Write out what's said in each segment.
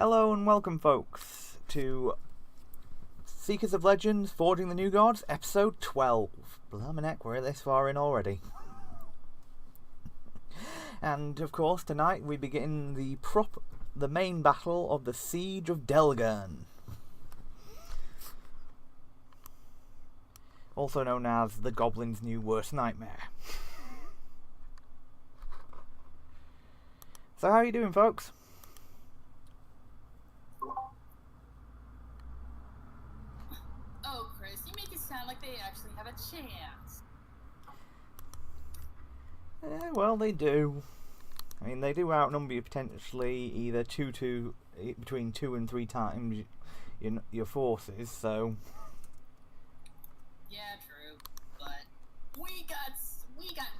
Hello and welcome, folks, to Seekers of Legends, Forging the New Gods, episode 12. Blimey neck, we're this far in already. And, of course, tonight we begin the main battle of the Siege of Delgern. Also known as the Goblin's new worst nightmare. So how are you doing, folks? Oh, Chris, you make it sound like they actually have a chance. Well, they do. I mean, they do outnumber you potentially either between 2 and 3 times your forces, so... Yeah, true, but we got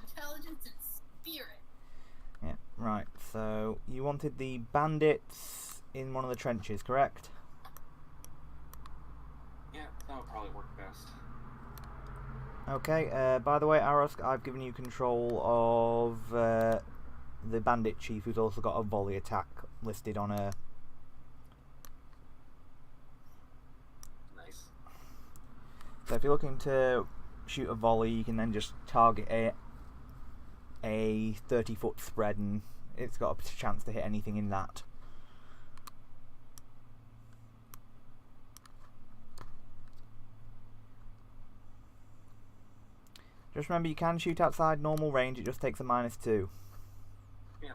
intelligence and spirit. Yeah, right, so you wanted the bandits in one of the trenches, correct? Yeah, that would probably work best. Okay, by the way, Arosk, I've given you control of the bandit chief, who's also got a volley attack listed on her. Nice. So if you're looking to shoot a volley, you can then just target a 30-foot spread, and it's got a chance to hit anything in that. Just remember, you can shoot outside normal range, it just takes a -2. Yeah.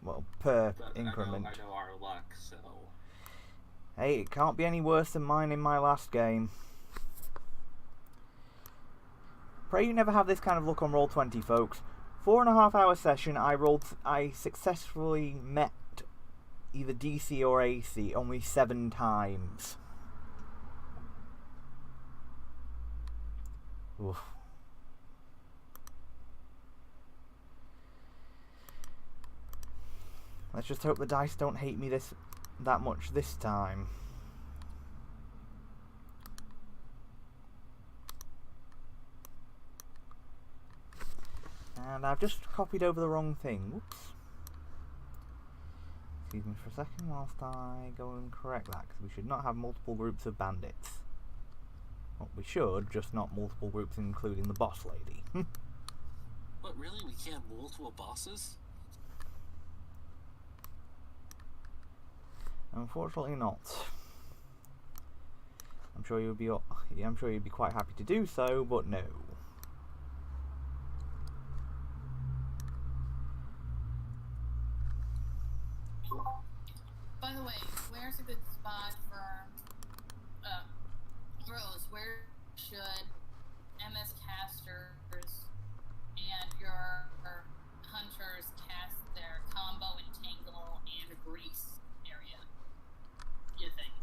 Well, per But increment. I know our luck, so... Hey, it can't be any worse than mine in my last game. Pray you never have this kind of luck on Roll20, folks. 4.5 hour session, I successfully met either DC or AC only 7 times. Oof. Let's just hope the dice don't hate me that much this time. And I've just copied over the wrong thing. Whoops. Excuse me for a second whilst I go and correct that, because we should not have multiple groups of bandits. Well, we should, just not multiple groups including the boss lady. But really, we can't have multiple bosses? Unfortunately not. I'm sure you'd be quite happy to do so, but no. By the way, where's a good spot for Rose? Where should MS casters and your hunters cast their combo, entangle, and grease area? You think?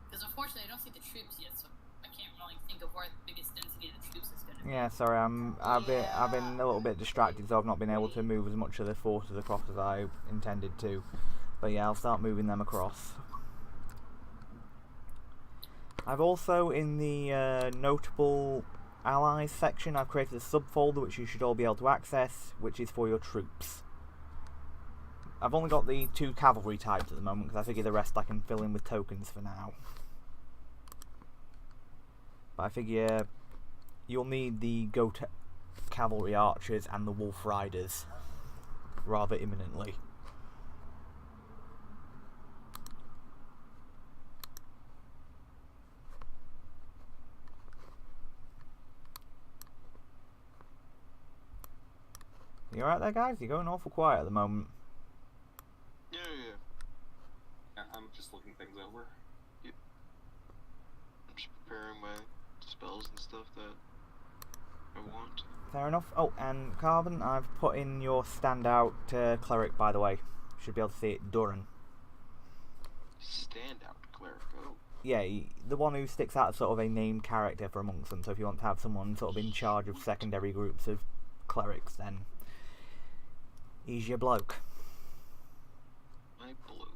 Because unfortunately, I don't see the troops yet, so I can't really think of where the biggest density of the troops is going to be. Yeah, sorry, I've been a little bit distracted, so I've not been able to move as much of the forces across as I intended to. But yeah, I'll start moving them across. I've also, in the notable allies section, I've created a subfolder which you should all be able to access, which is for your troops. I've only got the 2 cavalry types at the moment, because I figure the rest I can fill in with tokens for now. But I figure you'll need the goat cavalry archers and the wolf riders rather imminently. You alright there, guys? You're going awful quiet at the moment. Yeah. I'm just looking things over. Yeah. I'm just preparing my spells and stuff that I want. Fair enough. Oh, and Carbon, I've put in your standout cleric, by the way. Should be able to see it, Duran. Standout cleric. Oh. Yeah, the one who sticks out as sort of a named character for amongst them. So if you want to have someone sort of in charge of secondary groups of clerics, then he's your bloke. My bloke.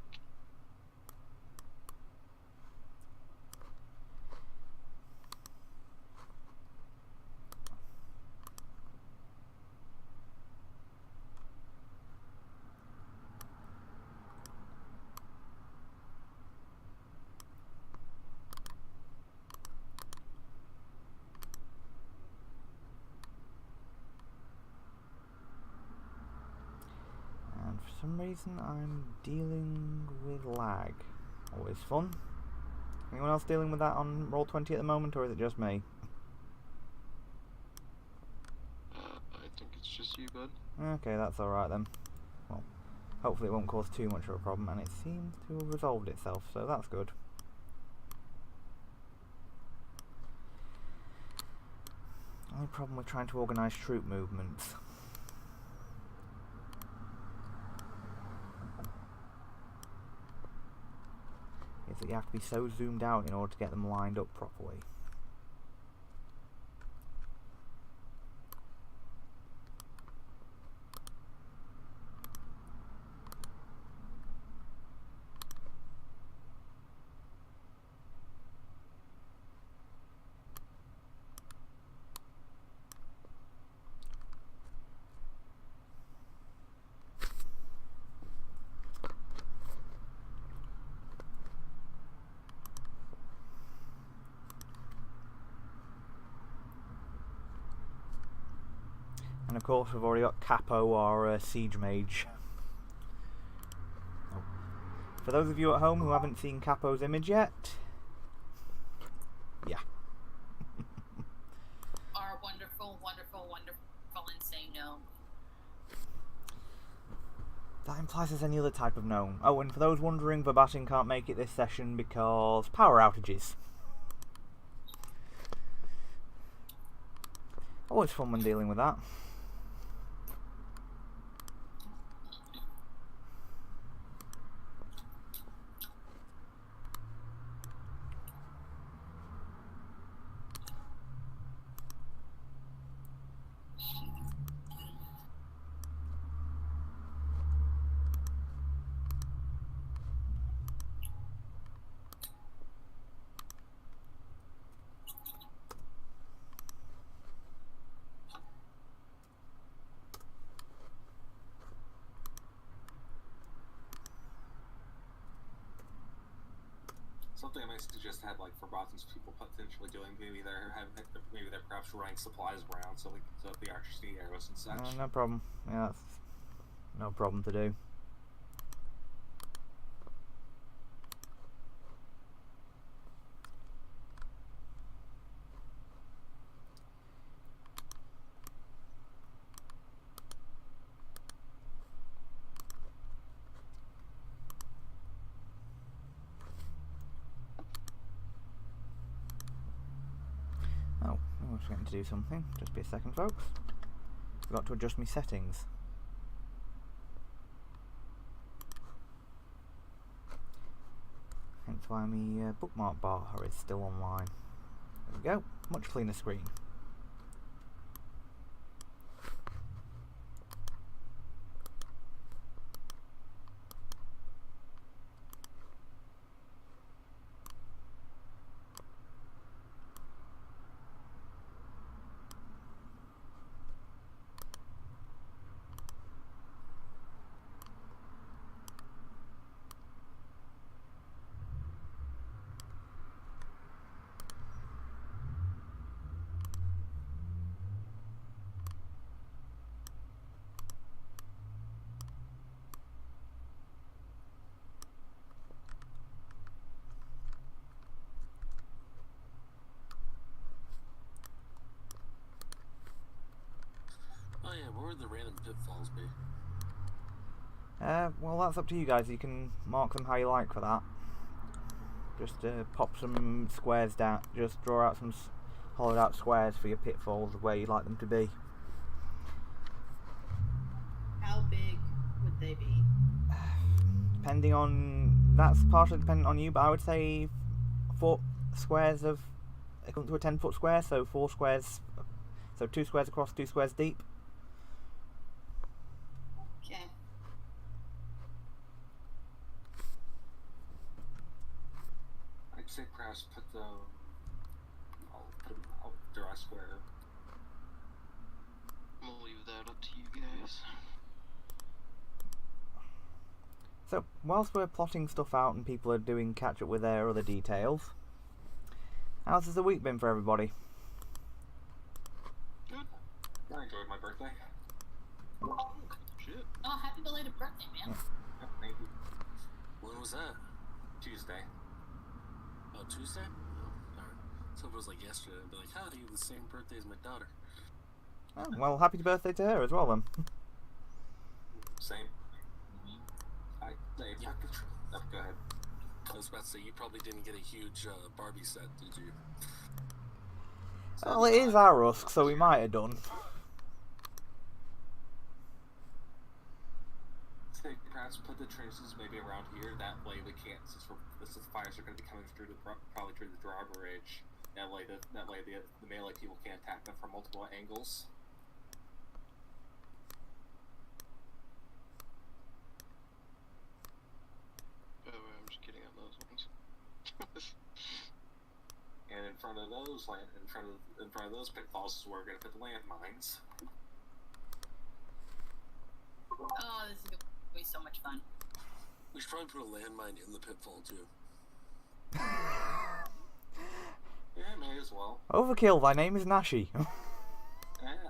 for some reason I'm dealing with lag. Always fun. Anyone else dealing with that on Roll20 at the moment, or is it just me? I think it's just you, bud. Okay, that's alright then. Well, hopefully it won't cause too much of a problem, and it seems to have resolved itself, so that's good. Only problem with trying to organise troop movements. Is that you have to be so zoomed out in order to get them lined up properly. And of course we've already got Capo, our Siege Mage. Oh. For those of you at home who haven't seen Capo's image yet, yeah. Our wonderful, wonderful, wonderful, insane gnome. That implies there's any other type of gnome. Oh, and for those wondering, Verbatim can't make it this session because power outages. Always fun when dealing with that. Something I might suggest have like Verbatim's people potentially doing. Maybe they're perhaps running supplies around so the archers need arrows and such. No problem. Yeah, that's no problem to do. Oh, I was going to do something. Just be a second, folks. Forgot to adjust my settings. Hence why my bookmark bar is still online. There we go. Much cleaner screen. Oh yeah, where would the random pitfalls be? Well, that's up to you guys. You can mark them how you like for that. Just pop some squares down. Just draw out some hollowed out squares for your pitfalls where you'd like them to be. How big would they be? Depending on... That's partially dependent on you, but I would say 4 squares of... It comes to a 10-foot square, so 4 squares... So 2 squares across, 2 squares deep. Okay. I'd say perhaps I'll draw a square. I'm gonna leave that up to you guys. So, whilst we're plotting stuff out and people are doing catch up with their other details, how's the week been for everybody? Good. I enjoyed my birthday. Shit. Oh, happy belated belated birthday, man. Yep, thank you. When was that? Tuesday. Oh, Tuesday? Oh, alright. So if it was like yesterday, I'd be like, howdy, the same birthday as my daughter. Oh, well, happy birthday to her as well then. Same. Yeah. Oh, go ahead. I was about to say, you probably didn't get a huge Barbie set, did you? Well, it is Arusk, so we might have done. So perhaps put the trenches maybe around here. That way we can't, since the fires are going to be coming through probably through the drawbridge. That way the melee people can't attack them from multiple angles. By the way, I'm just kidding on those ones. And in front of those pitfalls is where we're going to put the landmines. Oh, this is gonna be so much fun. We should probably put a landmine in the pitfall, too. Yeah, may as well. Overkill, thy name is Nashi.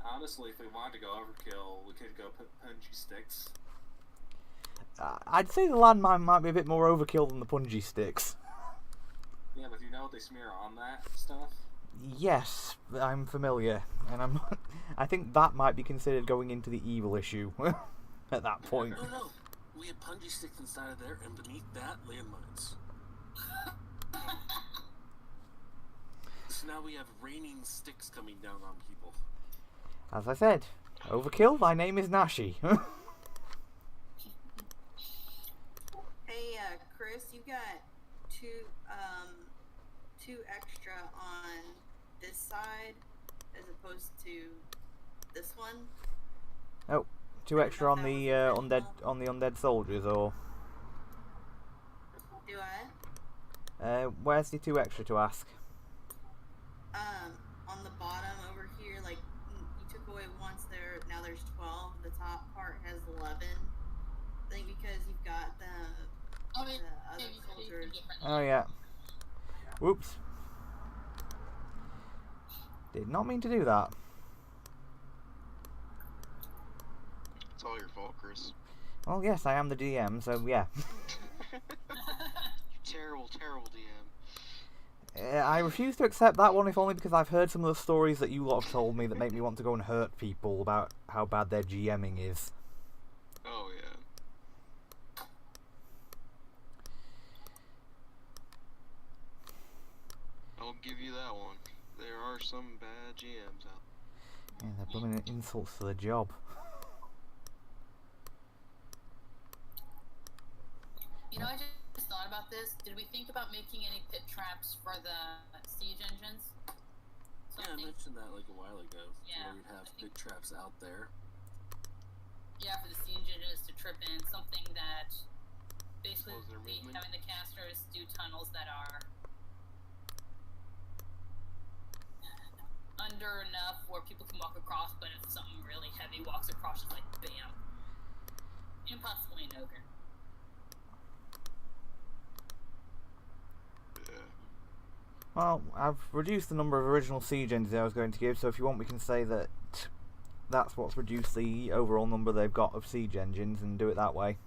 Honestly, if we wanted to go overkill, we could go put punchy sticks. I'd say the landmine might be a bit more overkill than the punji sticks. Yeah, but you know what they smear on that stuff? Yes, I'm familiar, and I think that might be considered going into the evil issue at that point. No. We had punji sticks inside of there, and beneath that, landmines. So now we have raining sticks coming down on people. As I said, overkill, thy name is Nashi. Hey, Chris, you got two extra on this side as opposed to this one. Oh, 2 extra on the undead soldiers, or Do I? where's the 2 extra to ask? On the bottom over here, like you took away once there, now there's 12. The top part has 11. I think because you've got the other soldiers. Oh yeah. Whoops. Did not mean to do that. It's all your fault, Chris. Well, yes, I am the DM, so yeah. Terrible DM. I refuse to accept that one, if only because I've heard some of the stories that you lot have told me that make me want to go and hurt people about how bad their GMing is. Oh, yeah. I'll give you that one. There are some bad GMs out Yeah, they're blooming insults to the job. You know, I just thought about this. Did we think about making any pit traps for the siege engines? Yeah, I mentioned that like a while ago. Yeah, Where we'd have big traps out there. Yeah, for the siege engines to trip in. Something that basically Slows their movement. having the casters do tunnels that are under enough where people can walk across, but if something really heavy walks across, it's like bam. Impossibly an ogre. Yeah. Well, I've reduced the number of original siege engines I was going to give, so if you want we can say that that's what's reduced the overall number they've got of siege engines and do it that way.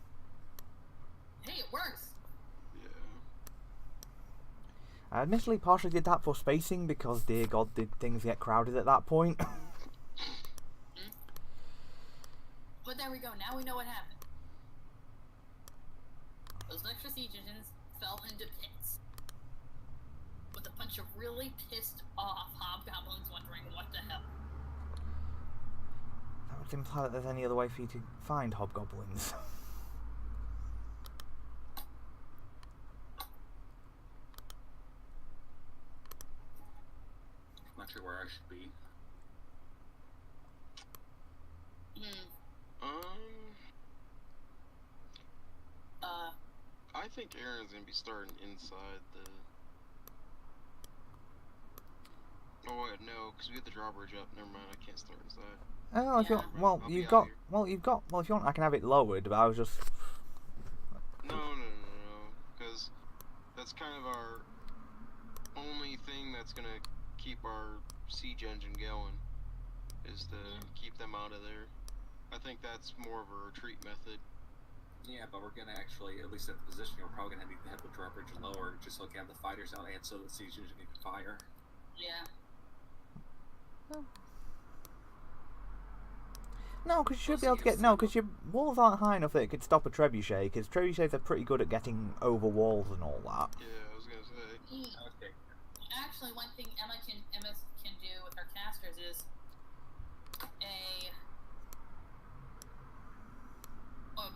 Hey, it works! Yeah. I admittedly partially did that for spacing because, dear God, did things get crowded at that point. But there we go, now we know what happened. Those extra siege engines fell into pits. With a bunch of really pissed off hobgoblins wondering what the hell. That would imply that there's any other way for you to find hobgoblins. Not sure where I should be. I think Aaron's gonna be starting inside the. Oh wait, no, because we had the drawbridge up. Never mind, I can't start inside. Oh, if you want, well, I'll be you've out got, here. well, if you want, I can have it lowered. But I was just, No, because that's kind of our only thing that's gonna keep our siege engine going, is to keep them out of there. I think that's more of a retreat method Yeah, but we're gonna actually, at least at the position, we're probably gonna need to have the drawbridge lower, just so we can have the fighters out, and so the siege engine can fire. Yeah. No, because you should be able to get... No, because your walls aren't high enough that it could stop a trebuchet, because trebuchets are pretty good at getting over walls and all that. Yeah, I was gonna say. Okay. Actually, one thing Emma can do with her casters is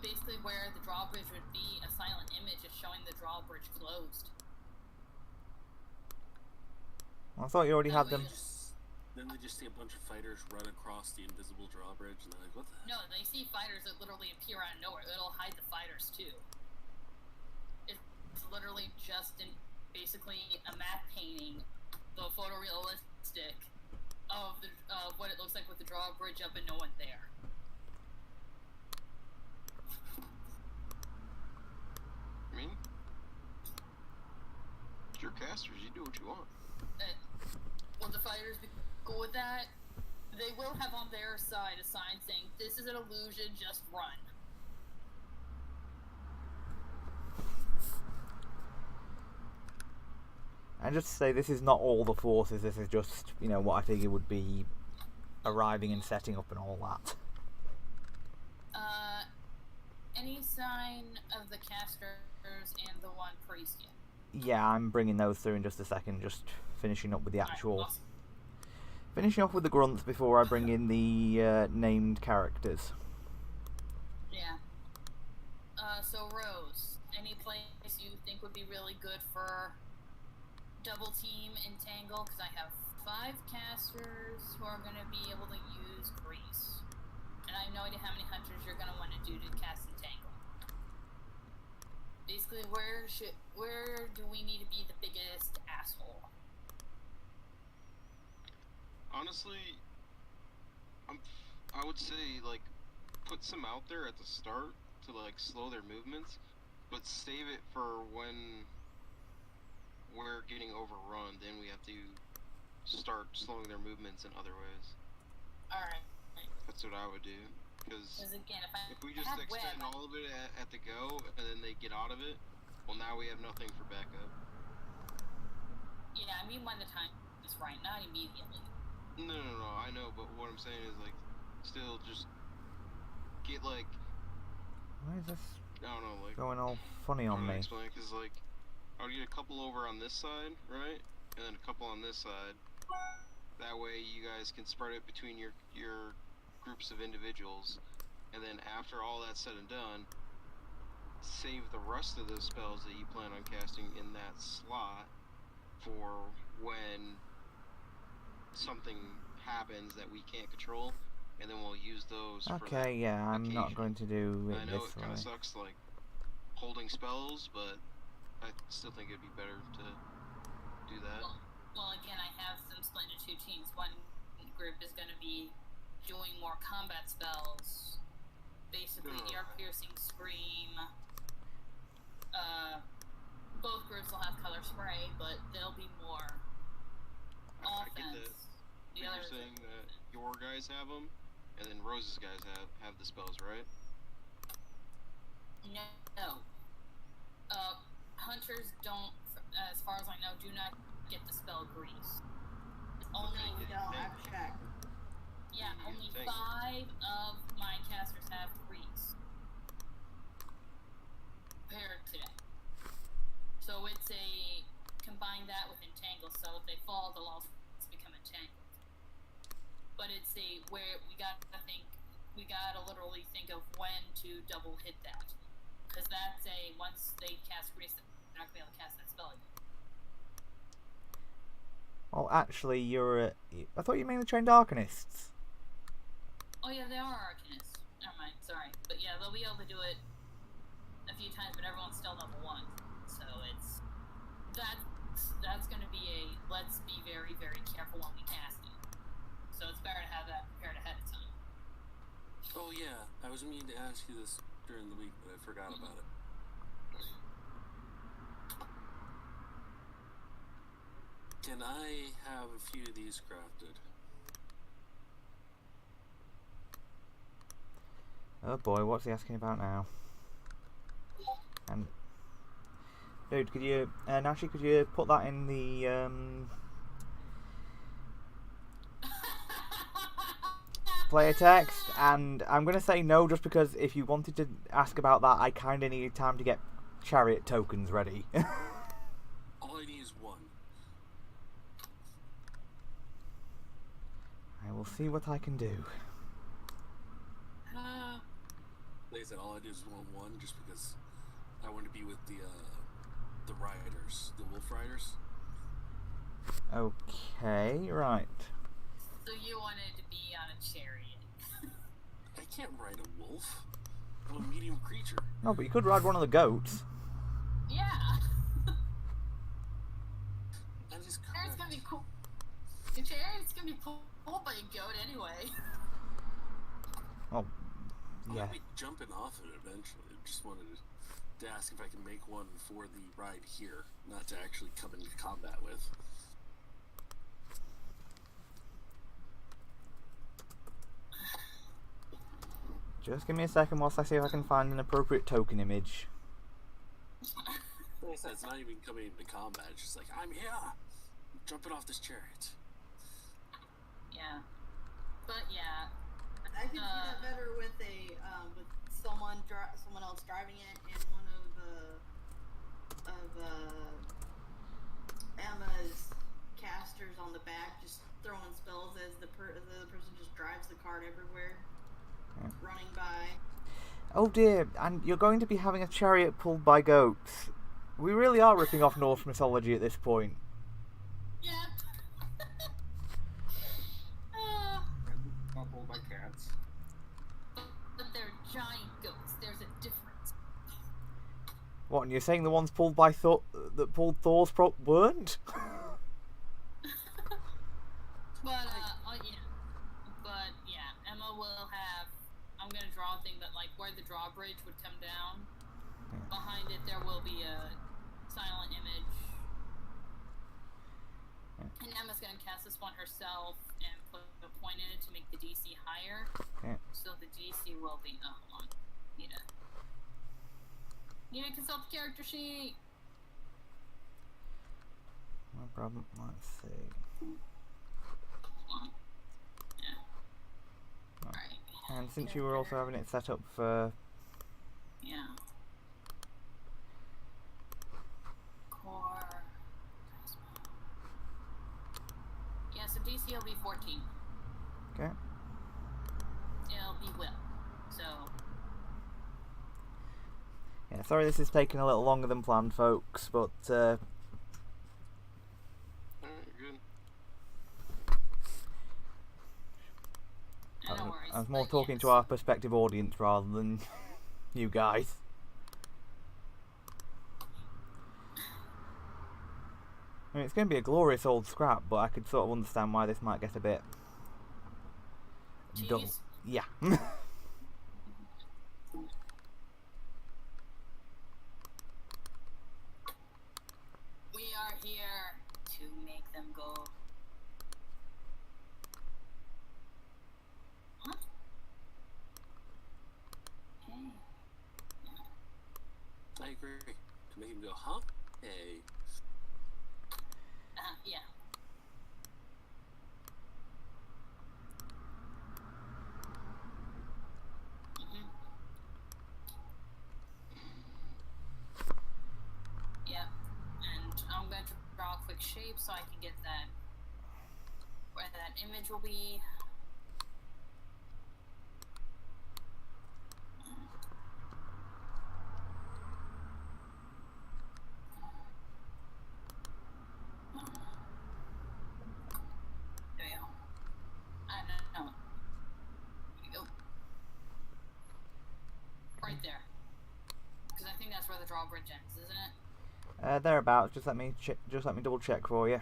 basically where the drawbridge would be, a silent image is showing the drawbridge closed. I thought you already had them. Then they just see a bunch of fighters run across the invisible drawbridge, and they're like, what the heck? No, they see fighters that literally appear out of nowhere. It'll hide the fighters, too. It's literally just basically a map painting, the photorealistic, of what it looks like with the drawbridge up and no one there. I mean, it's your casters, you do what you want. Will the fighters be cool with that? They will have on their side a sign saying, "This is an illusion, just run." And just to say, this is not all the forces, this is just, you know, what I figured would be arriving and setting up and all that. Any sign of the casters and the one priest yet? Yeah, I'm bringing those through in just a second, just finishing up with the actual... Awesome. Finishing off with the grunts before I bring in the named characters. Yeah. So Rose, any place you think would be really good for double team entangle? Because I have 5 casters who are going to be able to use grease. And I have no idea how many hunters you're going to want to do to cast entangle. Basically, where do we need to be the biggest asshole? Honestly, I would say, like, put some out there at the start to, like, slow their movements, but save it for when we're getting overrun, then we have to start slowing their movements in other ways. Alright. That's what I would do, because again, if we just extend all of it at the go, and then they get out of it, well, now we have nothing for backup. Yeah, I mean when the time is right, not immediately. No, I know, but what I'm saying is, like, still just get, like... Why is this I don't know, like... going all funny on me? Explain, because, like, I would get a couple over on this side, right? And then a couple on this side. That way you guys can spread it between your groups of individuals. And then after all that's said and done, save the rest of those spells that you plan on casting in that slot for when something happens that we can't control, and then we'll use those for that yeah, I'm occasion. not going to do it I know this it kind way. of sucks, like, holding spells, but I still think it'd be better to do that. Well, again, I have them split into 2 teams. One group is going to be doing more combat spells, basically ear-piercing scream. Both groups will have color spray, but there'll be more I get that. offense. But you're saying that your guys have them, and then Rose's guys have the spells, right? No. Hunters don't, as far as I know, do not get the spell grease. Only We don't. I've checked. Yeah, only 5 of my casters have grease. Paired today. So it's combine that with entangle, so if they fall, they'll also become entangled. But it's where we gotta literally think of when to double hit that. Because that's once they cast grease, they're not gonna be able to cast that spell again. Well, actually, I thought you mainly trained Arcanists. Oh yeah, they are Arcanists. Never mind, sorry. But yeah, they'll be able to do it a few times, but everyone's still level 1. So that's gonna be let's be very, very careful when we cast it. So it's better to have that prepared ahead of time. Oh yeah, I was meaning to ask you this during the week, but I forgot about it. Can I have a few of these crafted? Oh boy, what's he asking about now? And dude, could you, Nashi, could you put that in the player text? And I'm gonna say no, just because if you wanted to ask about that, I kind of needed time to get chariot tokens ready. All I need is one. I will see what I can do. Like I said, all I do is one, just because I want to be with the riders, the wolf riders. Okay, right. So you wanted to be on a chariot. I can't ride a wolf. I'm a medium creature. No, but you could ride one of the goats. Yeah. I just Chariot's couldn't. gonna be cool. The chariot's gonna be pulled by a goat anyway. Oh, I'm yeah. gonna be jumping off it eventually. I just wanted to ask if I can make one for the ride here, not to actually come into combat with. Just give me a second whilst I see if I can find an appropriate token image. Like I said, it's not even coming into combat. It's just like, I'm here! I'm jumping off this chariot. Yeah. But yeah. I can see that better with with someone else driving it, and one of Emma's casters on the back just throwing spells as the other person just drives the cart everywhere, running by. Oh dear, and you're going to be having a chariot pulled by goats. We really are ripping off Norse mythology at this point. Yeah. Not pulled by cats. But they're giant goats. There's a difference. What, and you're saying the ones pulled by that pulled Thor's weren't? But yeah. But yeah, Emma will have. I'm gonna draw a thing that like where the drawbridge would come down. Yeah. Behind it, there will be a silent image. Yeah. And Emma's gonna cast this one herself and put a point in it to make the DC higher. Yeah. So the DC will be hold on. Need to consult the character sheet. No problem. Let's see. Yeah. Oh. Right. And since you were also having it set up for... Yeah. Core. Yeah, so DC will be 14. Okay. It'll be will. So. Yeah, sorry this is taking a little longer than planned, folks, but... Alright, good. No worries. I was more but talking yes. to our prospective audience rather than you guys. I mean, it's going to be a glorious old scrap, but I could sort of understand why this might get a bit... dull. Cheese? Yeah. We are here to make them go. Huh? Hey. I agree. To make him go, huh? Hey. Yeah. Mm-hmm. Yep. And I'm going to draw a quick shape so I can get that where that image will be. There we go. No. There we go. Right there. Because I think that's where the drawbridge ends, isn't it? Thereabouts. Just let me double check for you.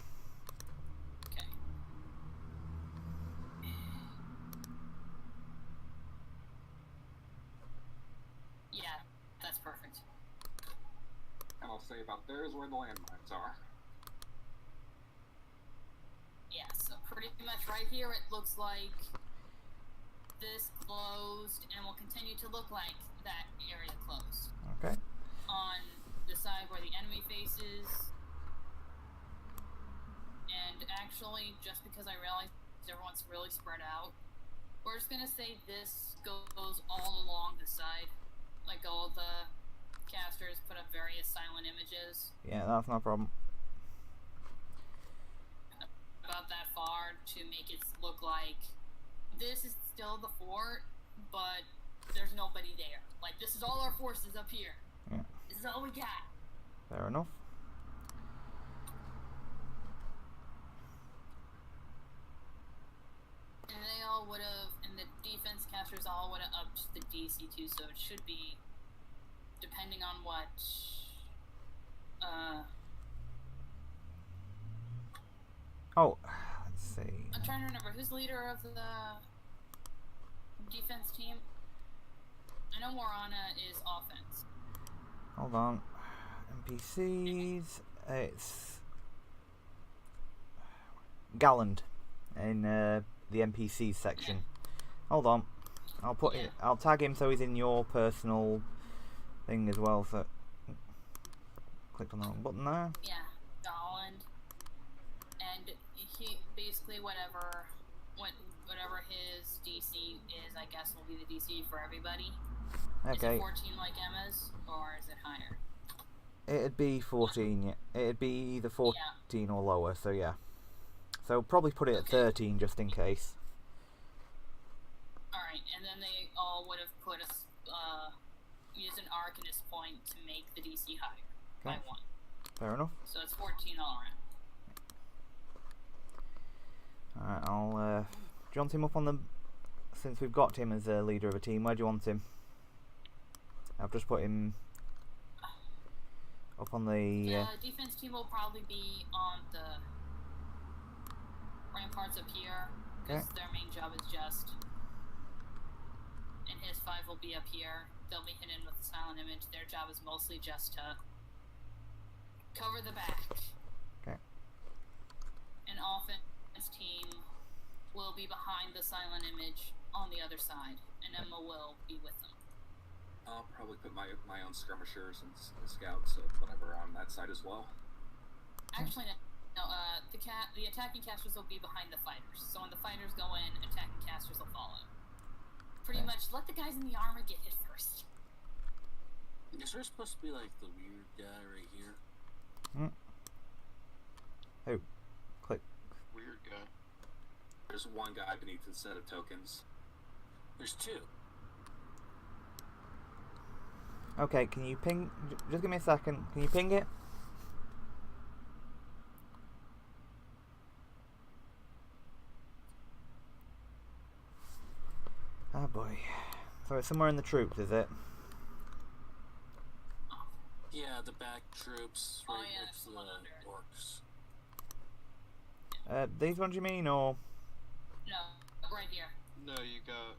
Okay. Yeah, that's perfect. And I'll say about there's where the landmines are. Yeah, so pretty much right here it looks like this closed and will continue to look like that area closed. Okay. On actually, just because I realized everyone's really spread out, we're just gonna say this goes all along the side. Like all the casters put up various silent images. Yeah, that's no problem. About that far to make it look like this is still the fort, but there's nobody there. Like, this is all our forces up here. Yeah. This is all we got. Fair enough. And they all would have, and the defense casters all would have upped the DC too, so it should be, depending on what, Oh, let's see. I'm trying to remember, who's leader of the defense team? I know Morana is offense. Hold on. NPCs. It's Galland in the NPCs section. Hold on. I'll put it. I'll tag him so he's in your personal thing as well. So clicked on the wrong button there. Yeah, Holland. And he basically whatever his DC is, I guess, will be the DC for everybody. Okay. Is it 14 like Emma's, or is it higher? It'd be 14. Yeah. It'd be either 14 or lower. So yeah. So probably put it at 13 just in case. All right, and then they all would have put used an arcanist point to make the DC higher by 1. Fair enough. So it's 14 all around. Alright, I'll do you want him up on the, since we've got him as a leader of a team, where do you want him? I've just put him up on the The defense team will probably be on the ramparts up here, because their main job is just, and his 5 will be up here. They'll be hidden with the silent image. Their job is mostly just to cover the back. Okay. An offense team will be behind the silent image on the other side, and Emma will be with them. I'll probably put my own skirmishers and scouts, whatever, on that side as well. Actually, no. The attacking casters will be behind the fighters. So when the fighters go in, attacking casters will follow. Pretty much, let the guys in the armor get hit first. Is there supposed to be like the weird guy right here? Oh, click. Weird guy. There's one guy beneath the set of tokens. There's 2. Okay, can you ping? Just give me a second. Can you ping it? Oh boy. So it's somewhere in the troops, is it? Yeah, the back troops right yeah, next to the someone under it. orcs. These ones you mean, or? No, right here. No, you got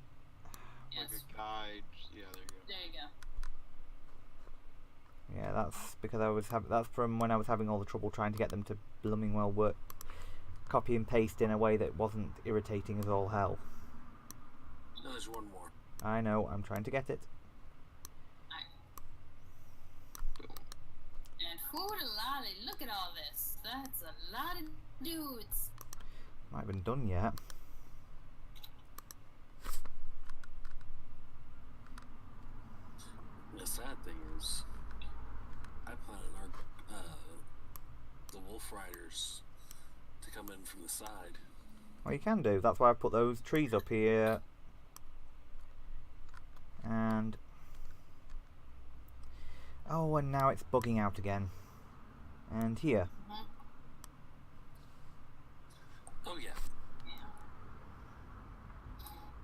Yes. like a guide. Yeah, there you go. There you go. Yeah, that's because that's from when I was having all the trouble trying to get them to blooming well work, copy and paste in a way that wasn't irritating as all hell. No, there's one more. I know, I'm trying to get it. And hoo-lolly, look at all this. That's a lot of dudes. Not even done yet. The sad thing is, I planted the wolf riders to come in from the side. Well, you can do. That's why I put those trees up here. And oh, and now it's bugging out again. And here. Oh yeah.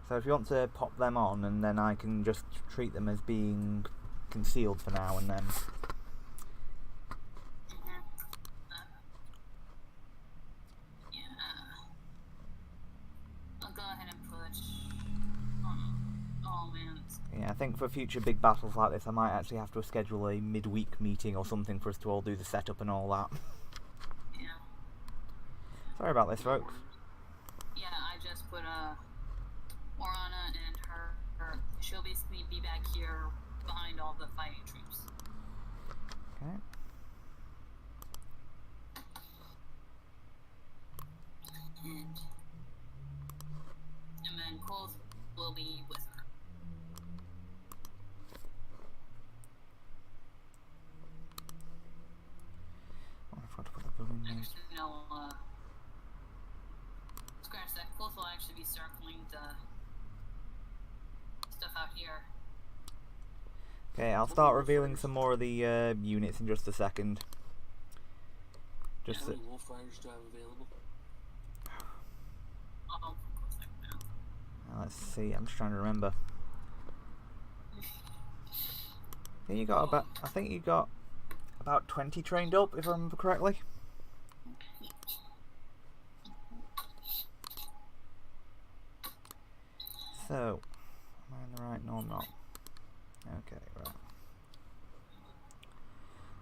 So if you want to pop them on, and then I can just treat them as being concealed for now and then. I'll go ahead and put. Oh man. Yeah, I think for future big battles like this, I might actually have to schedule a midweek meeting or something for us to all do the setup and all that. Yeah. Sorry about this, folks. Yeah, I just put Morana and her. She'll basically be back here behind all the fighting troops. Okay. will be with her. Oh, I forgot to put the balloon name. No, scratch that. Close will actually be circling the stuff out here. Okay, I'll start revealing some more of the units in just a second. How many wolf riders do I have available? Oh, close like that. Let's see. I'm just trying to remember. I think you got about 20 trained up, if I remember correctly. So, am I in the right? No, I'm not. Okay, right.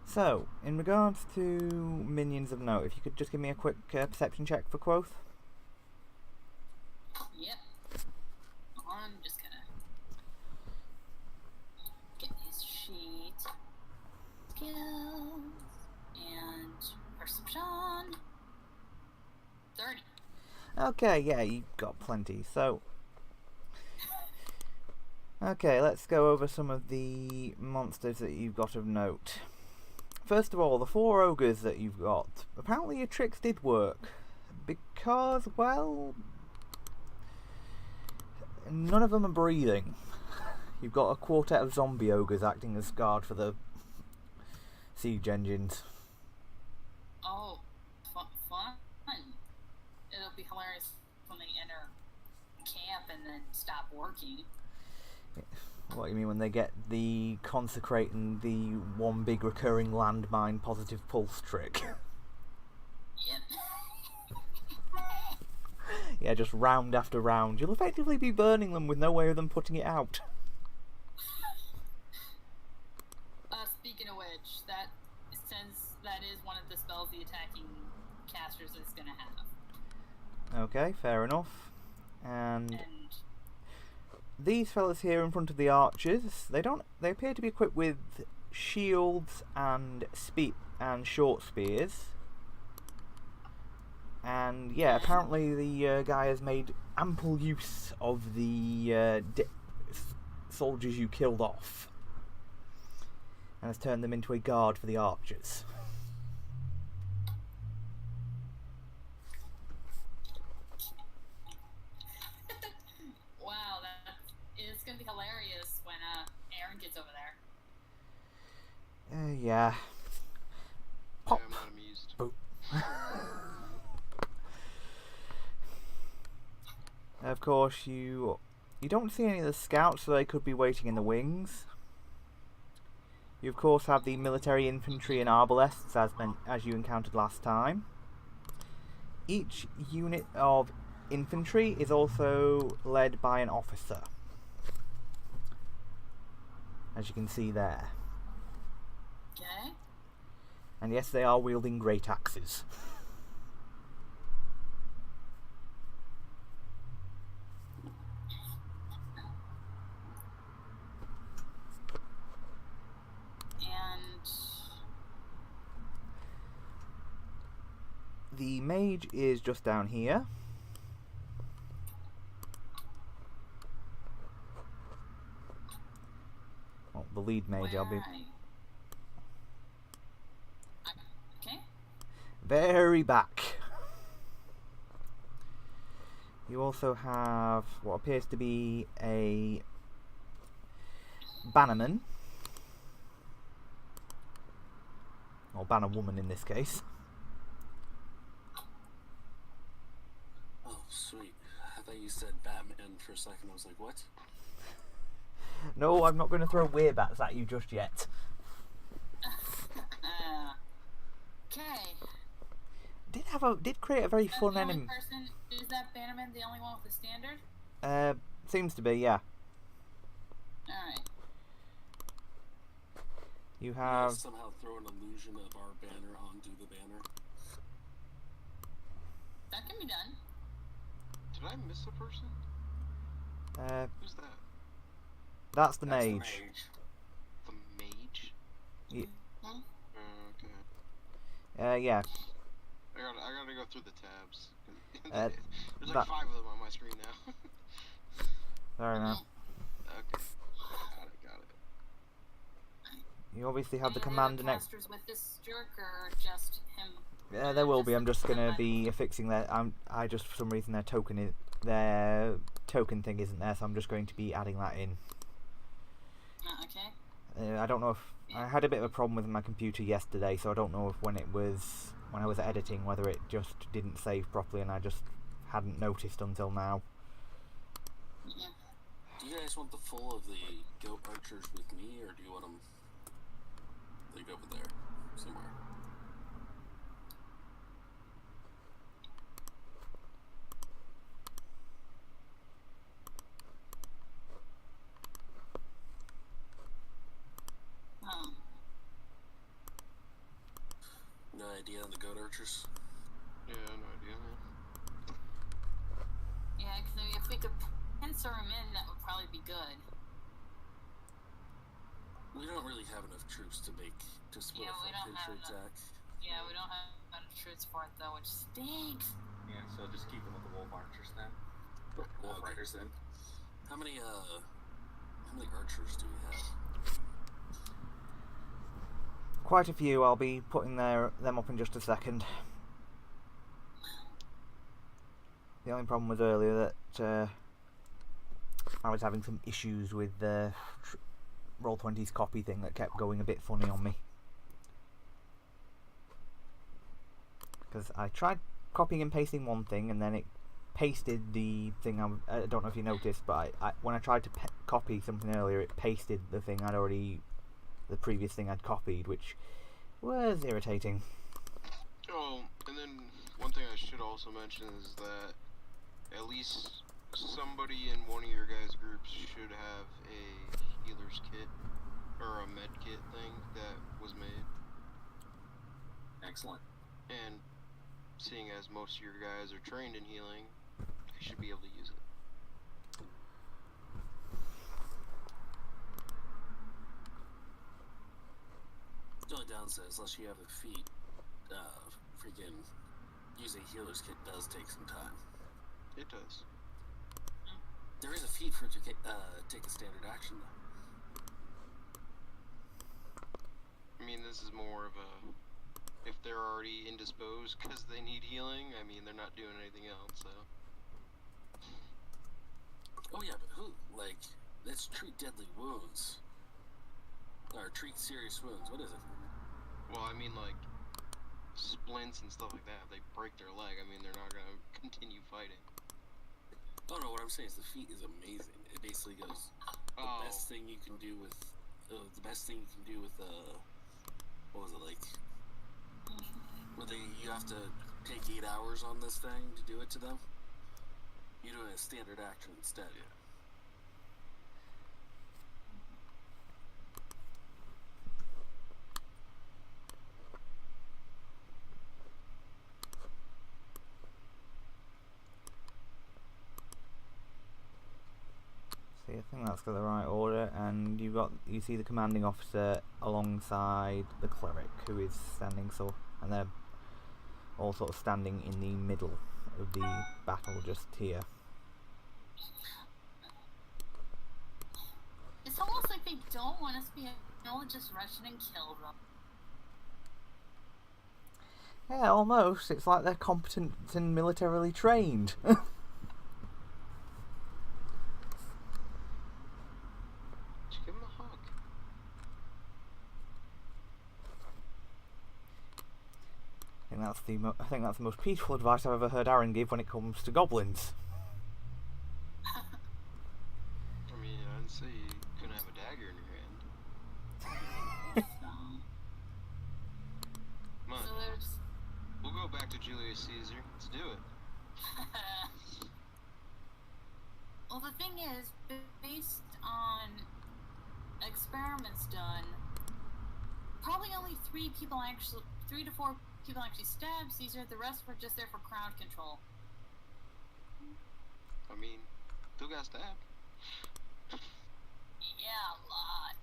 So, in regards to minions of note, if you could just give me a quick perception check for Quoth. Yep. I'm just gonna get his sheet. Skills and perception. 30. Okay, yeah, you got plenty. So, okay, let's go over some of the monsters that you've got of note. First of all, the 4 ogres that you've got. Apparently your tricks did work. Because, well, none of them are breathing. You've got a quartet of zombie ogres acting as guard for the siege engines. Oh, fun. It'll be hilarious when they enter camp and then stop working. What do you mean when they get the consecrate and the one big recurring landmine positive pulse trick? Yep. Yeah, just round after round. You'll effectively be burning them with no way of them putting it out. Speaking of which, that is one of the spells the attacking casters is gonna have. Okay, fair enough. And these fellas here in front of the archers, they appear to be equipped with shields and short spears. And yeah, apparently the guy has made ample use of the soldiers you killed off, and has turned them into a guard for the archers. Wow, it's gonna be hilarious when Aaron gets over there. Yeah. Pop. I'm not amused. Boop. Of course, you don't see any of the scouts, so they could be waiting in the wings. You of course have the military infantry and arbalests as you encountered last time. Each unit of infantry is also led by an officer, as you can see there. Okay. And yes, they are wielding great axes. The mage is just down here. Well, the lead mage, I'll be... Okay. Very back. You also have what appears to be a bannerman. Or bannerwoman in this case. Oh, sweet. I thought you said Batman for a second. I was like, what? No, I'm not going to throw werebats at you just yet. Okay. Did create a very fun enemy. Is that Bannerman the only one with the standard? Seems to be, yeah. Alright. You have... somehow throw an illusion of our banner onto the banner. That can be done. Did I miss a person? Who's that? That's the mage. The mage? Yeah. Okay. Yeah. I gotta go through the tabs. Uh, There's like 5 of them on my screen now. Fair enough. Okay. Got it. You obviously have the Any other commander next. casters with this jerk, or just him? Yeah, there will be. I'm just gonna the be affixing their. I just for some reason their token thing isn't there, so I'm just going to be adding that in. Okay. I don't know if I had a bit of a problem with my computer yesterday, so I don't know if when I was editing whether it just didn't save properly, and I just hadn't noticed until now. Yeah. Do you guys want the full of the goat archers with me, or do you want them like over there somewhere? No idea on the goat archers? Yeah, no idea, man. Yeah, because if we could pincer him in, that would probably be good. We don't really have enough troops to split Yeah, up we a don't have pincer attack. Yeah, we don't have enough troops for it though, which stinks. Yeah, so just keep them with the wolf archers then. Wolf Okay. riders then. How many archers do we have? Quite a few. I'll be putting them up in just a second. The only problem was earlier that I was having some issues with the Roll20's copy thing that kept going a bit funny on me. Because I tried copying and pasting one thing, and then it pasted the thing. I don't know if you noticed, but when I tried to copy something earlier, it pasted the thing the previous thing I'd copied, which was irritating. Oh, and then one thing I should also mention is that at least somebody in one of your guys' groups should have a healer's kit or a med kit thing that was made. Excellent. And seeing as most of your guys are trained in healing, they should be able to use it. The only downside is unless you have a feat, freaking using a healer's kit does take some time. It does. There is a feat for it to take a standard action though. I mean, this is more of a, if they're already indisposed because they need healing, I mean, they're not doing anything else, so. Oh yeah, but let's treat deadly wounds. Or treat serious wounds, what is it? Well, I mean, like, splints and stuff like that, if they break their leg, I mean, they're not gonna continue fighting. Oh no, what I'm saying is the feat is amazing. It basically goes, the best thing you can do with, what was it like? You have to take 8 hours on this thing to do it to them. You do a standard action instead. Yeah. See, I think that's got the right order, and you see the commanding officer alongside the cleric, who is standing and they're all sort of standing in the middle of the battle just here. It's almost like they don't want us to be able to just rush in and kill them. Yeah, almost. It's like they're competent and militarily trained. Just give them a hug. I think that's the most peaceful advice I've ever heard Aaron give when it comes to goblins. I mean, I didn't say you couldn't have a dagger in your hand. Come on. So there's. We'll go back to Julius Caesar. Let's do it. Well, the thing is, based on experiments done, probably only 3 to 4 people actually stabbed Caesar. The rest were just there for crowd control. I mean, still got stabbed. Yeah, a lot.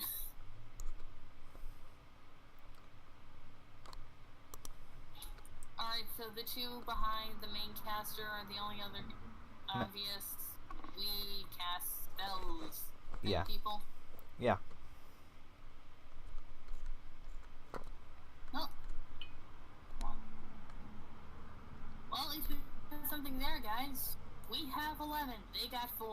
Alright, so the 2 behind the main caster are the only other obvious. We cast spells. Yeah. People. Yeah. Well, at least we have something there, guys. We have 11. They got 4.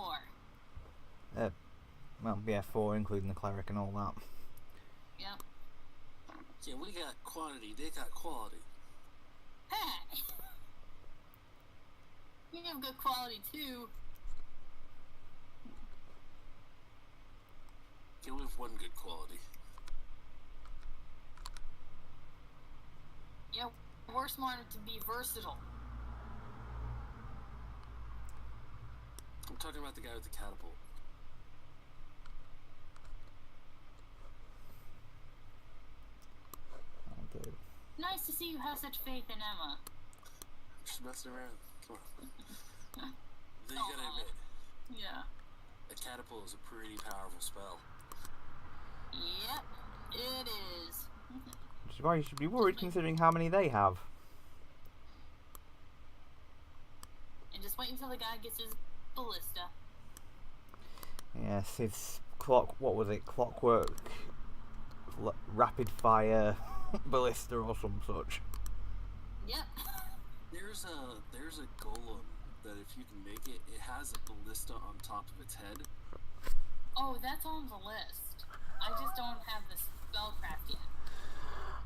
Well, yeah, 4 including the cleric and all that. Yep. Yeah, we got quantity, they got quality. Hey! We have good quality too. Yeah, we have one good quality. Yeah, we're smarter to be versatile. I'm talking about the guy with the catapult. I'll do. Nice to see you have such faith in Emma. Just messing around. Come on. Then you gotta admit, Yeah. a catapult is a pretty powerful spell. Yep, it is. Which is why you should be worried considering how many they have. And just wait until the guy gets his ballista. Yes, his what was it? Clockwork, rapid fire ballista or some such. Yep. There's a golem that if you can make it, it has a ballista on top of its head. Oh, that's on the list. I just don't have the spellcraft yet.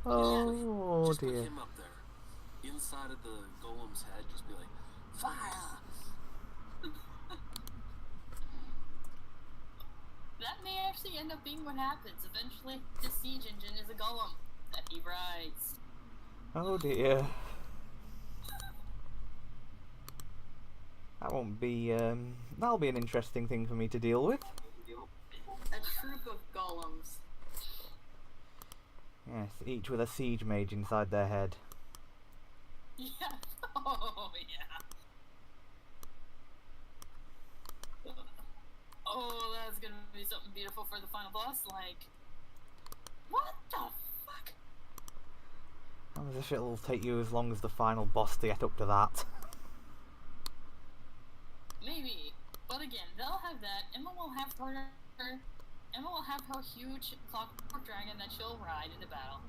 Oh Just dear. put him up there. Inside of the golem's head, just be like, fire! That may actually end up being what happens. Eventually, the siege engine is a golem that he rides. Oh dear. That won't be. That'll be an interesting thing for me to deal with. A troop of golems. Yes, each with a siege mage inside their head. Yeah. Oh, yeah. Oh, that's gonna be something beautiful for the final boss. Like, what the fuck? As if it'll take you as long as the final boss to get up to that. Maybe, but again, they'll have that. Emma will have her huge clockwork dragon that she'll ride into battle.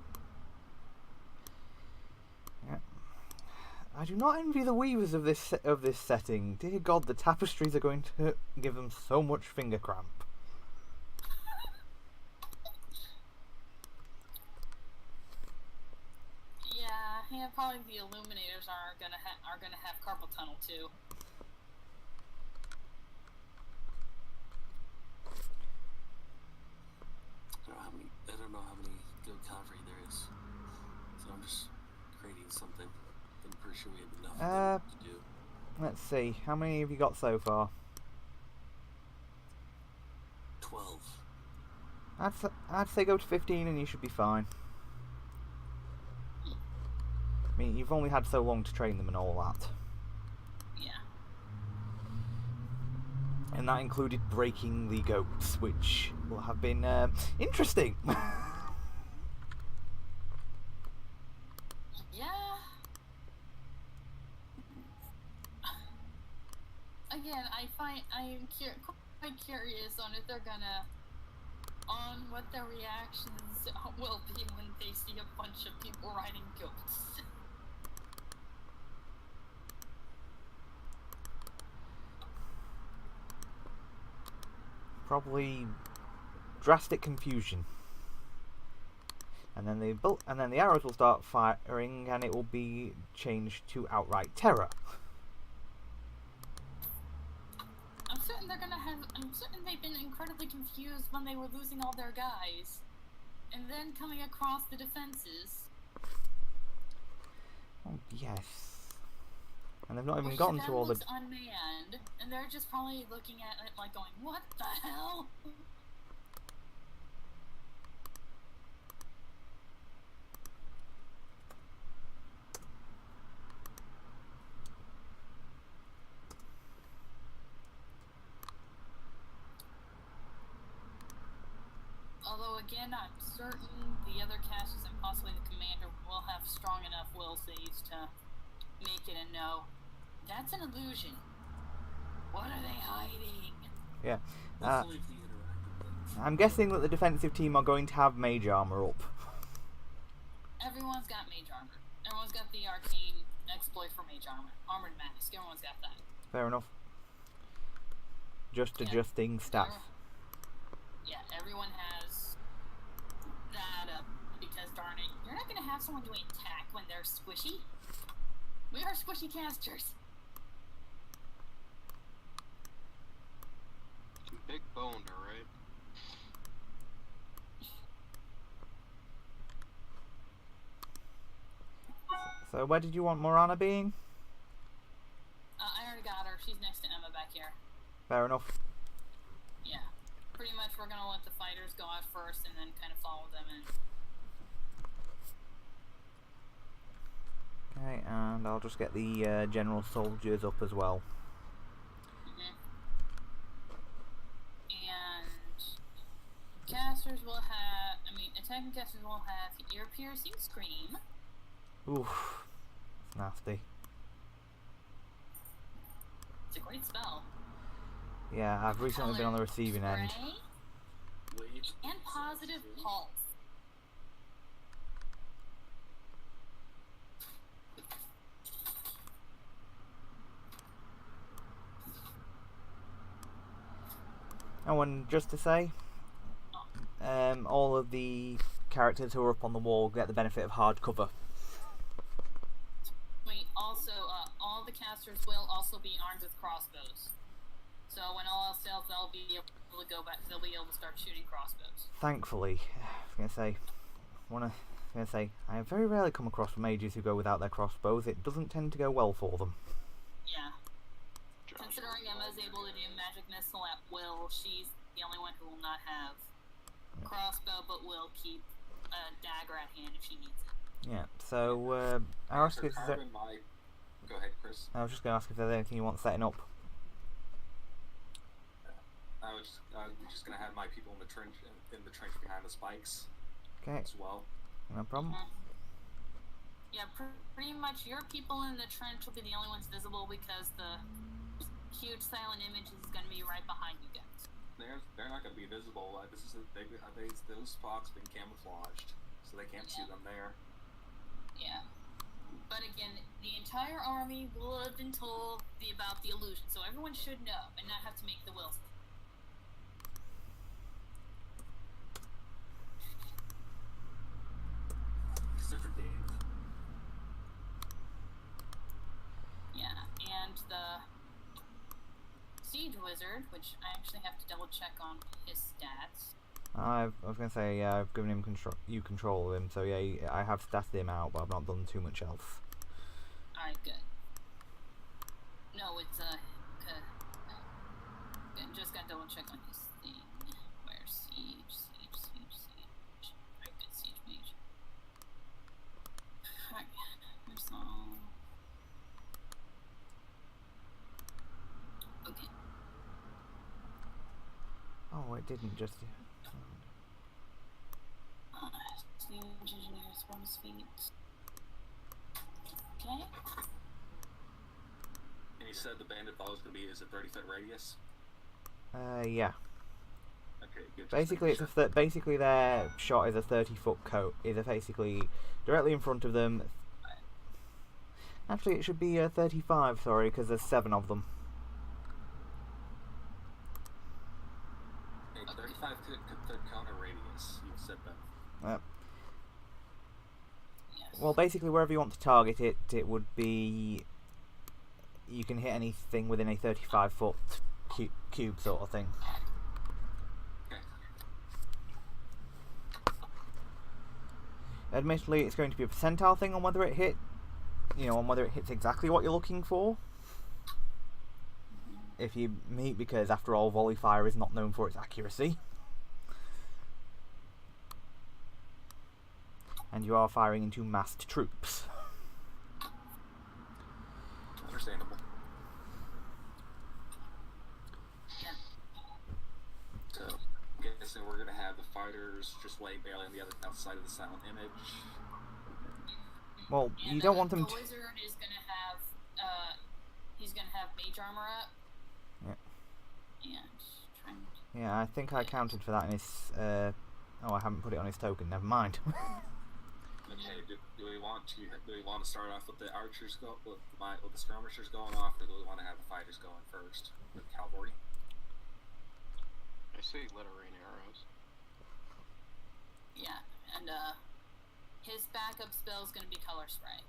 Yeah. I do not envy the weavers of this setting. Dear God, the tapestries are going to give them so much finger cramp. Yeah, probably the illuminators are gonna have carpal tunnel too. I don't know how many good cavalry there is. So I'm just creating something. I'm pretty sure we have enough of them to do. Let's see, how many have you got so far? 12. I'd say go to 15 and you should be fine. I mean, you've only had so long to train them and all that. Yeah. And that included breaking the goats, which will have been interesting. Yeah. Again, I'm quite curious on if they're on what their reactions will be when they see a bunch of people riding goats. Probably drastic confusion. And then the arrows will start firing, and it will be changed to outright terror. I'm certain they've been incredibly confused when they were losing all their guys, and then coming across the defenses. Oh yes. And they've not even gotten to all the. Unmanned, and they're just probably looking at it like going, "What the hell?" Although again, I'm certain the other casters and possibly the commander will have strong enough will saves to make it a no. That's an illusion. What are they hiding? Yeah. That's only if we interact with them. I'm guessing that the defensive team are going to have mage armor up. Everyone's got mage armor. Everyone's got the arcane exploit for mage armor. Armored mask. Everyone's got that. Fair enough. Just Yeah. adjusting stats. Yeah, everyone has that up because darn it, you're not gonna have someone doing attack when they're squishy. We are squishy casters. Big boned, alright? So where did you want Morana being? I already got her. She's next to Emma back here. Fair enough. Yeah. Pretty much we're gonna let the fighters go out first and then kind of follow them in. Okay, and I'll just get the general soldiers up as well. And casters will have, attacking casters will have ear-piercing scream. Oof. That's nasty. It's a great spell. Yeah, I've recently been on the receiving end. Spray, Wait. and positive pulse. Oh, and just to say, all of the characters who are up on the wall get the benefit of hard cover. Also, all the casters will also be armed with crossbows. So when all else fails, they'll be able to go back. They'll be able to start shooting crossbows. Thankfully, I was gonna say, I have very rarely come across mages who go without their crossbows. It doesn't tend to go well for them. Yeah. Considering Emma's able to do magic missile at will, she's the only one who will not have crossbow, but will keep a dagger at hand if she needs it. Yeah. So, I ask if there... Go ahead, Chris. I was just gonna ask if there's anything you want setting up. I'm just gonna have my people in the trench behind the spikes. Okay. As well. No problem. Yeah, pretty much your people in the trench will be the only ones visible because the huge silent image is going to be right behind you guys. They're not going to be visible. Those spots been camouflaged, so they can't see them there. Yeah. But again, the entire army will have been told about the illusion, so everyone should know and not have to make the wills. Except for Dave. Yeah, and the siege wizard, which I actually have to double check on his stats. I was gonna say, yeah, I've given him control of him, so yeah, I have statted him out, but I've not done too much else. Alright, good. No, it's just gotta double check on his thing. Where's siege? Alright, good, siege mage. Alright, there's all. Okay. Oh, it didn't just... Siege engineers, bonus feet. Okay. And you said the bandit ball is going to be, is a 30-foot radius? Yeah. Okay, good. Basically, basically their shot is a 30-foot coat. Is basically directly in front of them. Actually, it should be 35. Sorry, because there's 7 of them. Okay, 35 could counter radius. You said that. Yes. Well, basically, wherever you want to target it, it would be. You can hit anything within a 35-foot cube sort of thing. Okay. Admittedly, it's going to be a percentile thing on whether it hit. On whether it hits exactly what you're looking for. If you meet, because after all, volley fire is not known for its accuracy. And you are firing into massed troops. Understandable. Yeah. So, I'm guessing we're going to have the fighters just lay bail on the other outside of the silent image. Well, And you don't want them the wizard is gonna have, he's gonna have mage armor up. Yeah. And Yeah, I think I accounted for that in his. Oh, I haven't put it on his token. Never mind. Okay, do we want to start off with the archers with the skirmishers going off, or do we want to have the fighters going first with cavalry? I say let her rain arrows. Yeah, and his backup spell is going to be color spray.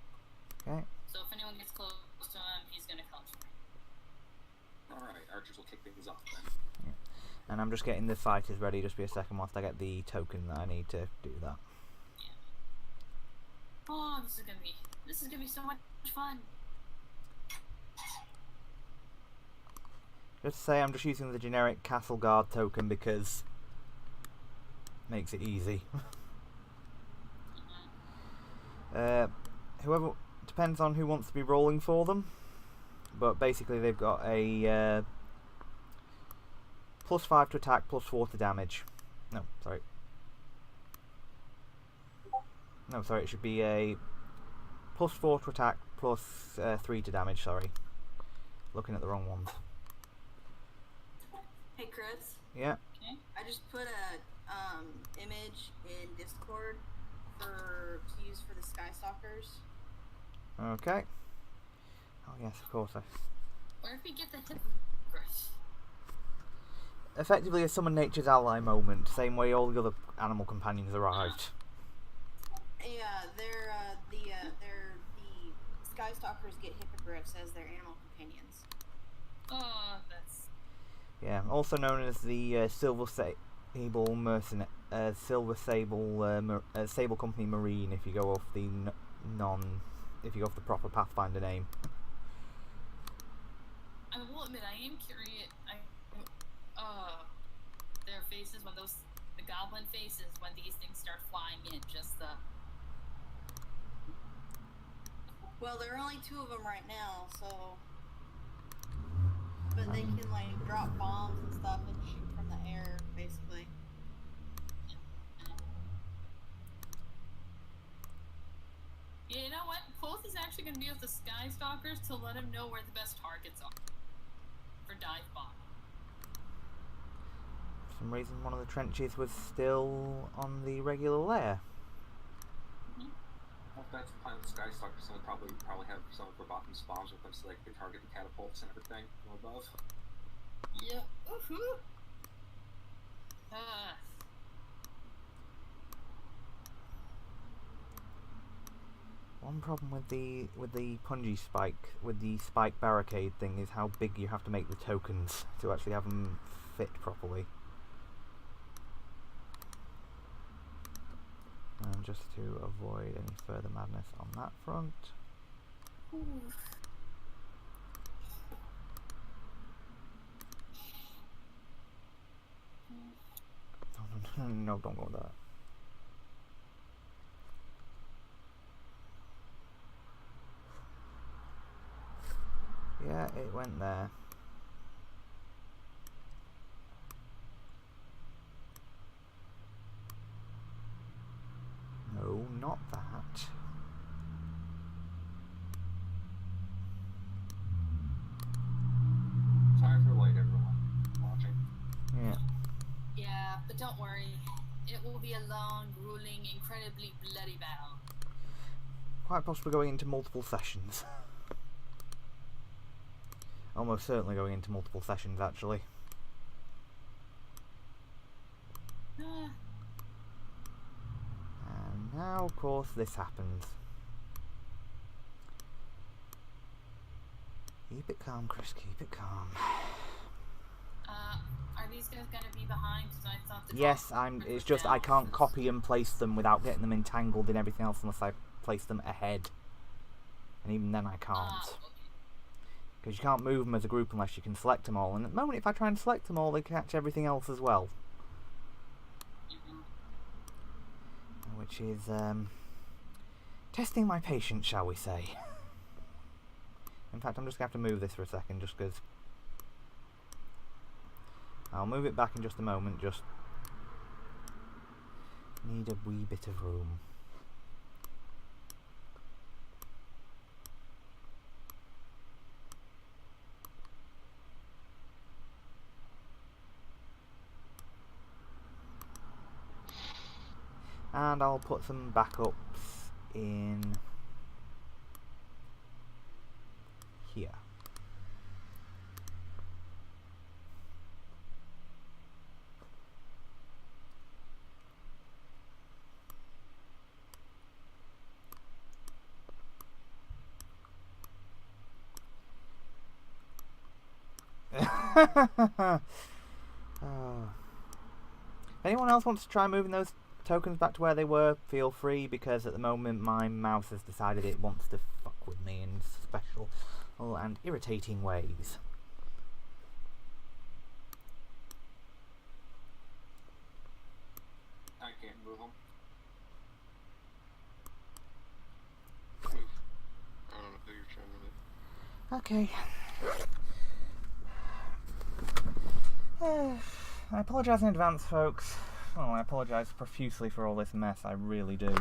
Okay. So if anyone gets close to him, he's going to color spray. Alright, archers will kick things off then. Yeah. And I'm just getting the fighters ready. Just be a second whilst I get the token that I need to do that. Yeah. Oh, this is gonna be so much fun. Just to say, I'm just using the generic castle guard token because it makes it easy. Whoever depends on who wants to be rolling for them, but basically they've got a +5 to attack, +4 to damage. No, sorry. No, sorry. It should be a +4 to attack, +3 to damage. Sorry, looking at the wrong ones. Hey Chris, Yeah. Okay. I just put a image in Discord to use for the Sky Stalkers. Okay. Oh yes, of course. Or if we get the hippogriff. Effectively, a summon nature's ally moment. Same way all the other animal companions arrived. Yeah, they're the Sky Stalkers get hippogriffs as their animal companions. Oh, that's... Yeah, also known as the Silver Sable Sable Company Marine. If you go off the if you go off the proper Pathfinder name. I will admit, I am curious. Their faces when the goblin faces when these things start flying in, just the... Well, there are only 2 of them right now, so. But they can like drop bombs and stuff and shoot from the air, basically. You know what? Quoth is actually going to be with the Sky Stalkers to let him know where the best targets are for dive bomb. For some reason, one of the trenches was still on the regular layer. Well, if that's the plan of the Sky Stalkers, so they'll probably have some of the bottom spawns with them so they can target the catapults and everything from above. Yeah. Woohoo! One problem with the punji spike, with the spike barricade thing, is how big you have to make the tokens to actually have them fit properly. And just to avoid any further madness on that front. No, don't go with that. Yeah, it went there. No, not that. Sorry for the late, everyone watching. Yeah. Yeah, but don't worry. It will be a long, grueling, incredibly bloody battle. Quite possibly going into multiple sessions. Almost certainly going into multiple sessions, actually. And now, of course, this happens. Keep it calm, Chris, keep it calm. Are these guys gonna be behind? Because I thought the... Yes, it's just I can't copy and place them without getting them entangled in everything else unless I place them ahead. And even then I can't. Because you can't move them as a group unless you can select them all. And at the moment, if I try and select them all, they catch everything else as well. Which is, testing my patience, shall we say. In fact, I'm just going to have to move this for a second, just because... I'll move it back in just a moment, just... need a wee bit of room. and I'll put some backups in here. Oh. If anyone else wants to try moving those tokens back to where they were, feel free, because at the moment my mouse has decided it wants to fuck with me in special and irritating ways. I can't move them. I don't know who you're trying to do. Okay. I apologise in advance, folks. Oh, I apologise profusely for all this mess, I really do.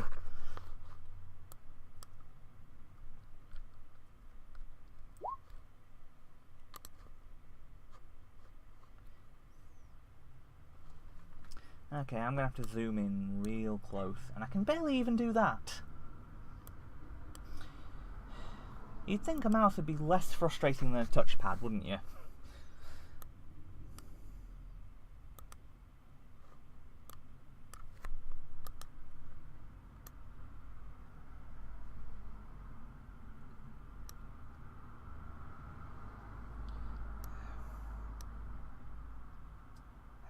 Okay, I'm gonna have to zoom in real close, and I can barely even do that. You'd think a mouse would be less frustrating than a touchpad, wouldn't you?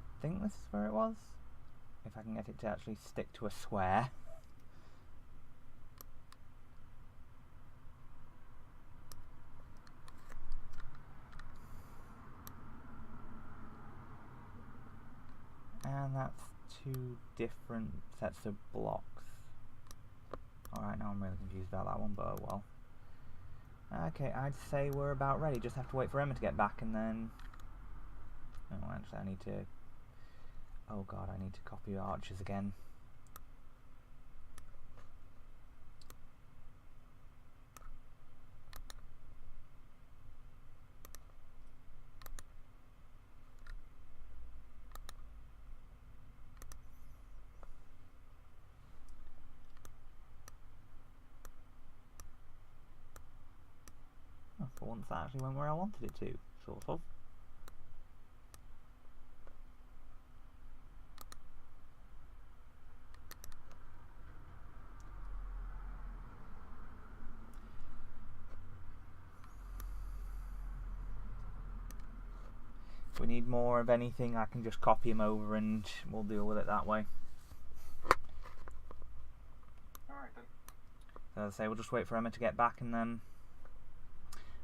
I think this is where it was. If I can get it to actually stick to a square. And that's two different sets of blocks. Alright, now I'm really confused about that one, but oh well. Okay, I'd say we're about ready. Just have to wait for Emma to get back and then... Oh, actually I need to... Oh god, I need to copy archers again. Oh, for once that actually went where I wanted it to, sort of. If we need more of anything, I can just copy them over and we'll deal with it that way. Alright then. So as I say, we'll just wait for Emma to get back and then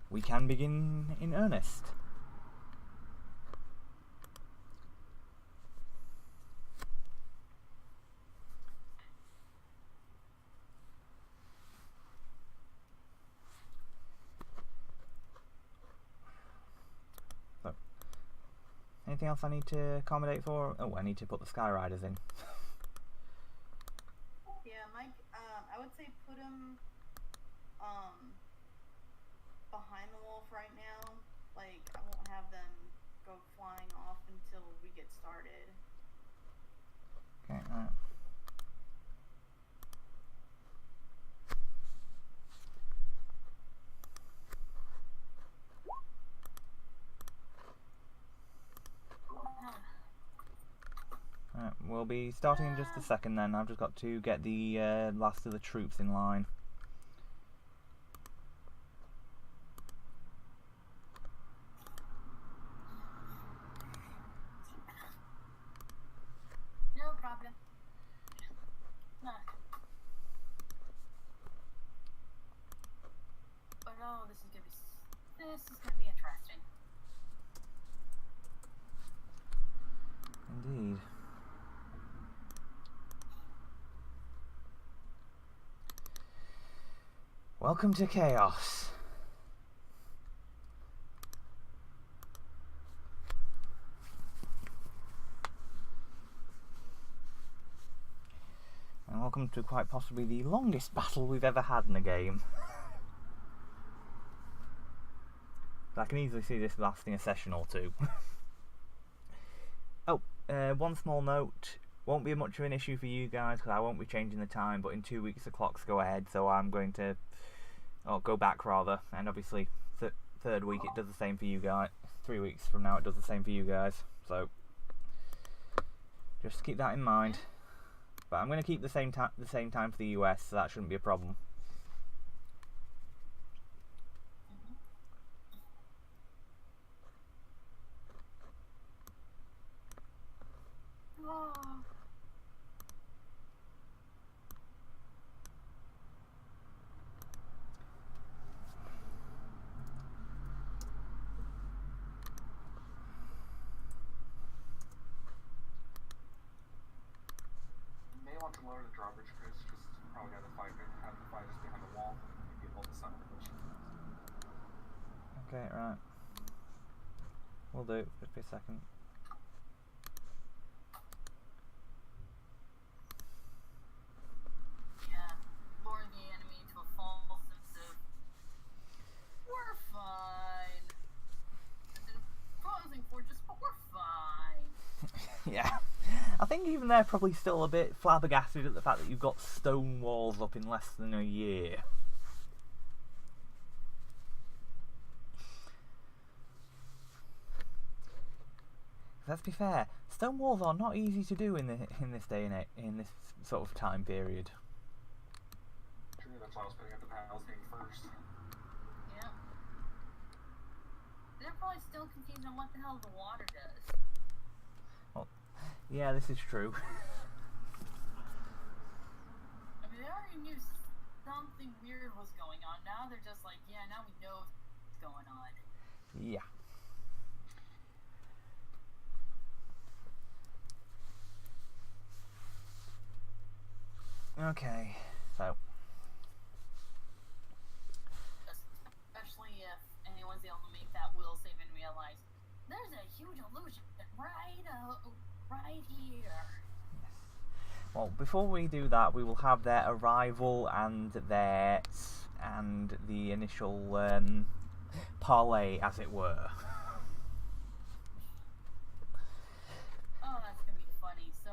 we can begin in earnest. Anything else I need to accommodate for? Oh, I need to put the Skyriders in. Yeah, Mike, I would say put them behind the wolf right now. Like, I won't have them go flying off until we get started. Okay, Alright, we'll be starting in just a second then. I've just got to get the last of the troops in line. No problem. No. But oh, this is gonna be interesting. Indeed. Welcome to chaos. And welcome to quite possibly the longest battle we've ever had in a game. I can easily see this lasting a session or two. Oh, one small note. won't be much of an issue for you guys because I won't be changing the time, but in 2 weeks the clocks go ahead, so I'm going to, or go back rather, and obviously third week it does the same for you guys. 3 weeks from now it does the same for you guys, so just keep that in mind. But I'm going to keep the same time for the US, so that shouldn't be a problem. You may want to lower the drawbridge, Chris. Just probably have the fight just behind the wall and get all the sun damage. Okay, right. We'll do. Just be a second. Yeah, luring the enemy into a false sense of we're fine. It's an imposing fortress, but we're fine. Yeah. I think even they're probably still a bit flabbergasted at the fact that you've got stone walls up in less than a year. Let's be fair, stone walls are not easy to do in this day and in this sort of time period. True, that's why I was putting up the panels thing first. Yeah. They're probably still confused on what the hell the water does. Well, yeah, this is true. I mean, they already knew something weird was going on. Now they're just like, yeah, now we know what's going on. Yeah. Okay, so Especially if anyone's able to make that will save and realize there's a huge illusion right here. well, before we do that, we will have their arrival and the initial parlay, as it were. Oh, that's gonna be funny. So,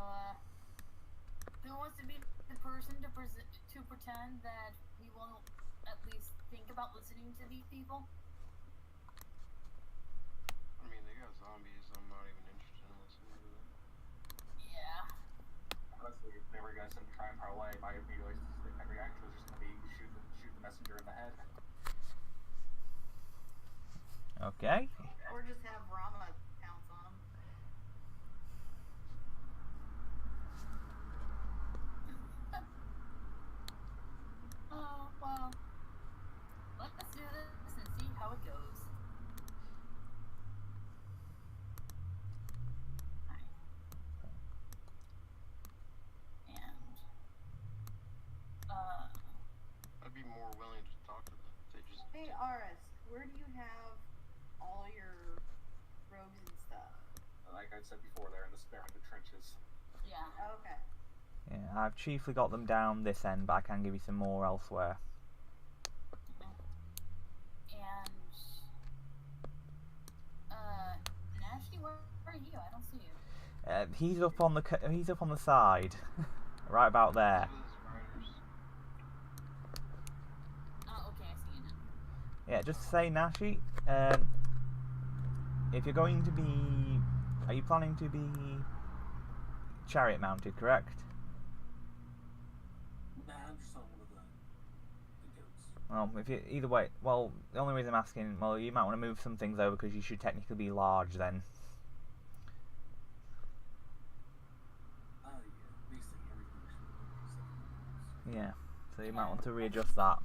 who wants to be the person to pretend that we will at least think about listening to these people? I mean, they got zombies. I'm not even interested in listening to them. Yeah. Honestly, if they were guys to try and parlay, my reaction was just going to be shoot the messenger in the head. Okay. Or just have Rama pounce on him. Oh, well. Let's do this and see how it goes. Alright. And, I'd be more willing to talk to them. They just. Hey, Aris, where do you have all your rogues and stuff? Like I said before, they're in the trenches. yeah. Okay. Yeah, I've chiefly got them down this end, but I can give you some more elsewhere. And, Nasty, where are you? I don't see you. He's up on the side, right about there. Oh, okay, I see you now. Yeah, just to say, Nashi, if you're going to be, are you planning to be chariot mounted, correct? Nah, I'm just on one of the goats. Well, if you either way, well, the only reason I'm asking, well, you might want to move some things over because you should technically be large then. Yeah, basically everything should be Yeah, so you might want to readjust that.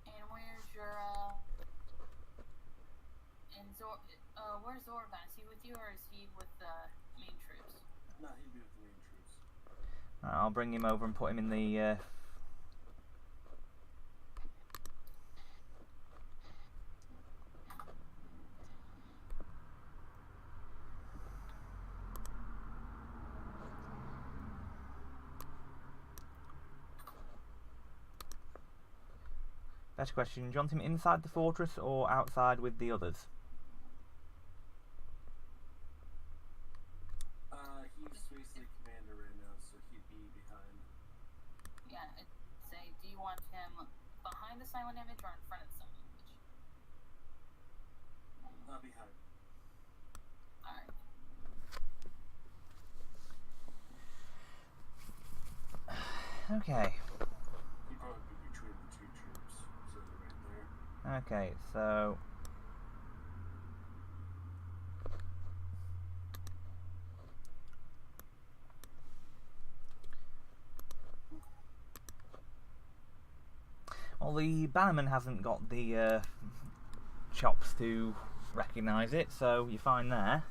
And where's your, where's Zorban? Is he with you or is he with the main troops? Nah, he'd be with the main troops. I'll bring him over and put him in the better question, do you want him inside the fortress or outside with the others? be behind. Yeah, it's say, do you want him behind the silent image or in front of the silent image? Behind. Alright. Okay. He'd probably be between the two troops, so they're right there. Okay, so well, the bannerman hasn't got the chops to recognise it, so you're fine there.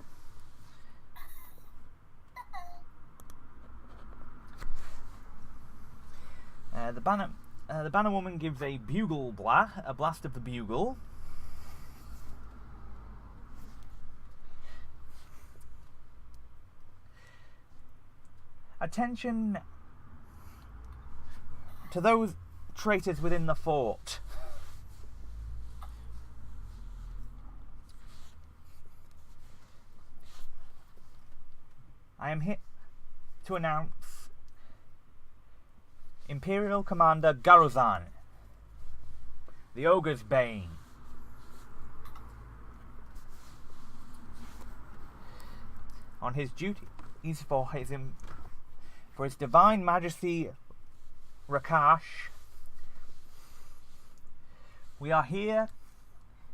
The banner woman gives a bugle a blast of the bugle. Attention to those traitors within the fort. I am here to announce Imperial Commander Garuzan, the Ogre's Bane. On his duties for his Divine Majesty Rakash, we are here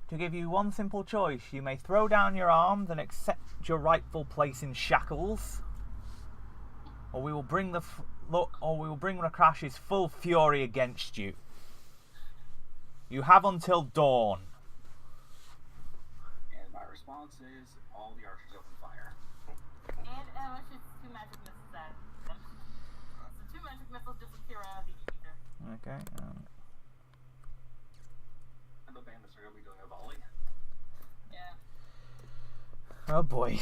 to give you one simple choice. You may throw down your arms and accept your rightful place in shackles, or we will bring Rakash's full fury against you. You have until dawn. And my response is, all the archers open fire. And let's shoot 2 magic missiles at them. So 2 magic missiles disappear out of the ether. Okay. And the bandits are going to be doing a volley. Yeah. Oh boy.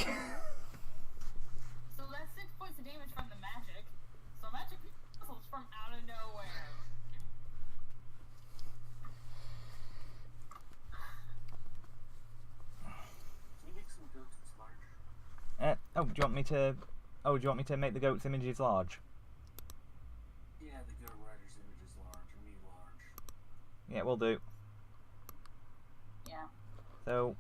So that's 6 points of damage from the magic. So magic missiles from out of nowhere. Can you make some goats large? Do you want me to make the goat's images large? Yeah, the goat rider's image is large, or me large. Yeah, we'll do. Yeah. So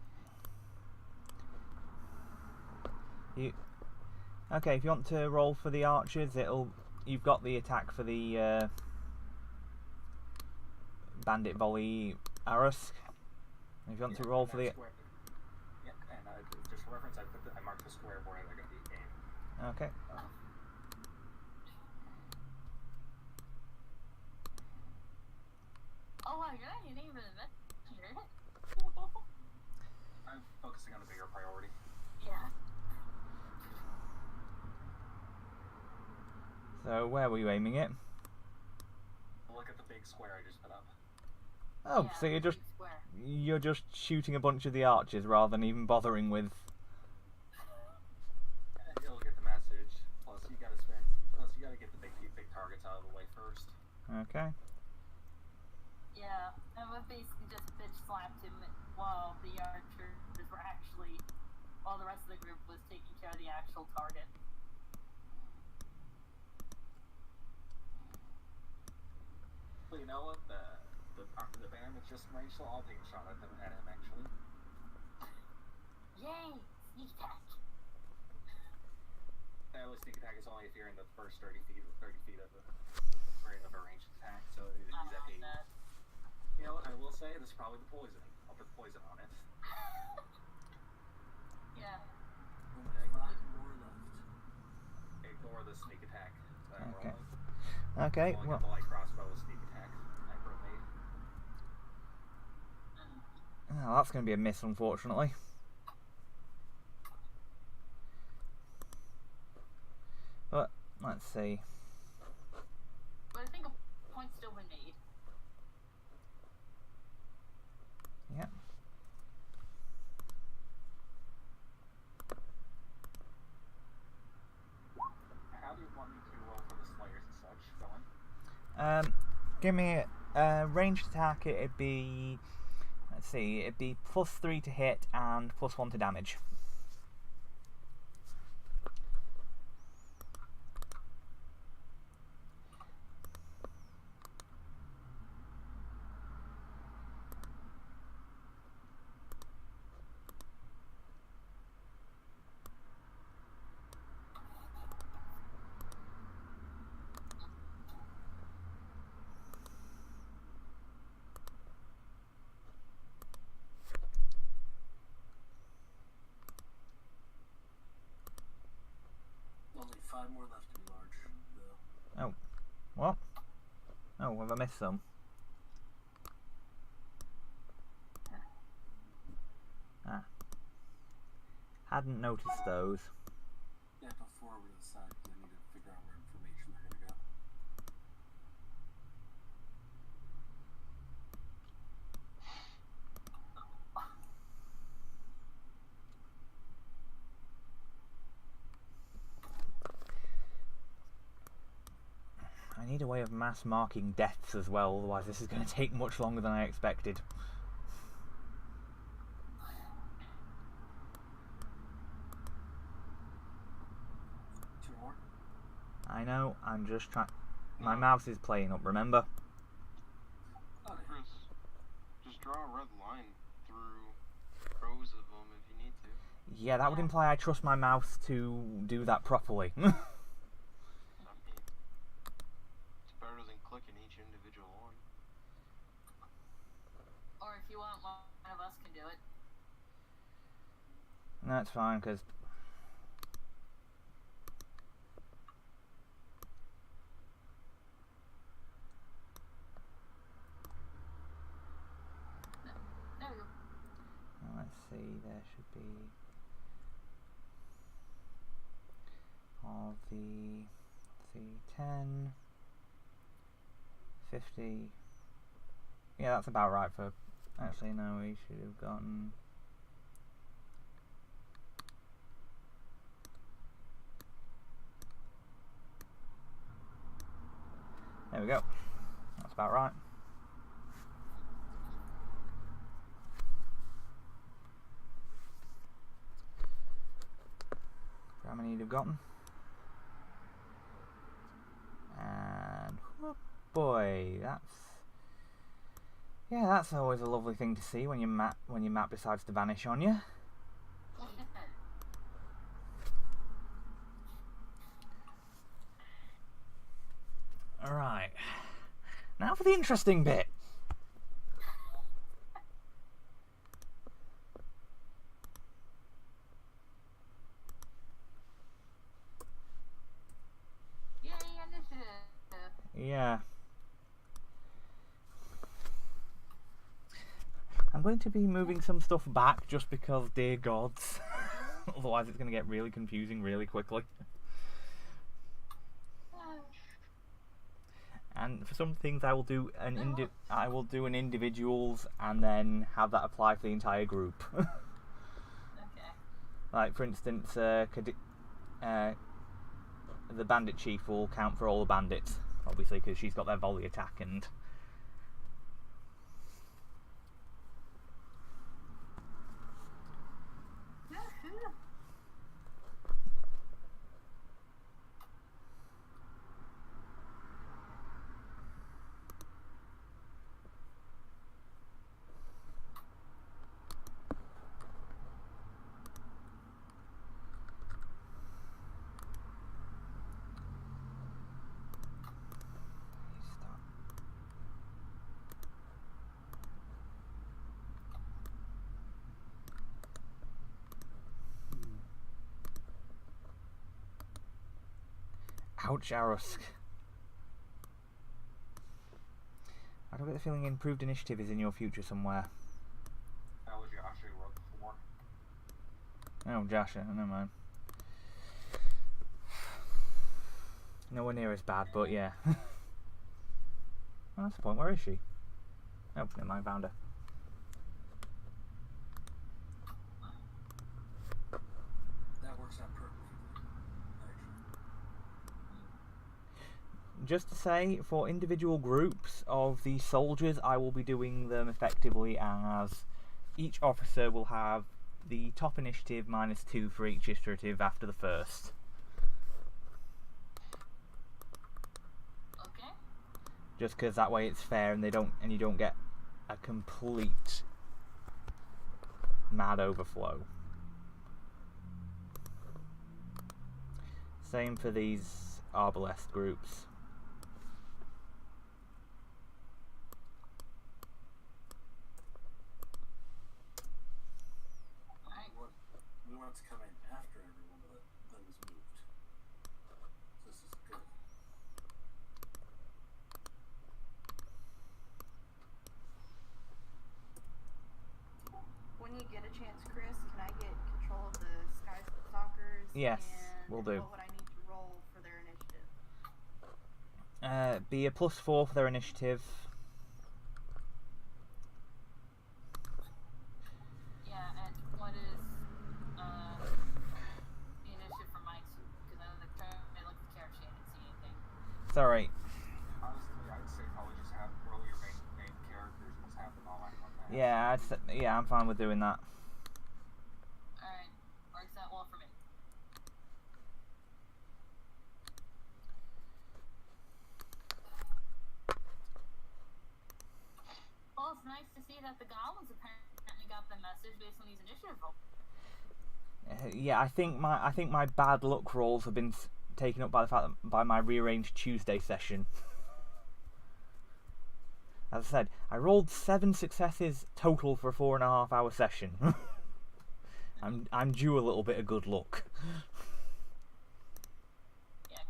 okay, if you want to roll for the archers, you've got the attack for the bandit volley arrows. If you want to roll for the Yeah, and just for reference, I marked the square where they're going to be aimed. okay. Oh wow, you're not even that here. I'm focusing on the bigger priority. Yeah. So where were you aiming it? Look at the big square I just put up. Oh, Yeah, so square. you're just shooting a bunch of the archers rather than even bothering with. You'll get the message. Plus, you got to get the big targets out of the way first. Okay. Yeah, and we basically just bitch slapped him while the archers were actually, while the rest of the group was taking care of the actual target. Well, you know what? The bandit's just in range, so I'll take a shot at him actually. Yay! Sneak attack! Sneak attack is only if you're in the first 30 feet of a ranged attack, so he's at 8. That. You know what? I will say this is probably the poison. I'll put poison on it. Yeah. 5 more left. Ignore the sneak attack. Okay. Okay. Well. The light crossbow sneak attack. Made. Oh, that's going to be a miss, unfortunately. But let's see. But I think a point's still been made. Yeah. How do you want me to roll for the slayers and such? Going? Give me a ranged attack. It'd be, let's see, it'd be +3 to hit and +1 to damage. 5 more left to be large, though. Oh, what? Oh, have I missed some? Ah. Hadn't noticed those. Yeah, go forward to the side because I need to figure out where information they're going to go. I need a way of mass marking deaths as well, otherwise this is going to take much longer than I expected. Two more? I know, I'm just trying... My mouse is playing up, remember? Okay. Chris, just draw a red line through rows of them if you need to. Yeah, that would imply I trust my mouse to do that properly. I mean, it's better than clicking each individual one. Or if you want, one of us can do it. That's fine, because... There we go. Let's see, there should be... Of the... Let's see, 10... 50... Yeah, that's about right for... Actually, no, we should have gotten... There we go. That's about right. How many you've gotten? And oh boy, that's always a lovely thing to see when your map decides to vanish on you. All right, now for the interesting bit. Yay, initiative! Yeah. I'm going to be moving some stuff back just because, dear gods. Otherwise it's going to get really confusing really quickly. And for some things I will do an individuals and then have that apply for the entire group. Okay. Like for instance, the bandit chief will count for all the bandits, obviously, because she's got their volley attack and... Ouch, Arusk. I don't get the feeling improved initiative is in your future somewhere. That was Josh who wrote the 4. Oh, Joshua, never mind. Nowhere near as bad, but yeah. Oh, that's the point. Where is she? Oh, never mind, found her. That works out perfectly, actually. Just to say, for individual groups of these soldiers, I will be doing them effectively as each officer will have the top initiative -2 for each iterative after the first. Okay. Just because that way it's fair and you don't get a complete mad overflow. Same for these arbalest groups. We want to come in after everyone that was moved. Yes, and will do. what would I need to roll for their initiative? Be a +4 for their initiative. Yeah, and what is the initiative for Mike's? Because I looked at the character sheet, I didn't see anything. Sorry. Honestly, I'd say probably just have roll your main characters and just have them all act on that. Yeah, I'm fine with doing that. Alright, works out well for me. Well, it's nice to see that the goblins apparently got the message based on these initiative rolls. Yeah, I think my bad luck rolls have been taken up by the fact that, by my rearranged Tuesday session. As I said, I rolled 7 successes total for a 4.5 hour session. I'm due a little bit of good luck. Yeah.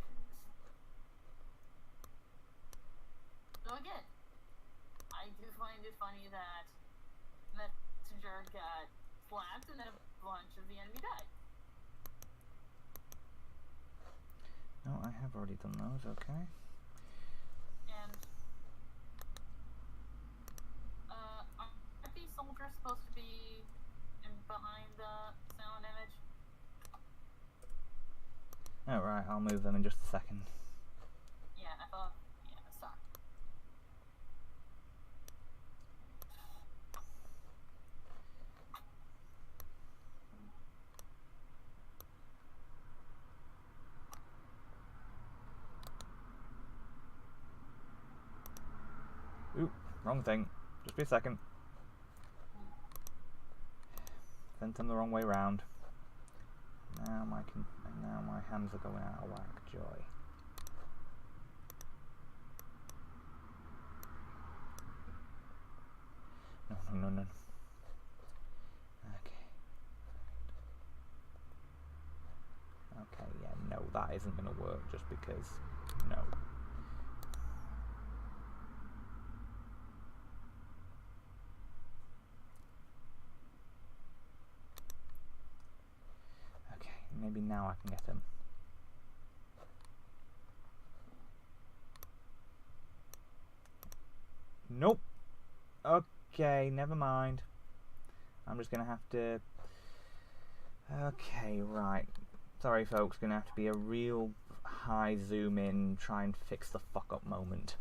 So again, I do find it funny that Messenger got slapped and then a bunch of the enemy died. No, I have already done those, okay. And aren't these soldiers supposed to be behind the sound image? Alright, I'll move them in just a second. Yeah, I thought. Yeah, sorry. Oop, wrong thing. Just be a second. Sent them the wrong way round. Now my hands are going out of whack. Joy. No. Okay, yeah, no, that isn't going to work just because. No. Okay, maybe now I can get him. Nope. Okay, never mind. I'm just going to have to... Okay, right. Sorry, folks, going to have to be a real high zoom in, try and fix the fuck up moment.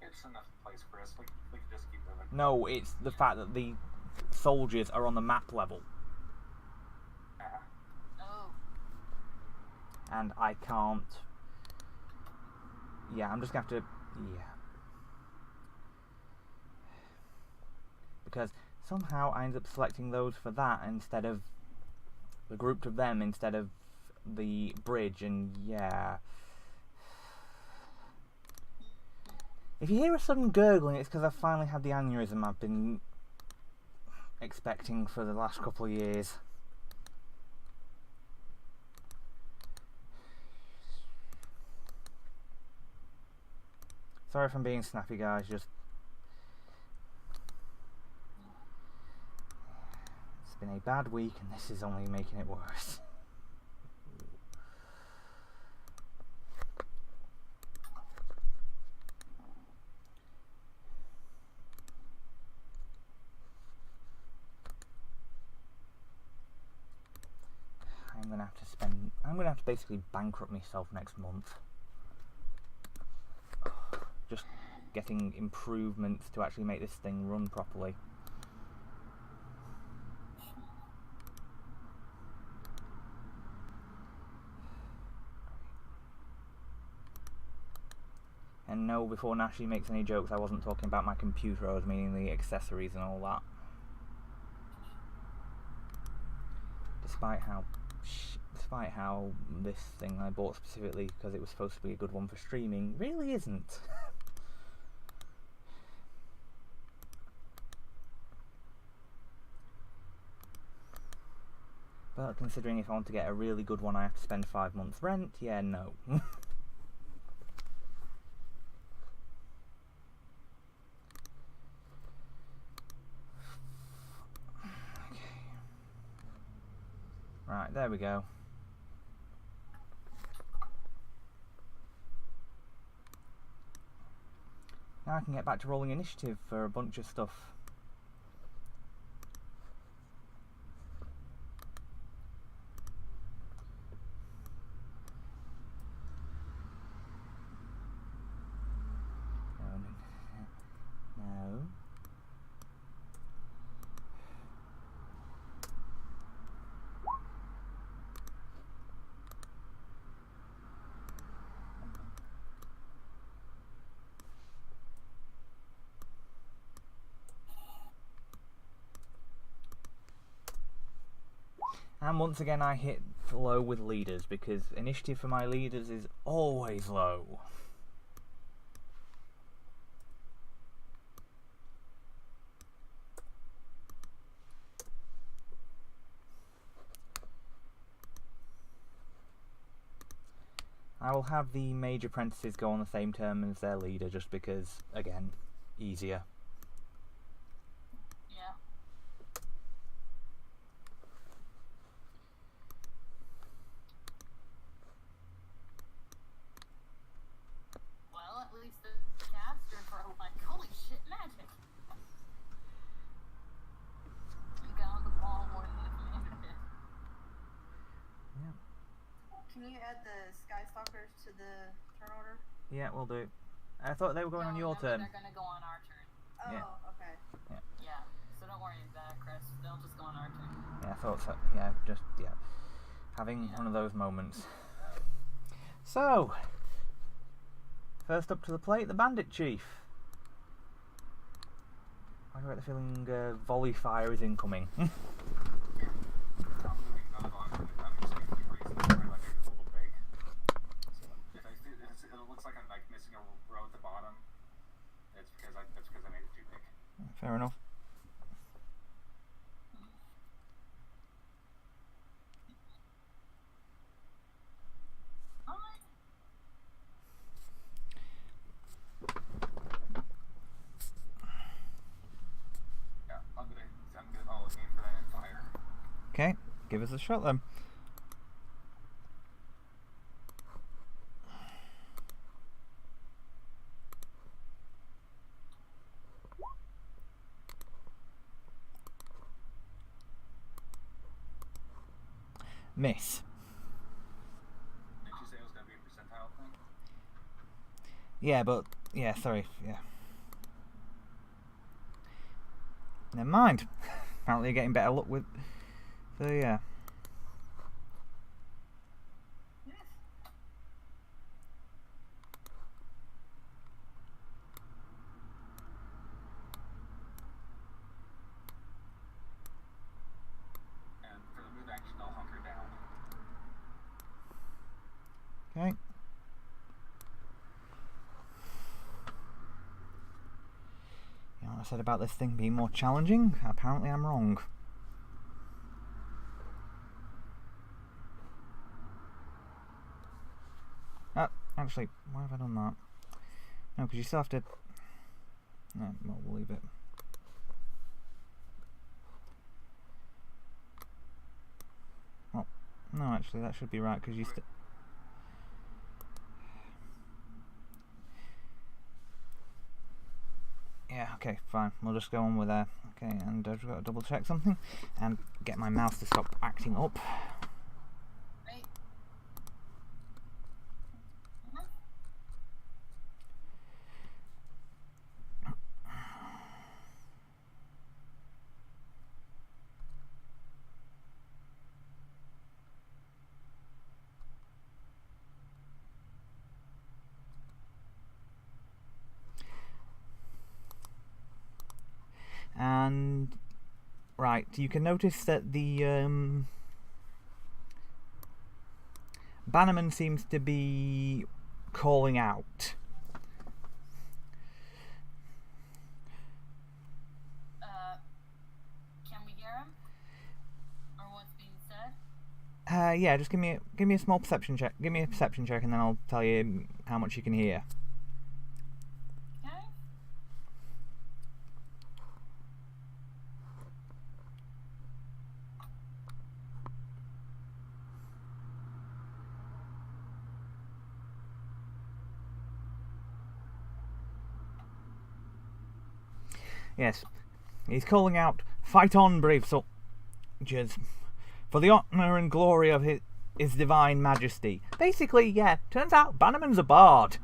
It's enough place, Chris. We can just keep moving. No, it's the fact that the soldiers are on the map level. Oh. And I can't... Yeah, I'm just going to have to... Yeah. Because somehow I ended up selecting those for that instead of... The group of them instead of the bridge, and yeah... If you hear a sudden gurgling, it's because I've finally had the aneurysm I've been expecting for the last couple of years. Sorry if I'm being snappy, guys, just... It's been a bad week and this is only making it worse. I'm gonna have to basically bankrupt myself next month. Just getting improvements to actually make this thing run properly. And no, before Nashi makes any jokes, I wasn't talking about my computer, I was meaning the accessories and all that. Despite how this thing I bought specifically because it was supposed to be a good one for streaming really isn't. But considering if I want to get a really good one I have to spend 5 months rent, yeah, no. there we go. Now I can get back to rolling initiative for a bunch of stuff. No. And once again I hit low with leaders because initiative for my leaders is always low. I will have the mage apprentices go on the same term as their leader just because, again, easier. Yeah. Well, at least the casters are like, holy shit, magic. You got on the ball more than the commander did. Yeah. Can you add the Sky Stalkers to the turn order? Yeah, we'll do. I thought they were going on your remember, turn. They're gonna go on our turn. Oh, Yeah. okay. Yeah, so don't worry about that, Chris. They'll just go on our turn. Yeah, I thought so. Yeah, just, yeah. Having one of those moments. So, first up to the plate, the Bandit Chief. I get the feeling volley fire is incoming. I'm moving none of them. I'm just going to keep raising the red like it's a little big. So if I feel, it looks like I'm like missing a row at the bottom. That's because I made it too big. Fair enough. Alright. Yeah, I'll aim for that and fire. Okay, give us a shot then. Miss. Did you say it was going to be a percentile thing? Yeah, but yeah, sorry, yeah. Never mind. Apparently you're getting better luck with. So yeah. And for the move action, I'll hunker down. Okay. You know what I said about this thing being more challenging? Apparently I'm wrong. Actually, why have I done that? No, because you still have to... No, well, we'll leave it. Well, no, actually, that should be right, because you still... Yeah, okay, fine. We'll just go on with that. Okay, and I've got to double check something and get my mouse to stop acting up. Right. And right, you can notice that the Bannerman seems to be calling out. Can we hear him? Or what's being said? Yeah, just give me a small perception check. Give me a perception check, and then I'll tell you how much you can hear. Okay. Yes. He's calling out, "Fight on, brave soldiers, for the honour and glory of his divine majesty." Basically, yeah, turns out Bannerman's a bard.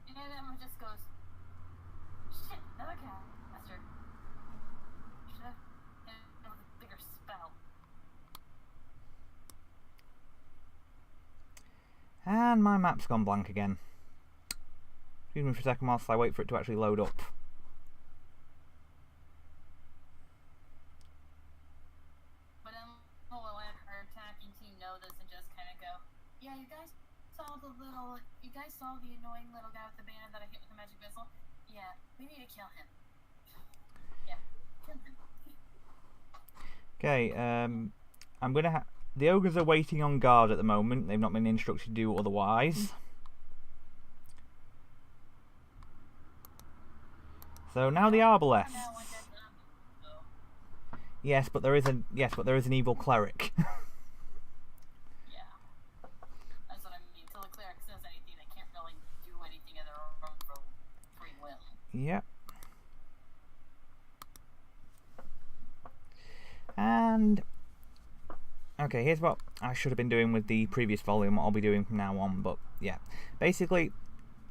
And Emma just goes, "Shit, another caster. Should have hit him with a bigger spell." And my map's gone blank again. Excuse me for a second whilst I wait for it to actually load up. But will let her attacking team know this and just kind of go, "Yeah, you guys saw the annoying little guy with the banner that I hit with the magic missile? Yeah, we need to kill him. Yeah, kill him." Okay, I'm gonna the ogres are waiting on guard at the moment. They've not been instructed to do otherwise. So now the Arbalest. Yes, but there is an evil cleric. Yeah, that's what I mean. Until the cleric says anything, they can't really do anything of their own free will. Yep. And okay, here's what I should have been doing with the previous volley and what I'll be doing from now on. But yeah, basically,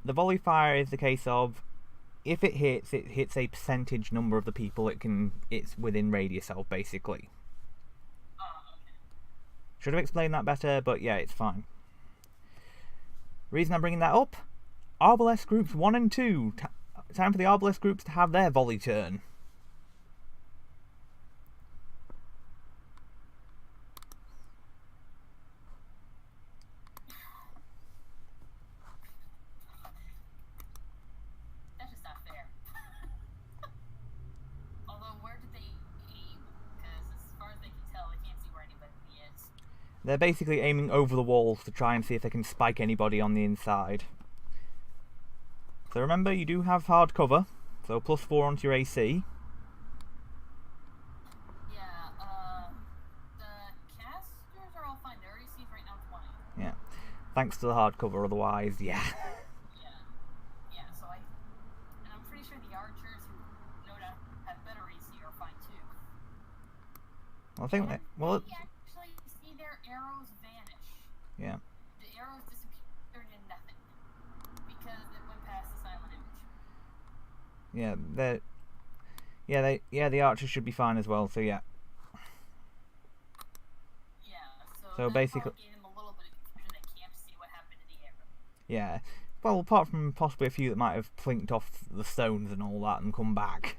the volley fire is the case of, if it hits a percentage number of the people it's within radius of, basically. Okay. Should have explained that better, but yeah, it's fine. Reason I'm bringing that up, Arbalest groups 1 and 2. Time for the Arbalest groups to have their volley turn. That's just not fair. Although, where did they aim? Because as far as they can tell, they can't see where anybody is. They're basically aiming over the walls to try and see if they can spike anybody on the inside. So remember, you do have hard cover, so +4 onto your AC. Yeah, the casters are all fine. Their AC is right now 20. Yeah, thanks to the hard cover, otherwise, yeah. Yeah, so and I'm pretty sure the archers who no doubt have better AC are fine too. Well, I think that, well, You actually see their arrows vanish. yeah. The arrows disappeared in nothing because it went past the silent image. The archers should be fine as well. So yeah. Yeah, So that basically, probably gave them a little bit of confusion. They can't see what happened to the arrow. yeah. Well, apart from possibly a few that might have flinked off the stones and all that and come back.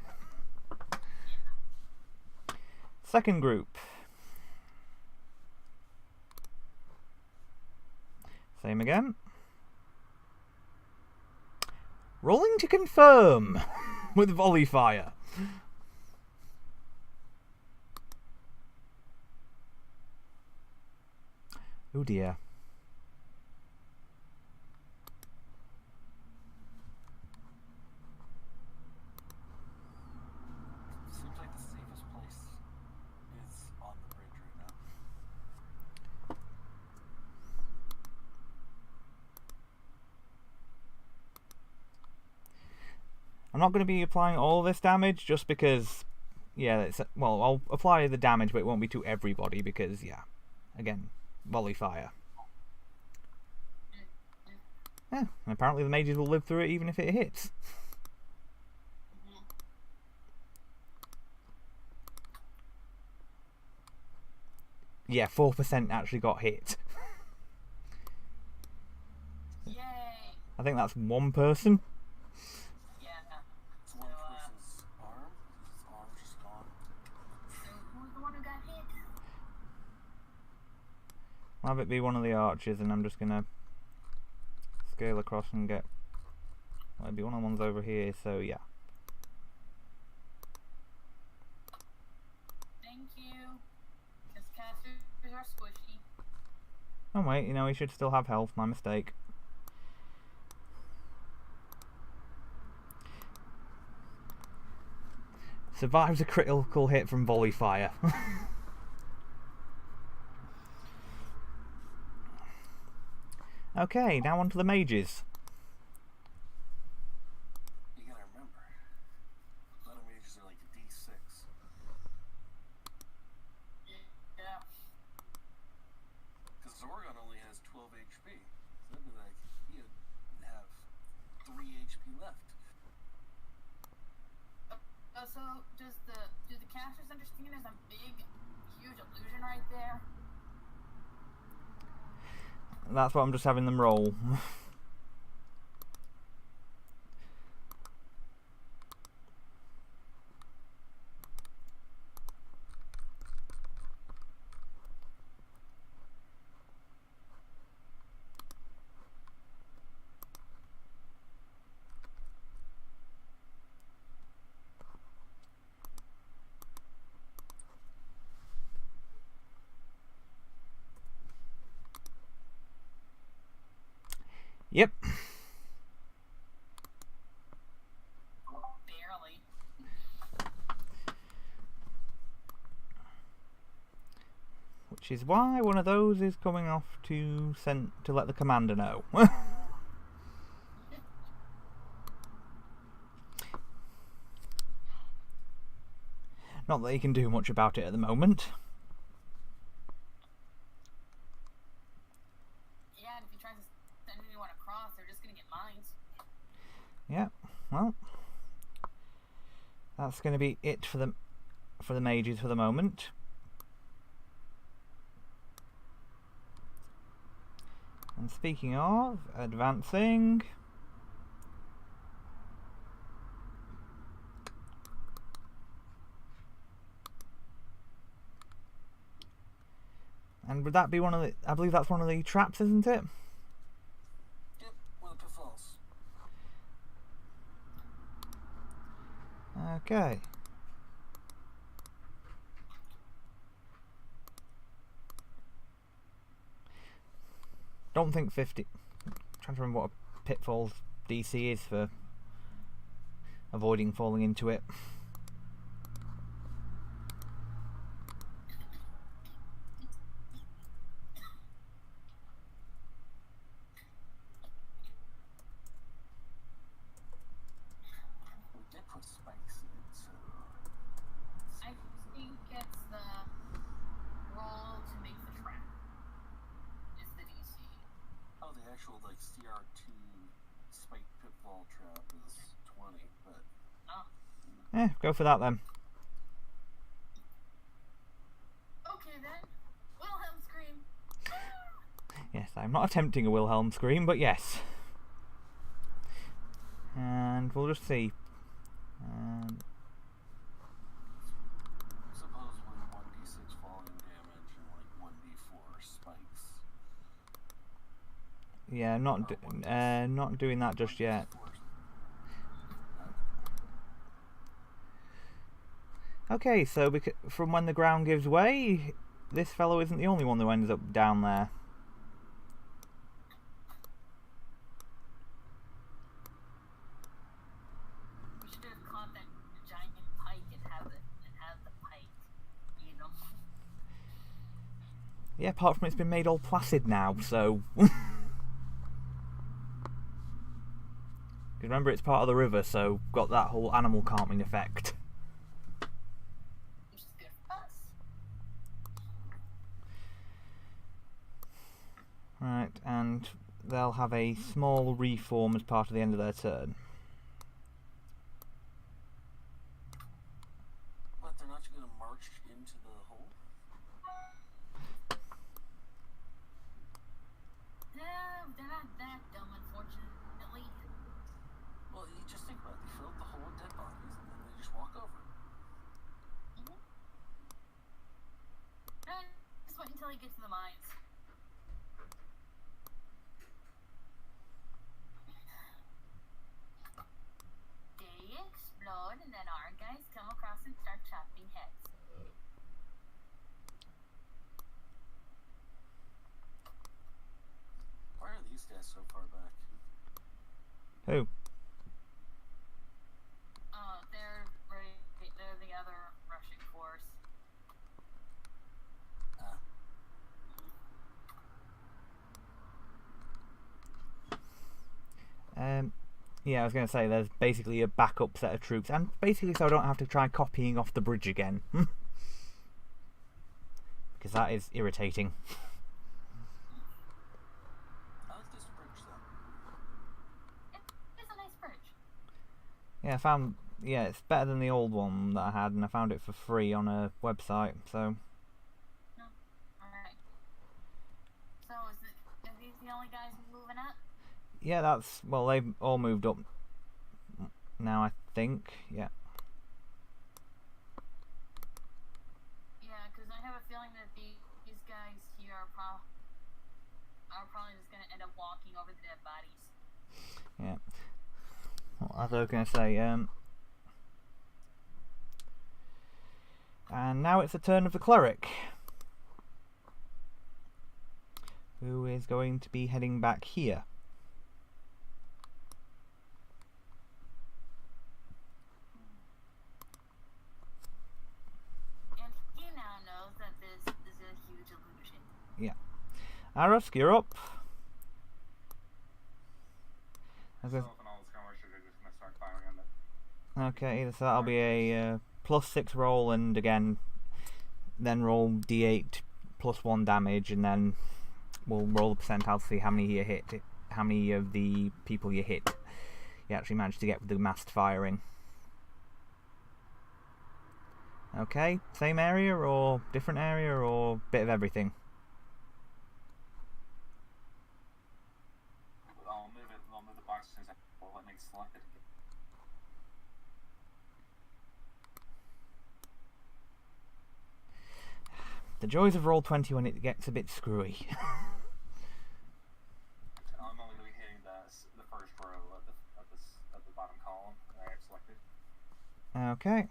Second group. Same again. Rolling to confirm with volley fire. Oh dear. Seems like the safest place is on the bridge right now. I'm not going to be applying all this damage just because, yeah, well, I'll apply the damage, but it won't be to everybody because, yeah, again, volley fire. Yeah, and apparently the mages will live through it even if it hits. Yeah, 4% actually got hit. Yay! I think that's one person. Yeah. It's one person's arm. His arm's just gone. So who's the one who got hit? I'll have it be one of the archers, and I'm just gonna scale across and get. Well, it'll be one of the ones over here. So yeah. Thank you. Because casters are squishy. Oh wait, you know he should still have health. My mistake. Survives a critical hit from volley fire. Okay, now on to the mages. You gotta remember, a lot of mages are like a D6. Yeah. Because Zorgon only has 12 HP. So that'd be like, he'd have 3 HP left. So do the casters understand there's a big, huge illusion right there? That's what I'm just having them roll. Yep. Barely. Which is why one of those is coming off to let the commander know. Not that he can do much about it at the moment. Yeah, and if he tries to send anyone across, they're just gonna get mines. Yeah, well, that's going to be it for the mages for the moment. And speaking of advancing, and would that be one of the? I believe that's one of the traps, isn't it? Yep, one of the pitfalls. Okay. Don't think 50. I'm trying to remember what a pitfall DC is for avoiding falling into it. We did put spikes in, so... I think it's the roll to make the trap. Is the DC. Oh, the actual, like, CR2 spike pitfall trap is 20, but... Oh. Go for that then. Okay then. Wilhelm scream. Yes, I'm not attempting a Wilhelm scream, but yes. And we'll just see. Supposedly 1d6 falling damage and, like, 1d4 spikes. Yeah, not doing that just yet. Okay, so from when the ground gives way, this fellow isn't the only one who ends up down there. We should have caught that giant pike and have the pike, you know. Yeah, apart from it's been made all placid now, so... Remember, it's part of the river, so got that whole animal calming effect. Which is good for us. Right, and they'll have a small reform as part of the end of their turn. What, they're not going to march into the hole? No, they're not that dumb, unfortunately. Well, you just think about it. They fill up the hole with dead bodies, and then they just walk over. Just wait until he gets to the mines. They explode, and then our guys come across and start chopping heads. Why are these guys so far back? Who? They're the other Russian force. Yeah, I was going to say there's basically a backup set of troops, and basically so I don't have to try copying off the bridge again. Because that is irritating. I like this bridge though. It's a nice bridge. Yeah, I found... Yeah, it's better than the old one that I had, and I found it for free on a website, so... No. Alright. So, are these the only guys moving up? Yeah, that's... Well, they've all moved up now, I think. Yeah. Yeah, because I have a feeling that these guys here are probably just going to end up walking over the dead bodies. Yeah. Well, as I was going to say, and now it's the turn of the cleric, who is going to be heading back here. And he now knows that this is a huge illusion. Yeah. Arusk, you're up. As I- So, if all the skirmishers are just gonna start firing on the. Okay, so that'll be a +6 roll, and again, then roll d8 +1 damage, and then we'll roll the percentile to see how many you hit, how many of the people you hit you actually managed to get with the massed firing. Okay, same area or different area or bit of everything? I'll move the box as soon as let me select it. The joys of Roll20 when it gets a bit screwy. I'm only going to be hitting the first row of the bottom column that I have selected. Okay.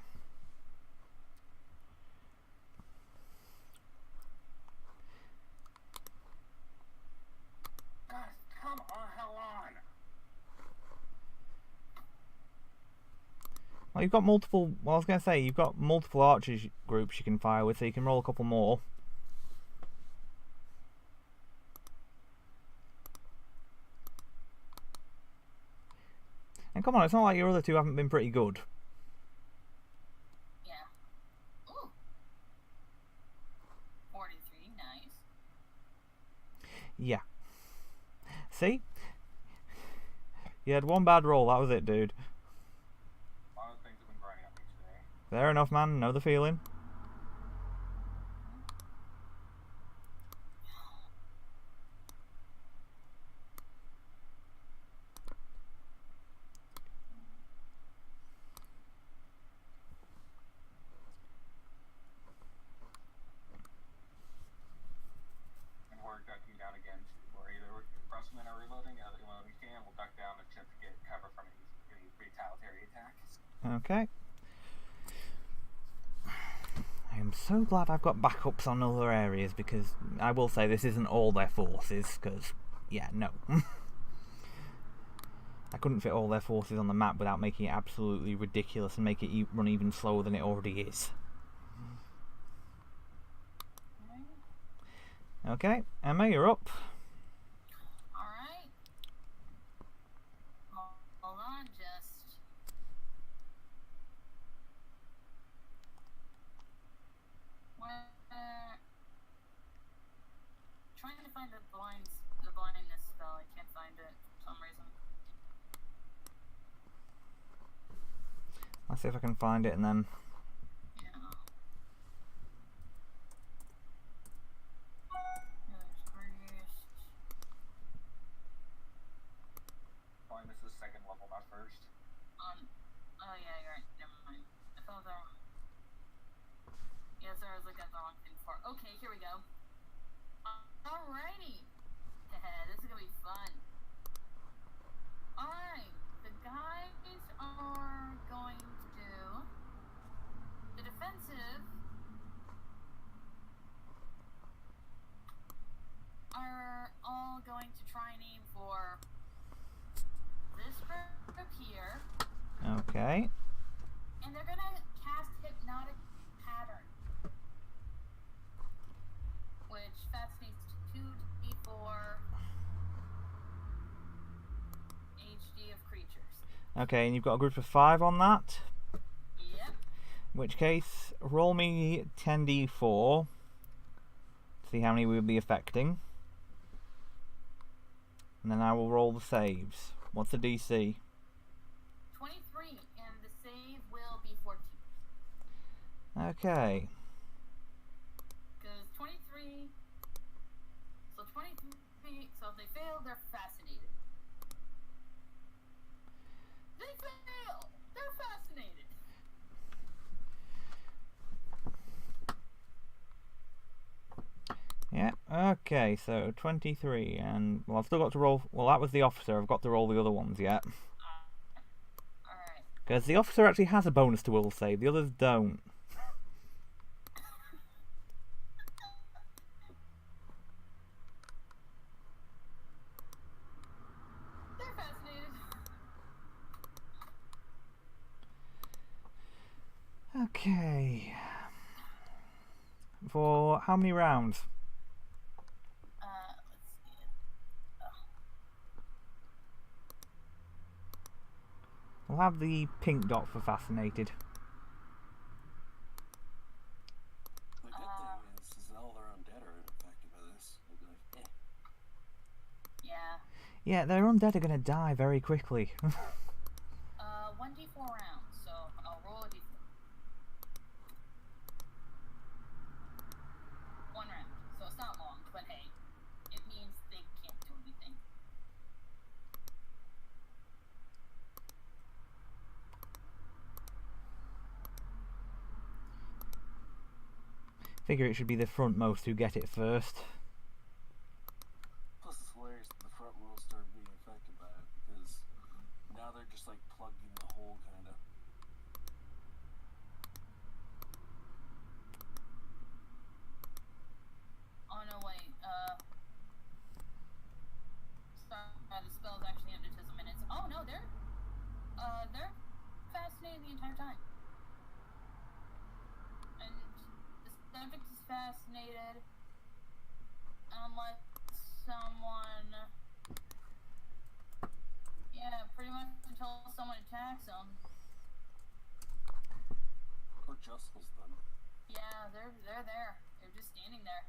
Guys, come on, hell on! Well, you've got multiple... Well, I was going to say, you've got multiple archers groups you can fire with, so you can roll a couple more. And come on, it's not like your other two haven't been pretty good. Yeah. Ooh. 43, nice. Yeah. See? You had one bad roll, that was it, dude. A lot of things have been grinding up today. Fair enough, man. Know the feeling. And we're ducking down again. We're either Russman or reloading, the other one we can. We'll duck down and attempt to get cover from any retaliatory attacks. Okay. I am so glad I've got backups on other areas, because I will say this isn't all their forces, because, yeah, no. I couldn't fit all their forces on the map without making it absolutely ridiculous and make it run even slower than it already is. Okay, Emma, you're up. Alright. Hold on, just... Trying to find the blindness spell. I can't find it for some reason. Let's see if I can find it and then... Yeah. There's priest. Fine, this is second level, not first. Oh yeah, you're right. Never mind. I thought that. Yes, I was looking at the wrong thing before. Okay, here we go. Alrighty. This is gonna be fun. Alright, the guys are going to do the defensive are all going to try and aim for this group here. Okay. And they're gonna cast Hypnotic Pattern, which fascinates 2d4 HD of creatures. Okay, and you've got a group of 5 on that. Yep. In which case, roll me 10d4. See how many we'll be affecting. And then I will roll the saves. What's the DC? 23, and the save will be 14. Okay. Because 23. So 23. So if they fail, they're fascinated. They fail! They're fascinated! Yeah, okay, so 23, and well, I've still got to roll. Well, that was the officer, I've got to roll the other ones yet. Alright. Because the officer actually has a bonus to will save, the others don't. They're fascinated. Okay. For how many rounds? Let's see it. We'll have the pink dot for fascinated. The good thing is all their undead are affected by this. They'll be like, eh. Yeah. Yeah, their undead are going to die very quickly. 1d4 rounds, so I'll roll a d4. 1 round, so it's not long, but hey, it means they can't do anything. Figure it should be the frontmost who get it first. Plus, it's hilarious that the front will start being affected by it because now they're just like plugged in the hole, kind of. Oh no, wait, sorry, the spell's actually ended to some minutes. Oh no, they're fascinated the entire time. And the subject is fascinated unless someone, yeah, pretty much until someone attacks them. Or jostles them. Yeah, they're there. They're just standing there.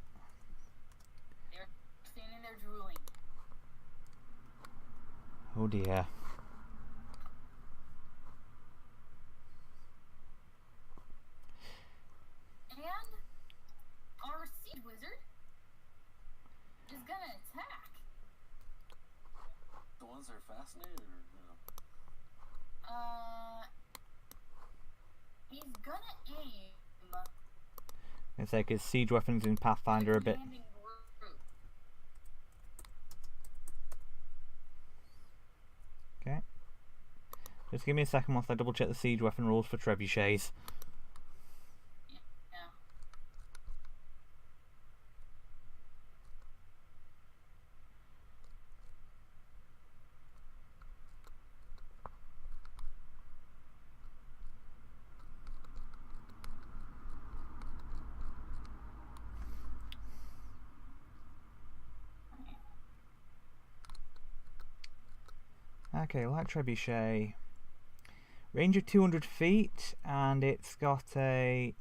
They're standing there drooling. Oh dear. And our seed wizard is gonna attack. The ones that are fascinated, or no? He's gonna aim. It's like his siege weapons in Pathfinder a bit. Commanding group. Okay. Just give me a second whilst I double check the siege weapon rules for trebuchets. Yeah. Okay, light trebuchet. Range of 200 feet, and it's got a...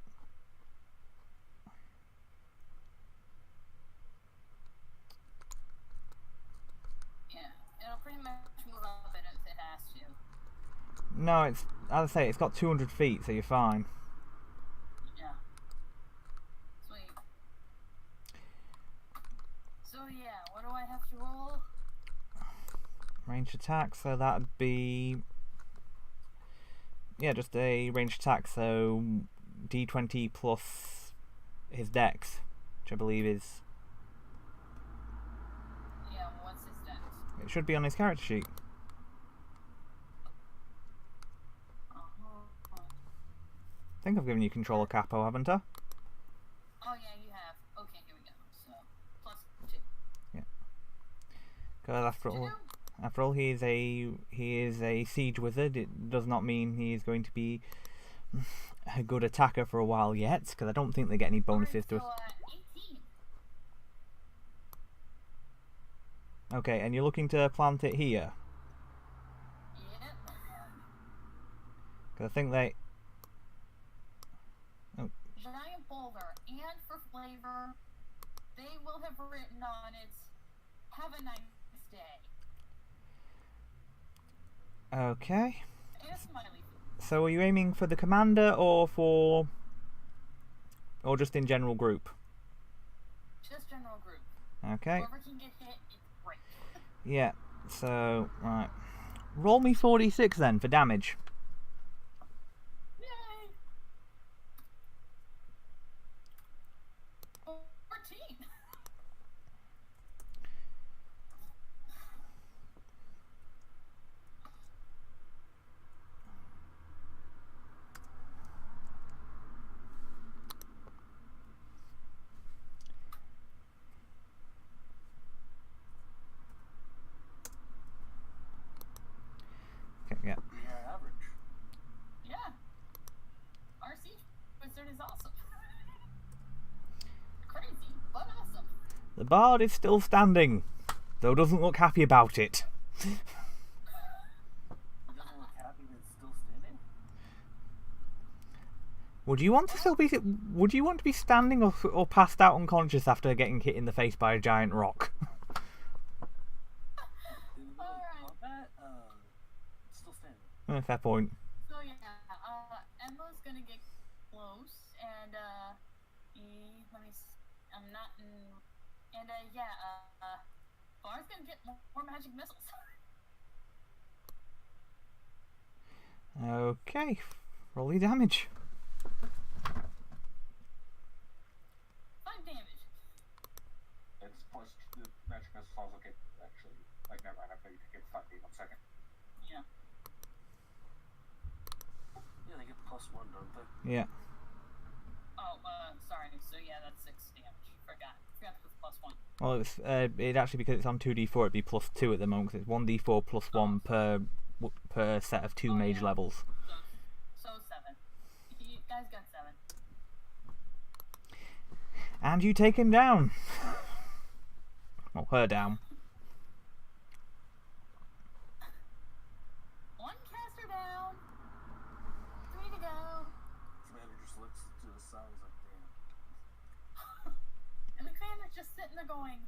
Yeah. It'll pretty much move up it if it has to. No, it's, as I say, it's got 200 feet, so you're fine. Yeah. Sweet. So yeah, what do I have to roll? Range attack, so that'd be... Yeah, just a range attack, so d20 plus his dex, which I believe is... Yeah, what's his dex? It should be on his character sheet. Uh-huh. I think I've given you control of Capo, haven't I? Oh yeah, you have. Okay, here we go. So, plus 2. Yeah. Because after all, he is a siege wizard. It does not mean he is going to be a good attacker for a while yet, because I don't think they get any bonuses to us. So, 18. Okay, and you're looking to plant it here. Yep. 'Cause I think they... Oh, Giant boulder, and for flavor, they will have written on it, "Have a nice day." okay. And a smiley face. So are you aiming for the commander or for... or just in general group? Just general group. Okay. Whoever can get hit, it's great. Yeah, so, right. Roll me 46 then for damage. Yay! 14. Okay, yeah. Yeah, average. Yeah. Our siege wizard is awesome. Crazy, but awesome. The bard is still standing, though doesn't look happy about it. He doesn't look happy that it's still standing? Would you want to still be... would you want to be standing or passed out unconscious after getting hit in the face by a giant rock? In the middle of Alright. combat, still standing. Fair point. So yeah, Emma's gonna get close, and let me. I'm not in. And Bar's gonna get more magic missiles. Okay, roll your damage. 5 damage. It's plus the magic missiles also get actually. Like, never mind, I thought you could get 5d 1 second. Yeah. Yeah, they get +1, don't they? Yeah. Oh, sorry. So yeah, that's 6 damage. Forgot to put +1. Well, it actually, because it's on 2d4, it'd be +2 at the moment, 'cause it's 1d4 +1 per set of 2 mage yeah. levels. So 7. You guys got 7. And you take him down. Well, her down. 1 caster down. 3 to go. Commander just looks to the side and is like, damn. And the commander's just sitting there going,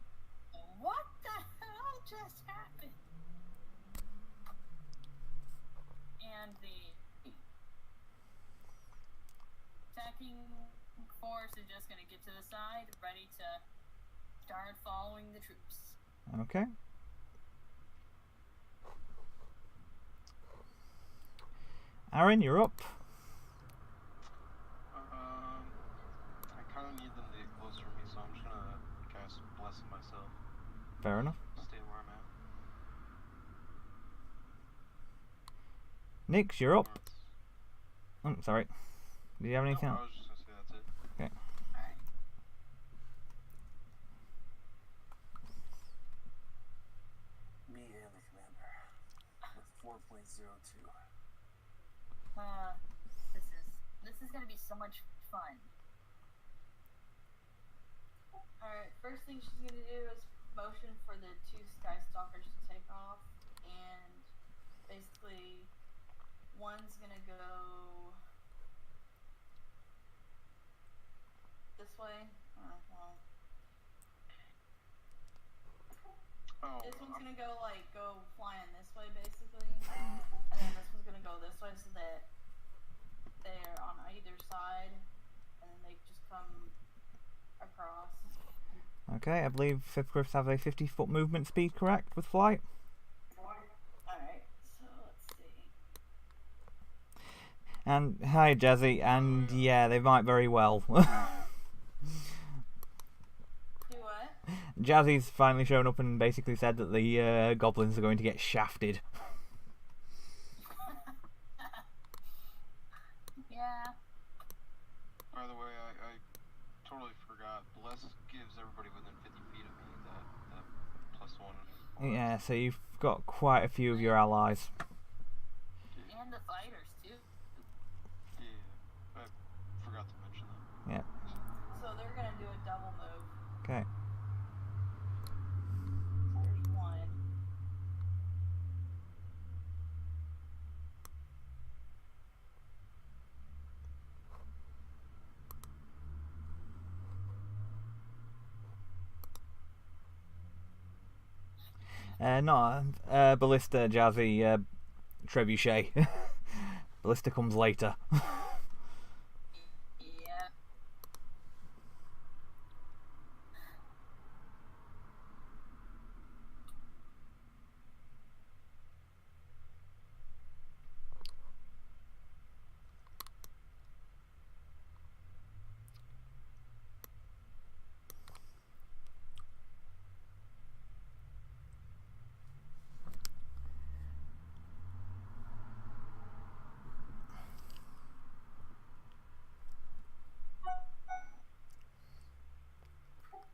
"What the hell just happened?" And the attacking force is just going to get to the side, ready to start following the troops. Okay. Aaron, you're up. I kind of need them to get closer to me, so I'm just gonna cast Bless myself. Fair enough. Stay where I'm at. Nix, you're up. Oh, sorry. Do you have anything I else? was just gonna say that's it. Okay. Alright. Me and the commander. With 4.02. This is going to be so much fun. Alright, first thing she's gonna do is motion for the 2 Sky Stalkers to take off, and basically, one's gonna go this way. Well, Oh, this one's gonna go flying this way, basically, and then this one's gonna go this way so that they're on either side, and then they just come across. Okay, I believe 5th Griffs have a 50-foot movement speed, correct, with flight? Alright, so let's see. And hi, Jazzy, and yeah, they might very well. Do what? Jazzy's finally shown up and basically said that the goblins are going to get shafted. Yeah. by the way, I totally forgot. Bless gives everybody within 50 feet of me that +1. Yeah, so you've got quite a few of your allies. And the fighters, too. Yeah, I forgot to mention that. Yeah. So they're gonna do a double move. Okay. There's one. Not ballista, jazzy, trebuchet. Ballista comes later. Yeah.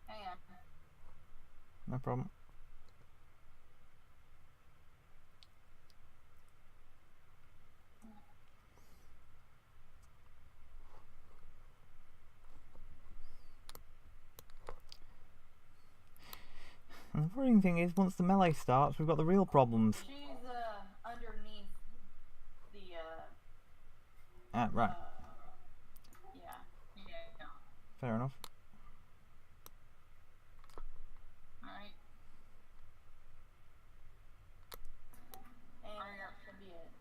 Hang on. No problem. And the worrying thing is, once the melee starts, we've got the real problems. She's underneath the Right. yeah. Yeah. Fair enough. Alright. And Are that should be it.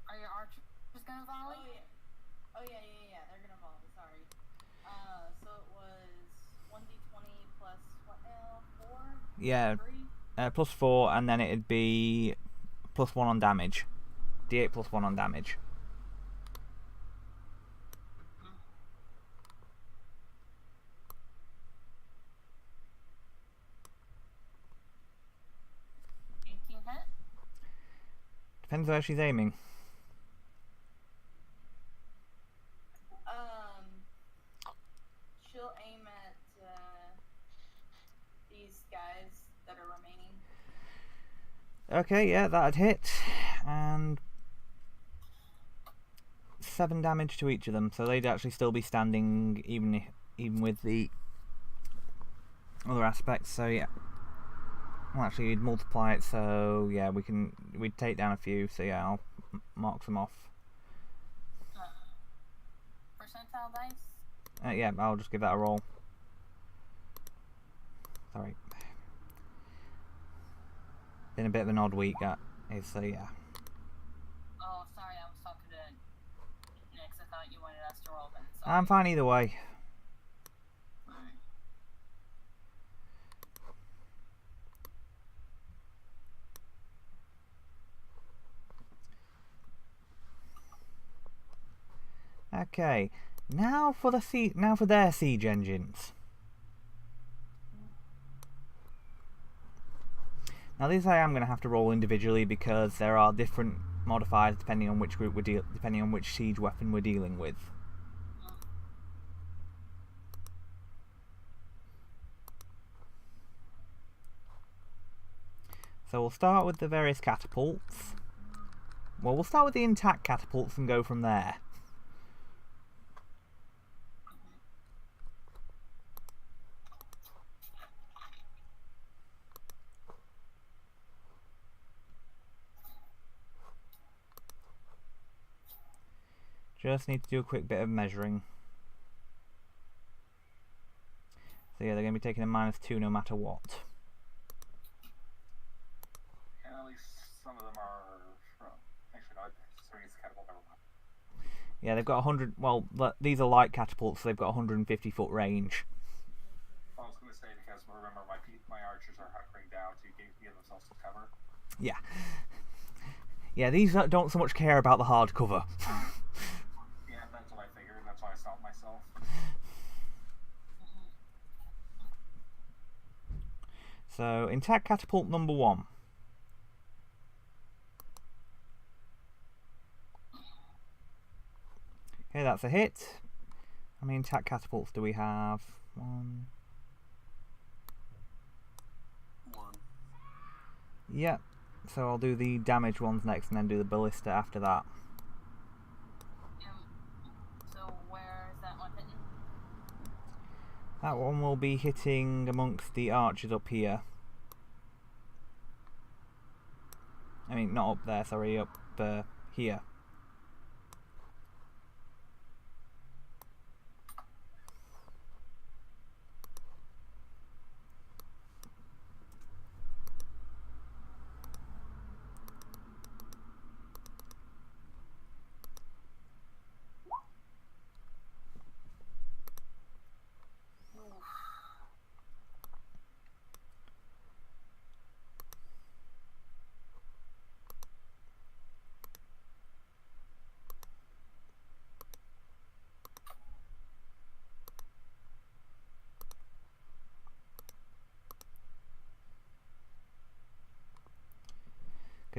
Are your archers gonna volley? Oh yeah. They're gonna volley. Sorry. So it was 1d20 plus what now? 4? Yeah, 3? plus 4, and then it'd be plus 1 on damage. D8 plus 1 on damage. Hit? Depends where she's aiming. She'll aim at these guys that are remaining. Okay, yeah, that'd hit. And 7 damage to each of them, so they'd actually still be standing even with the other aspects. So yeah, well, actually you'd multiply it, so yeah, we'd take down a few. So yeah, I'll mark them off. Percentile dice? Yeah, I'll just give that a roll. Sorry, been a bit of an odd week, so yeah. Oh, sorry, I was talking to Nix. I thought you wanted us to roll then. Sorry. I'm fine either way. Alright. Okay, now for their siege engines. Now these I am going to have to roll individually because there are different modifiers depending on which group depending on which siege weapon we're dealing with. So we'll start with the various catapults. Well, we'll start with the intact catapults and go from there. Just need to do a quick bit of measuring. So yeah, they're going to be taking a -2 no matter what. And at least some of them are from. Actually, no, it's catapult, never mind. Yeah, they've got 100. Well, these are light catapults, so they've got 150 foot range. I was going to say, because remember, my archers are hunkering down to give themselves some cover. Yeah. Yeah, these don't so much care about the hard cover. Yeah, that's what I figured. That's why I stopped myself. So, intact catapult number 1. Okay, that's a hit. How many intact catapults do we have? 1. 1. Yep. So I'll do the damage ones next and then do the ballista after that. So where is that one hitting? That one will be hitting amongst the archers up here. I mean, not up there, sorry, up here.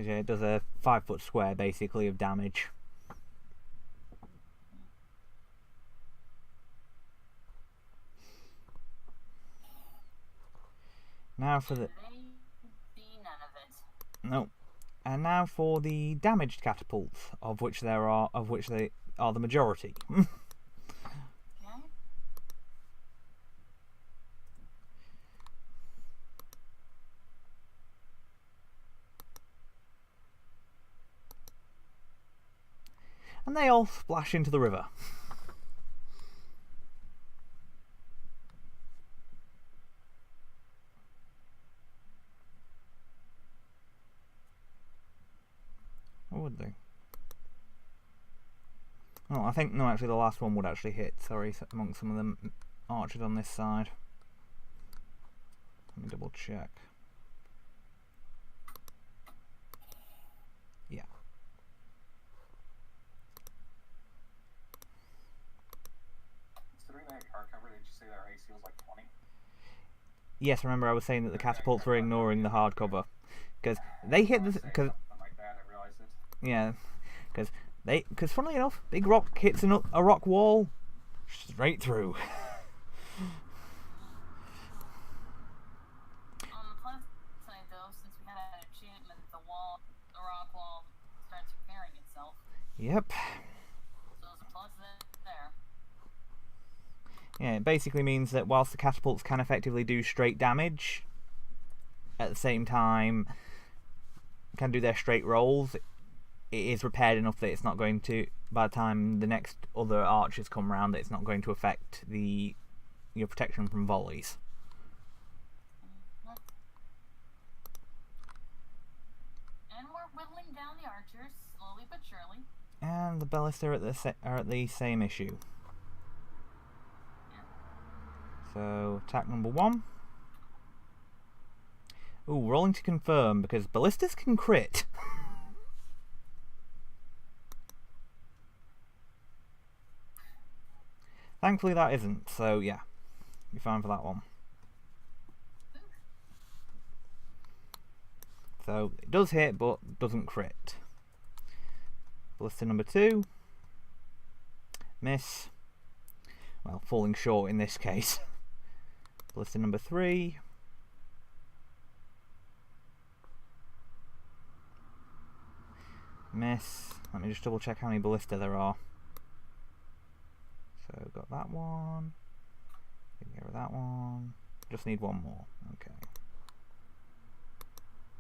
Because yeah, it does a 5-foot square basically of damage. Now for the... They see none of it. No. And now for the damaged catapults, of which they are the majority. Okay. And they all splash into the river. Or would they? Oh, I think, no, actually the last one would actually hit, sorry, amongst some of the archers on this side. Let me double check. Yeah. Considering they had hardcover, did you say their AC was like 20? Yes, remember I was saying that the catapults were ignoring the hardcover. Because they hit the... Something like that, I realized it. Yeah, because funnily enough, big rock hits a rock wall straight through. On the plus side, though, since we had an enchantment, the rock wall starts repairing itself. Yep. So there's a plus there. Yeah, it basically means that whilst the catapults can effectively do straight damage, at the same time can do their straight rolls, it is repaired enough that it's not going to, by the time the next other archers come round, that it's not going to affect your protection from volleys. And we're whittling down the archers, slowly but surely. And the ballists are at the same issue. Yeah. So, attack number 1. Ooh, rolling to confirm, because ballistas can crit. Thankfully that isn't, so yeah, you're fine for that one. So, it does hit, but doesn't crit. Ballista number 2. Miss. Well, falling short in this case. Ballista number 3. Miss. Let me just double check how many ballista there are. So got that one. Get rid of that one. Just need one more. Okay.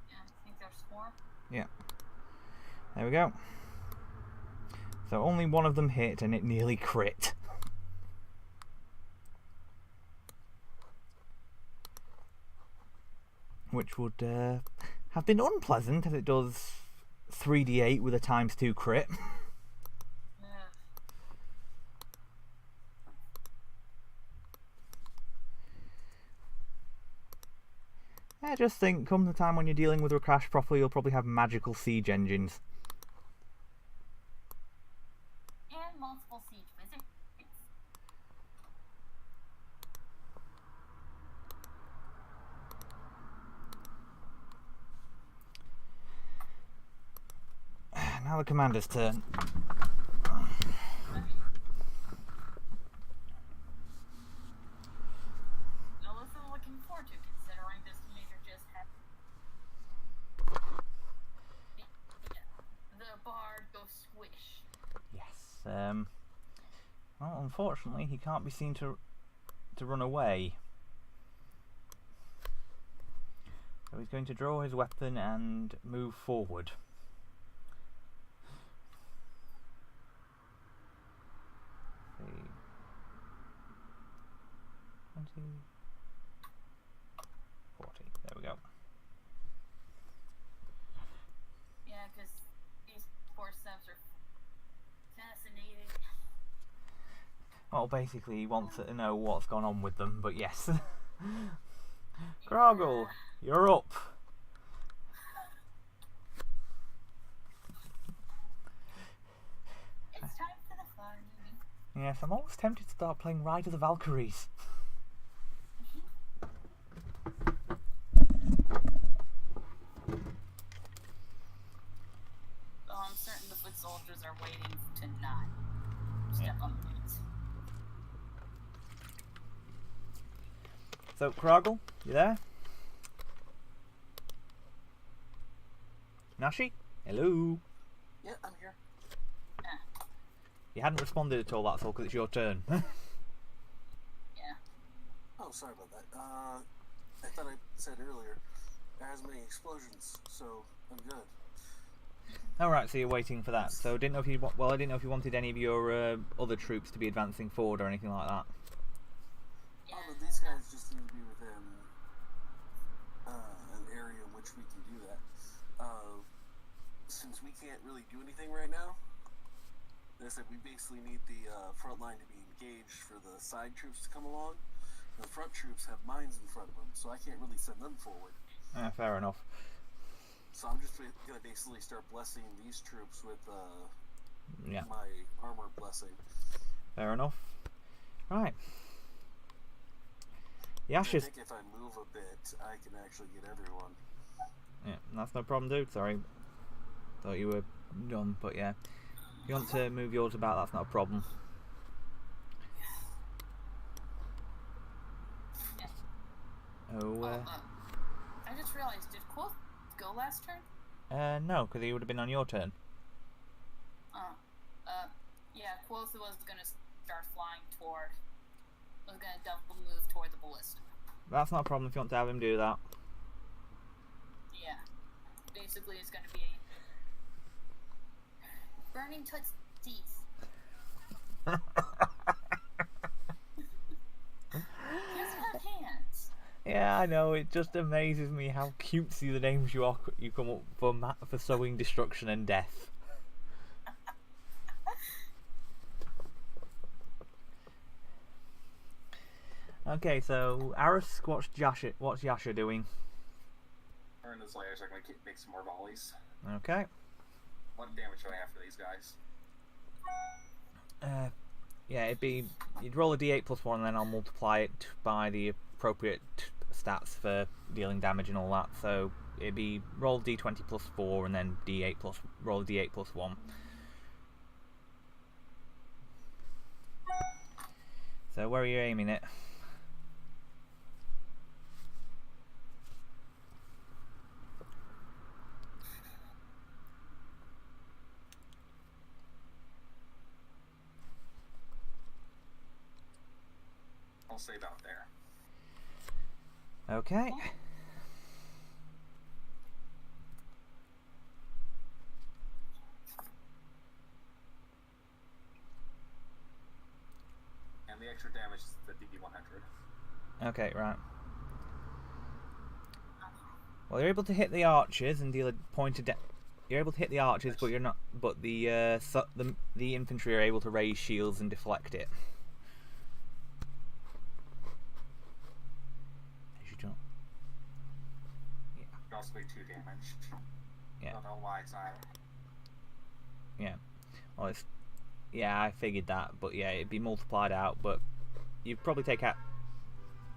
Yeah, I think there's 4. Yeah. There we go. So only one of them hit and it nearly crit. Which would have been unpleasant, as it does 3d8 with a ×2 crit. I just think, come the time when you're dealing with Rakash properly, you'll probably have magical siege engines. And multiple siege physics. Now the commander's turn. Now this I'm looking forward to, considering this major just had the bard go squish. Yes. Well, unfortunately, he can't be seen to run away. So he's going to draw his weapon and move forward. See. 20, 40. There we go. Yeah, because these poor subs are fascinating. Well, basically, he wants to know what's gone on with them, but yes. Groggle, you're up. It's time for the fun. Yes, I'm always tempted to start playing Ride of the Valkyries. soldiers are waiting to not step on the boots. So, Kroggle, you there? Nashi? Hello? Yeah, I'm here. You hadn't responded at all, that's all, because it's your turn. Yeah. Oh, sorry about that. I thought I said earlier, there hasn't been any explosions, so I'm good. Alright, so you're waiting for that. So, I didn't know if you wanted any of your other troops to be advancing forward or anything like that. Yeah. Oh, but these guys just need to be within an area in which we can do that. Since we can't really do anything right now, they said we basically need the front line to be engaged for the side troops to come along. The front troops have mines in front of them, so I can't really send them forward. Fair enough. So I'm just going to basically start blessing these troops with Yeah, my armor blessing. fair enough. Right. I Yasha's... think if I move a bit, I can actually get everyone. Yeah, that's no problem, dude. Sorry. Thought you were done, but yeah. If you want to move yours about, that's not a problem. Yeah. Oh, I just realized, did Quoth go last turn? no, because he would have been on your turn. Yeah, Quoth was gonna start flying toward, was gonna double move toward the ballista. That's not a problem if you want to have him do that. Yeah. Basically, it's gonna be burning Tut's teeth. He doesn't have hands. Yeah, I know. It just amazes me how cutesy the names you come up for sowing destruction and death. Okay, so Aris, what's Yasha doing? Burn his layers are going to make some more volleys. Okay. What damage do I have for these guys? Yeah, you'd roll a d8 plus 1 and then I'll multiply it by the appropriate stats for dealing damage and all that. So it'd be roll d20 plus 4 and then roll d8 plus 1. So where are you aiming it? I'll say about there. Okay. And the extra damage is the DD100. Okay, right. Well, you're able to hit the archers and deal a point of You're able to hit the archers, but you're not. But the infantry are able to raise shields and deflect it. As you don't. Yeah. It also be 2 damage. Yeah. I don't know why it's not. Yeah. Well, it's. Yeah, I figured that, but yeah, it'd be multiplied out. But you'd probably take out.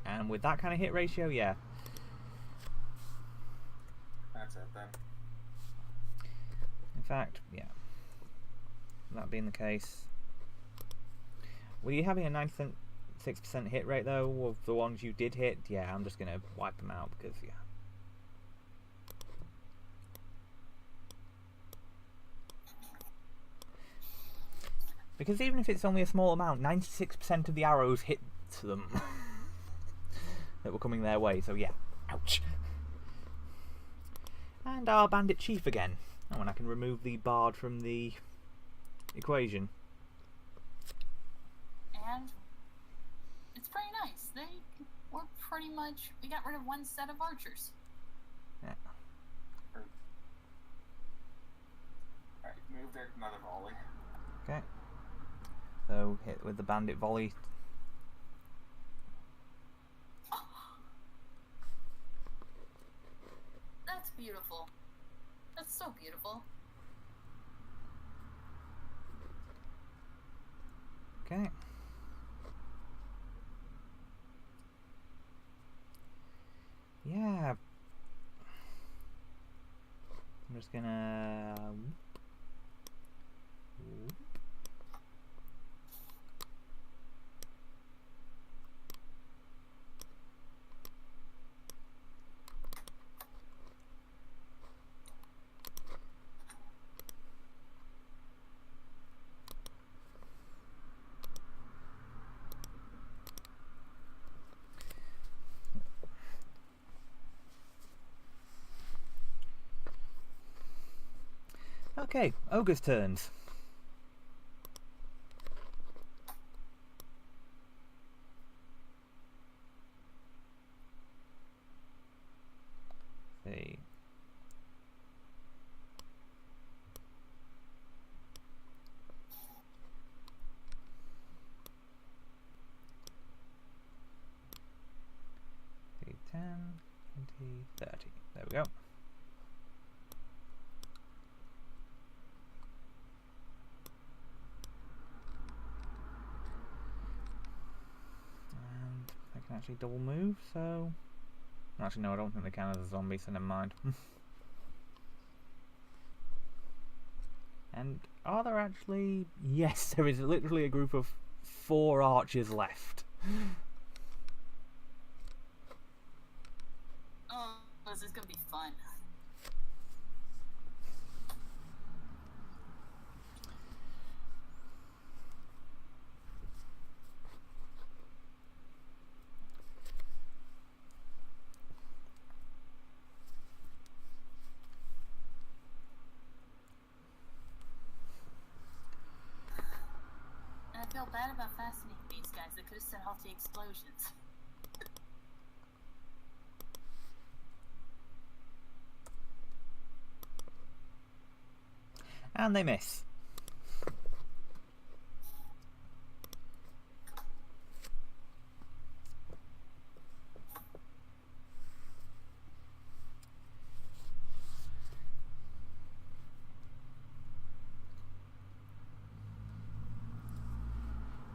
And with that kind of hit ratio, yeah. That's it then. In fact, yeah. That being the case, were you having a 96% hit rate though of the ones you did hit? Yeah, I'm just gonna wipe them out because yeah. Because even if it's only a small amount, 96% of the arrows hit them that were coming their way. So yeah, ouch. And our bandit chief again. Oh, and I can remove the bard from the equation. And it's pretty nice. We got rid of one set of archers. Yeah. Alright, move there, another volley. Okay. So hit with the bandit volley. That's beautiful. That's so beautiful. Okay. Yeah. I'm just gonna. Okay, ogre's turns. See. See, 10, 20, 30. There we go. And they can actually double move, so... Actually, no, I don't think they can as a zombie, so never mind. And are there actually... Yes, there is literally a group of 4 archers left. Oh, this is gonna be fun. And I feel bad about fascinating these guys. They could have set off the explosions. And they miss.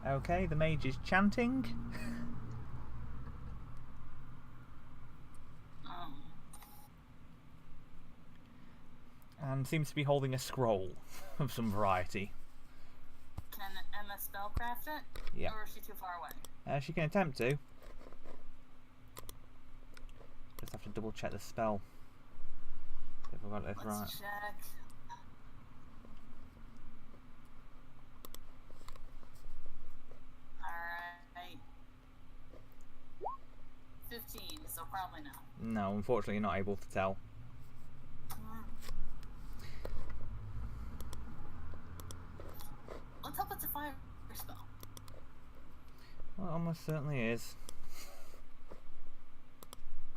Okay, the mage is chanting. And seems to be holding a scroll of some variety. Can Emma spellcraft it? Yeah. Or is she too far away? She can attempt to. Just have to double check the spell. If I've got this right. Let's check. Alright. 15, so probably no. No, unfortunately you're not able to tell. Let's hope it's a fire spell. Well, it almost certainly is.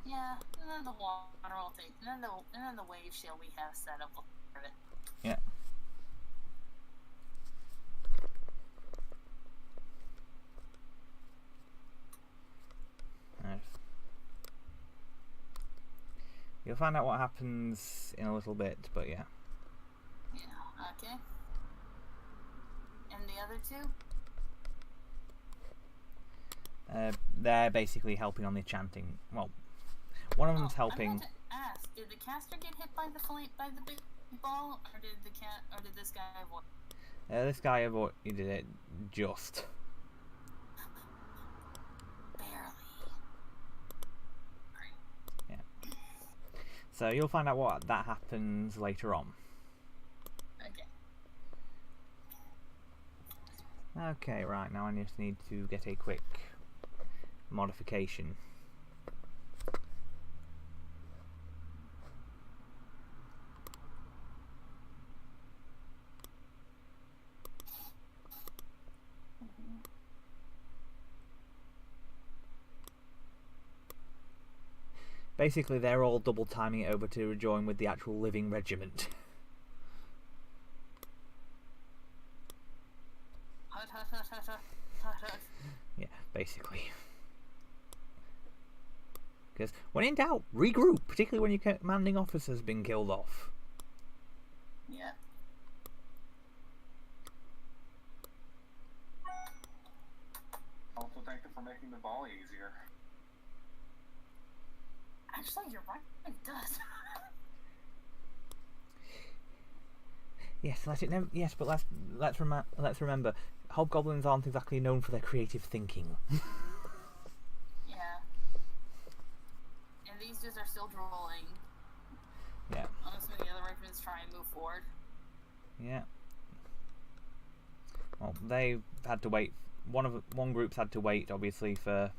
Yeah, and then the water will take, and then the wave shield we have set up will take care of it. Yeah. Nice. You'll find out what happens in a little bit, but yeah. Yeah, okay. And the other two? They're basically helping on the chanting. Well, one of them's helping. I meant to ask, did the caster get hit by the big ball, or did this guy avoid? This guy avoided it just. Barely. Yeah. So you'll find out what that happens later on. Okay. Okay, right, now I just need to get a quick modification. Basically, they're all double timing it over to rejoin with the actual living regiment. Yeah, basically. Because when in doubt, regroup, particularly when your commanding officer's been killed off. Yeah. Also, thank you for making the volley easier. Actually, you're right. It does. Yes, but let's remember, hobgoblins aren't exactly known for their creative thinking. Yeah. And these dudes are still drooling. Yeah. Honestly, the other regiments try and move forward. Yeah. Well, they've had to wait. One group's had to wait, obviously, for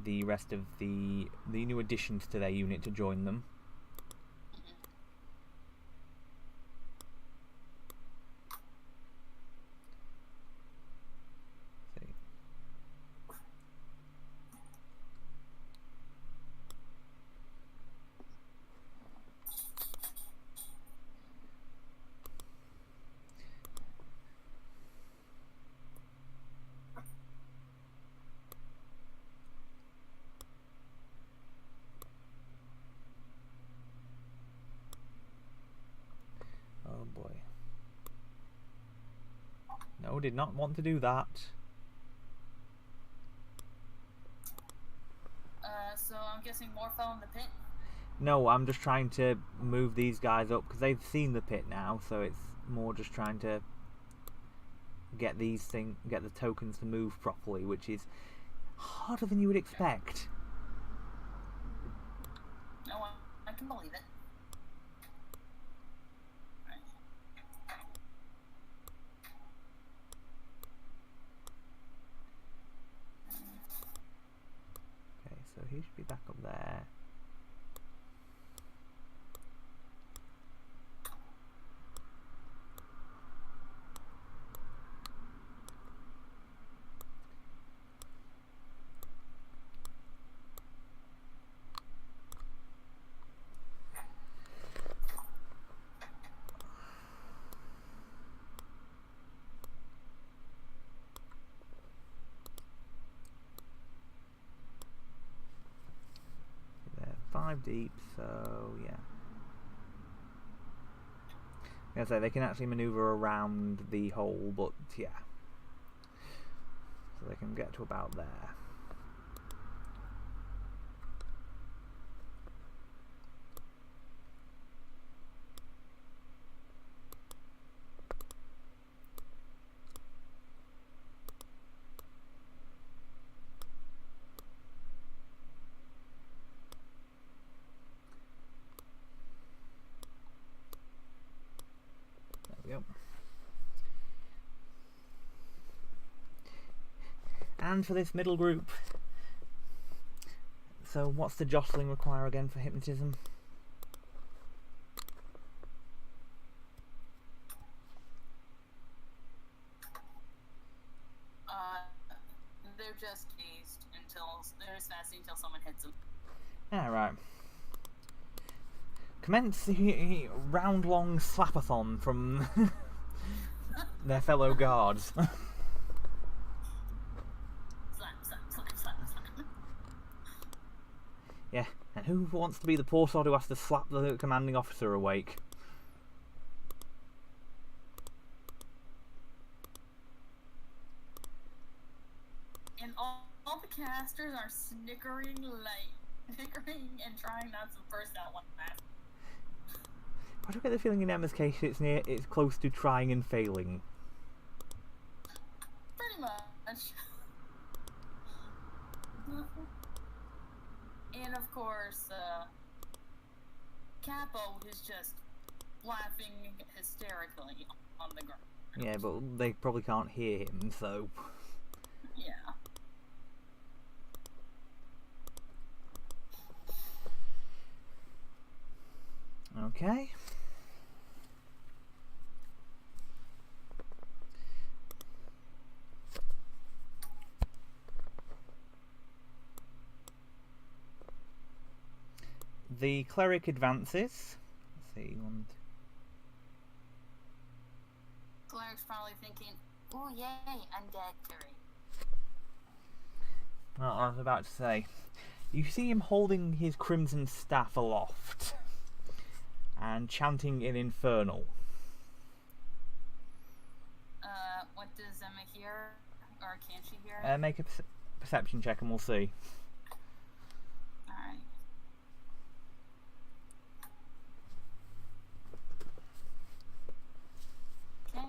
the rest of the new additions to their unit to join them. No, did not want to do that. So I'm guessing more fell in the pit. No, I'm just trying to move these guys up because they've seen the pit now, so it's more just trying to get the tokens to move properly, which is harder than you would expect. No, I can believe it. Okay, so he should be back up there. They're 5 deep, so yeah. Like I say, they can actually maneuver around the hole, but yeah. So they can get to about there. There we go. And for this middle group, so what's the jostling require again for hypnotism? They're just dazed they're just fasting until someone hits them. Alright. Commence the round-long slapathon from their fellow guards. Slap, slap, slap, slap, slap. Yeah, and who wants to be the poor sod who has to slap the commanding officer awake? And all the casters are snickering and trying not to burst out one last. I do get the feeling in Emma's case it's close to trying and failing. Pretty much. And of course, Capo is just laughing hysterically on the ground. Yeah, but they probably can't hear him, so... Yeah. Okay. The cleric advances. Let's see, Cleric's probably thinking, ooh, yay, undead curry. well, I was about to say, you see him holding his crimson staff aloft and chanting in Infernal. What does Emma hear? Or can she hear? Make a perception check and we'll see. Alright. Okay,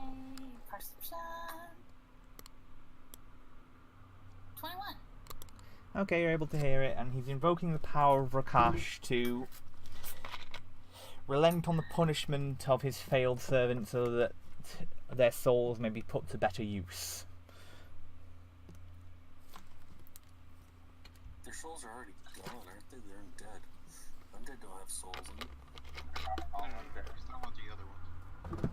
perception. 21. Okay, you're able to hear it, and he's invoking the power of Rakash to relent on the punishment of his failed servants so that their souls may be put to better use. Their souls are already gone, aren't they? They're undead. Undead don't have souls in them. No, I want the other one.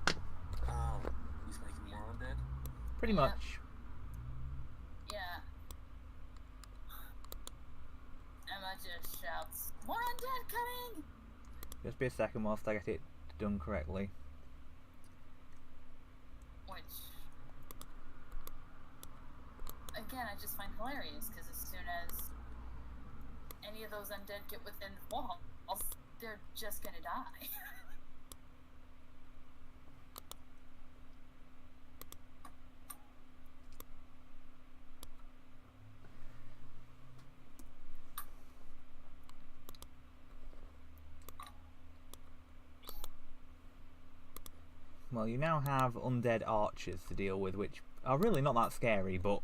Oh, he's making more undead? Pretty Yeah. much. Yeah. Emma just shouts, more undead coming! Just be a second whilst I get it done correctly. Which, again, I just find hilarious, because as soon as any of those undead get within the walls, they're just gonna die. Well, you now have undead archers to deal with, which are really not that scary, but...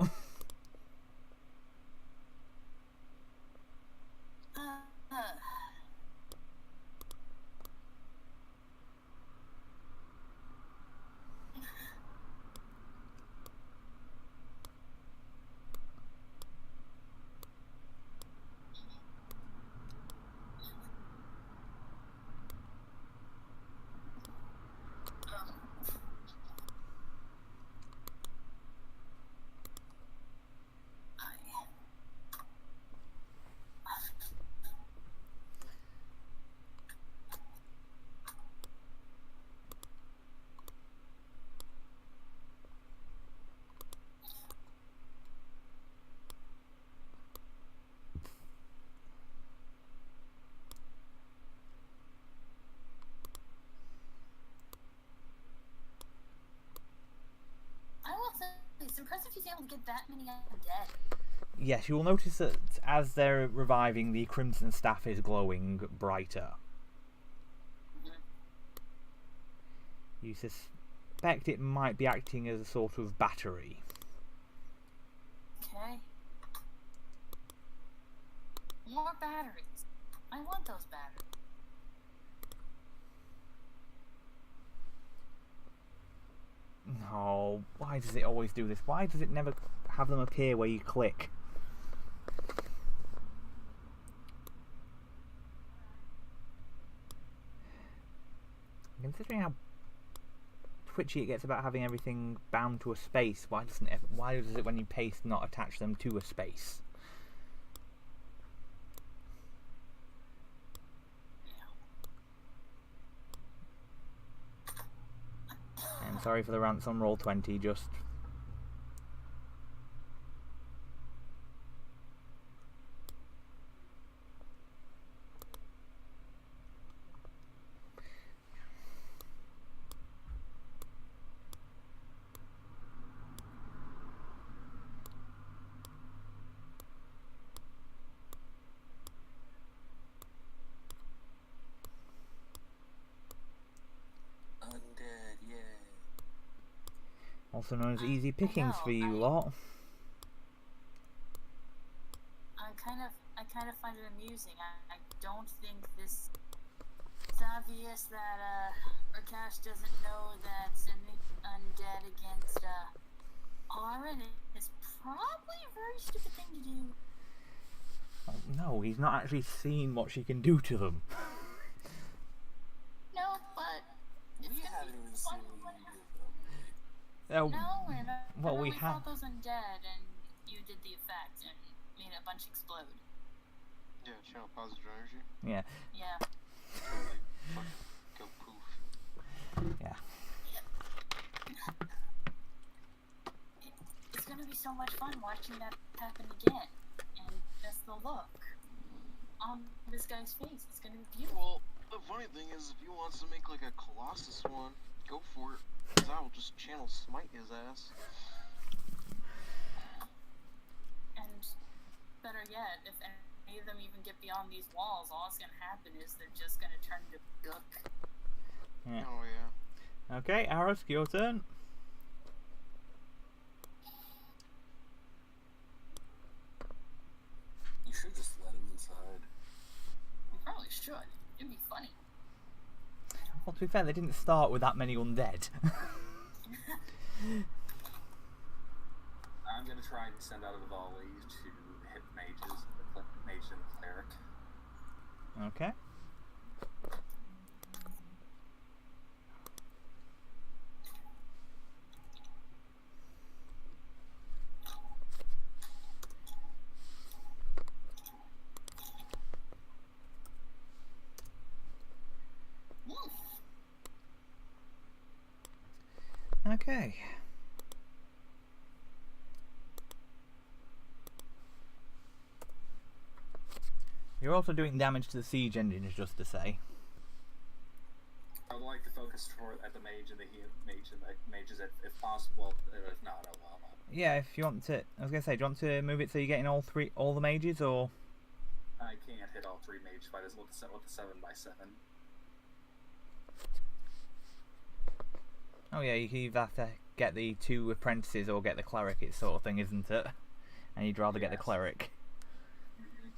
I will say, it's impressive he's able to get that many undead. Yes, you will notice that as they're reviving, the crimson staff is glowing brighter. You suspect it might be acting as a sort of battery. Okay. More batteries. I want those batteries. Oh, why does it always do this? Why does it never have them appear where you click? Considering how twitchy it gets about having everything bound to a space, why does it when you paste not attach them to a space? I'm sorry for the rants on Roll20, just... Undead, yeah. Also known as easy pickings for you lot. I kind of find it amusing. I don't think this. It's obvious that Rakash doesn't know that sending undead against Aaron is probably a very stupid thing to do. Oh, no, he's not actually seen what she can do to them. No, but it's We gonna haven't be even fun seen when what it you happens. did though. No, well, we we have. fought those undead and you did the effect and made a bunch explode. Yeah, channel positive energy. Yeah, Yeah. Totally. Fucking go poof. yeah. It's gonna be so much fun watching that happen again. And just the look on this guy's face. It's gonna be beautiful. Well, the funny thing is, if he wants to make like a Colossus one, go for it. Cause I will just channel smite his ass. And better yet, if any of them even get beyond these walls, all that's gonna happen is they're just gonna turn into gook. Yeah. Oh yeah. Okay, Aros, your turn. You should just let him inside. We probably should. It'd be funny. Well, to be fair, they didn't start with that many undead. I'm gonna try and send out a volley to hit mages, the mage and the cleric. Okay. Okay. You're also doing damage to the siege engines, just to say. I would like to focus at the mage and the mages if possible. If not, oh well. Yeah, if you want to, I was gonna say, do you want to move it so you're getting all the mages, or? I can't hit all three mage fighters with the 7x7. Oh yeah, you either have to get the 2 apprentices or get the cleric, it's sort of thing, isn't it? And you'd rather get the Yes. cleric. Mhm.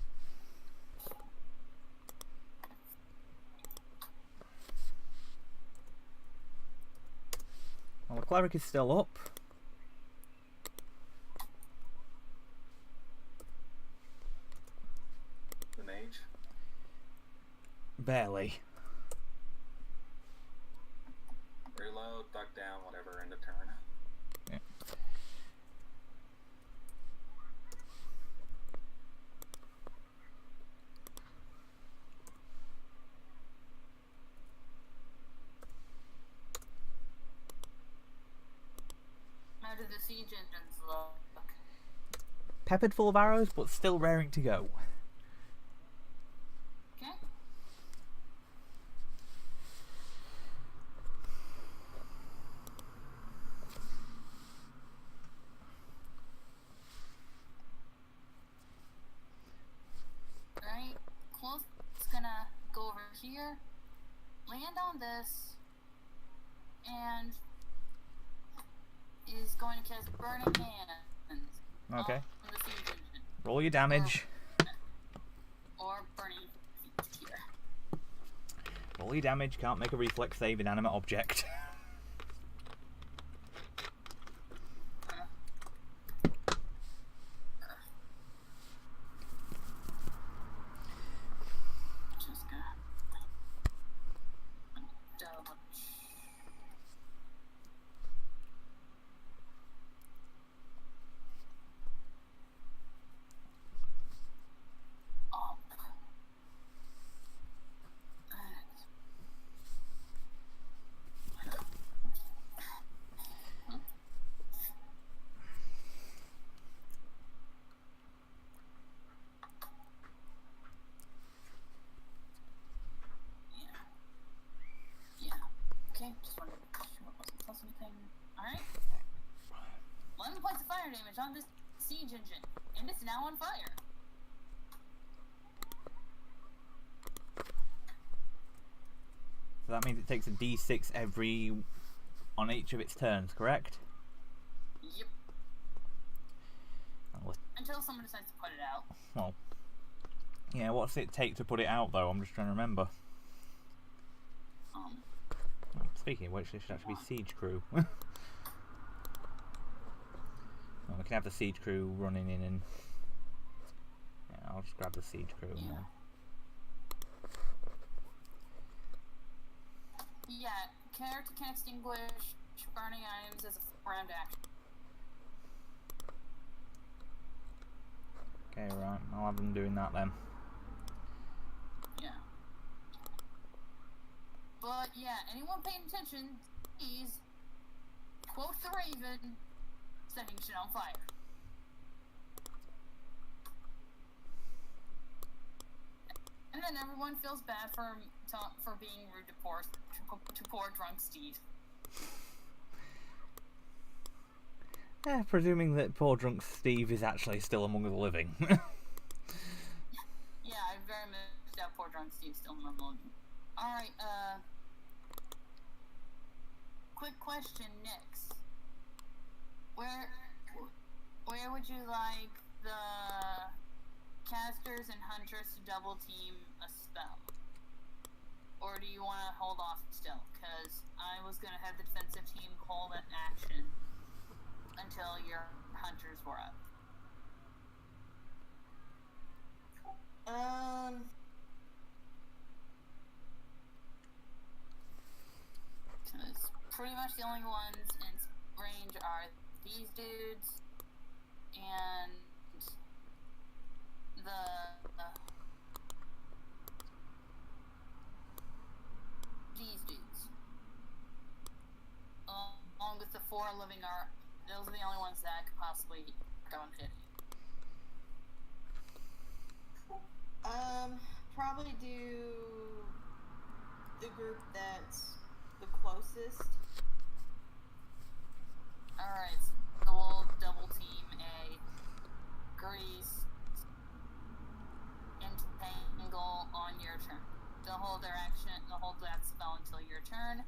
Well, the cleric is still up. The mage. Barely. Reload, duck down, whatever, end of turn. Yeah. How do the siege engines look? Peppered full of arrows, but still raring to go. Okay. Alright, Close is gonna go over here, land on this, and is going to cast Burning Hands. Okay. On the siege engine. Roll your damage. Or Burning Feet here. Roll your damage, can't make a reflex save, inanimate object. Just gonna double. Yeah. Okay, just wanted to make sure it wasn't plus anything. Alright. 11 points of fire damage on this siege engine, and it's now on fire. So that means it takes a d6 every... on each of its turns, correct? Yep. Well, Until someone decides to put it out. well, yeah, what's it take to put it out, though? I'm just trying to remember. Speaking of which, there should actually be siege crew. Well, we can have the siege crew running in and... yeah, I'll just grab the siege crew and then... Yeah, character can extinguish burning items as a round action. Okay, right, I'll have them doing that then. Yeah. But yeah, anyone paying attention, please quote the Raven setting shit on fire. And then everyone feels bad for being rude to poor drunk Steve. Yeah, presuming that poor drunk Steve is actually still among the living. Yeah, I very much doubt poor drunk Steve's still in the living. Alright, quick question, Nix. Where would you like the casters and hunters to double team a spell? Or do you want to hold off still? Because I was going to have the defensive team hold an action until your hunters were up. Because pretty much the only ones in range are these dudes and these dudes. Along with the 4 living are, those are the only ones that could possibly go and hit. Probably do the group that's the closest. Alright, so we'll double team a grease and tangle on your turn. They'll hold their action, they'll hold that spell until your turn.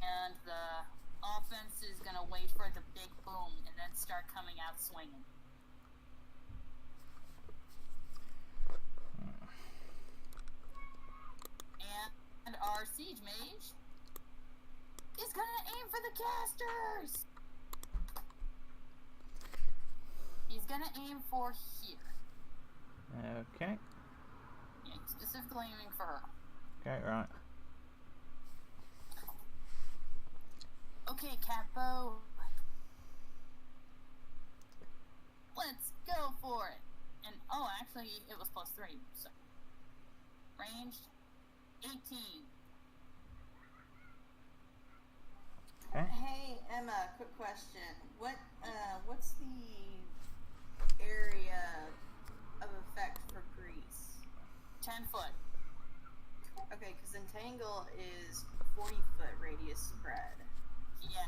And the offense is gonna wait for the big boom and then start coming out swinging. And our siege mage is gonna aim for the casters! He's gonna aim for here. Okay. Yeah, he's specifically aiming for her. Okay, right. Okay, Capo. Let's go for it. And oh, actually, it was +3. So ranged 18. Okay. Hey Emma, quick question. What's the area of effect for Grease? 10 foot. Okay, because Entangle is 40-foot radius spread. Yeah.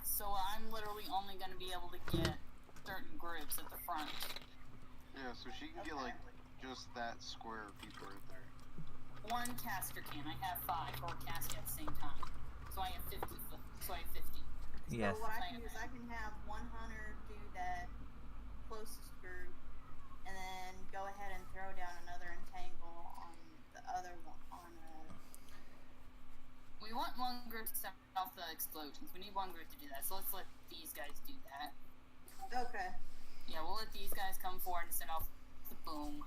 So I'm literally only going to be able to get certain groups at the front. Yeah, so she can get, like, just that square of people right there. One caster can. I have 5 who are casting at the same time. So I have 50 foot. So I have 50. Yes. So what I can do is I can have one hunter do that closest group, and then go ahead and throw down another entangle on the other one. We want one group to set off the explosions. We need one group to do that. So let's let these guys do that. Okay. Yeah, we'll let these guys come forward and set off the boom.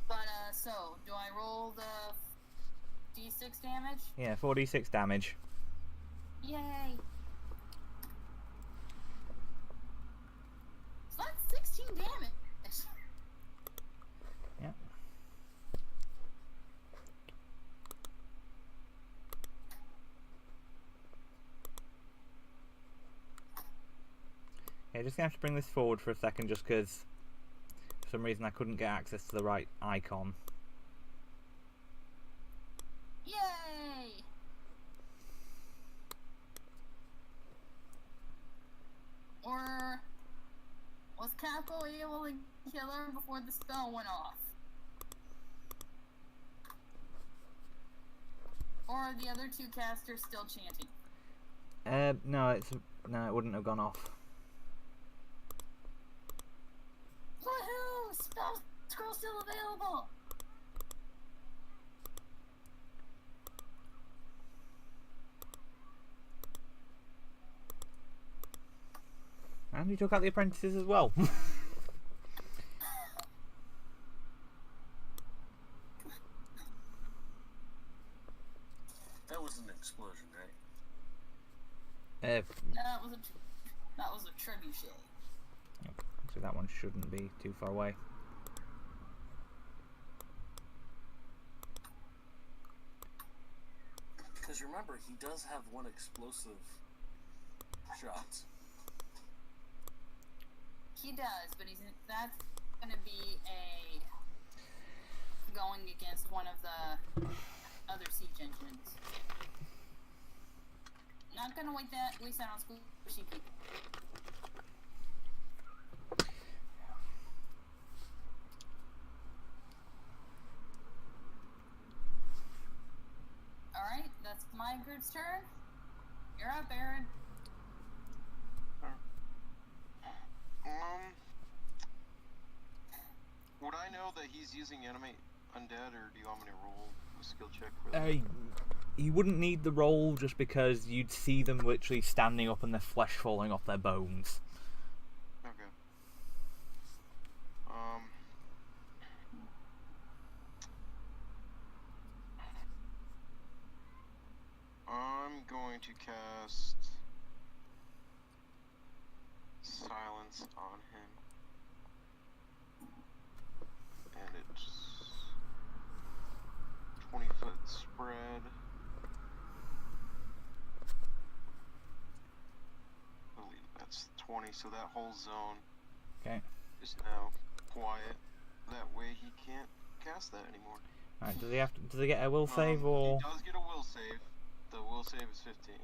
But, so, do I roll the D6 damage? Yeah, 4d6 damage. Yay! So that's 16 damage! Yeah. Yeah, just gonna have to bring this forward for a second just because for some reason I couldn't get access to the right icon. Yay! Or was Capo able to kill her before the spell went off? Or are the other 2 casters still chanting? No, it wouldn't have gone off. Woohoo! Spell scroll still available! And you took out the apprentices as well. That was an explosion, right? uh, That was a trebuchet. so that one shouldn't be too far away. Because remember, he does have one explosive shot. He does, but that's gonna be going against one of the other siege engines. Not gonna waste that on squishy people. Alright, that's my group's turn. You're up, Aaron. Would I know that he's using animate undead, or do you want me to roll a skill check for that? You wouldn't need the roll just because you'd see them literally standing up and their flesh falling off their bones. Okay. I'm going to cast silence on him. And it's 20-foot spread. I believe that's 20, so that whole zone Okay. is now quiet. That way he can't cast that anymore. Alright, does he get a will save or? He does get a will save. The will save is 15.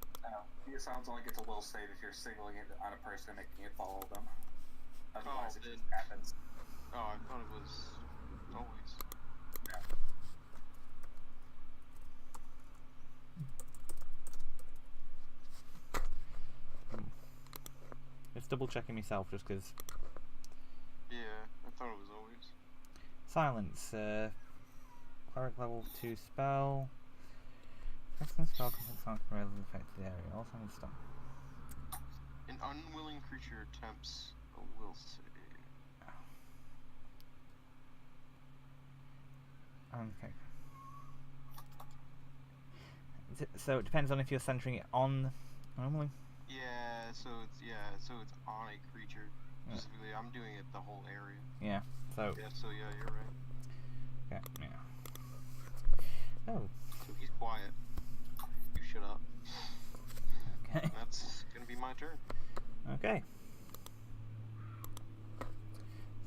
It sounds only gets a will save if you're signaling it on a person and making it follow them. Otherwise, it just happens. Oh, I thought it was always. Yeah. just double checking myself just because. Yeah, I thought it was always. Silence. Cleric level 2 spell. Excellent spell can sound can affect the area. Also needs stop. An unwilling creature attempts a will save. Okay. So it depends on if you're centering it on normally. Yeah, so it's on a creature. Yeah. Specifically, I'm doing it the whole area. Yeah. So. Yeah, so yeah, you're right. Okay. Yeah. Oh. So he's quiet. You shut up. Okay. That's gonna be my turn. Okay.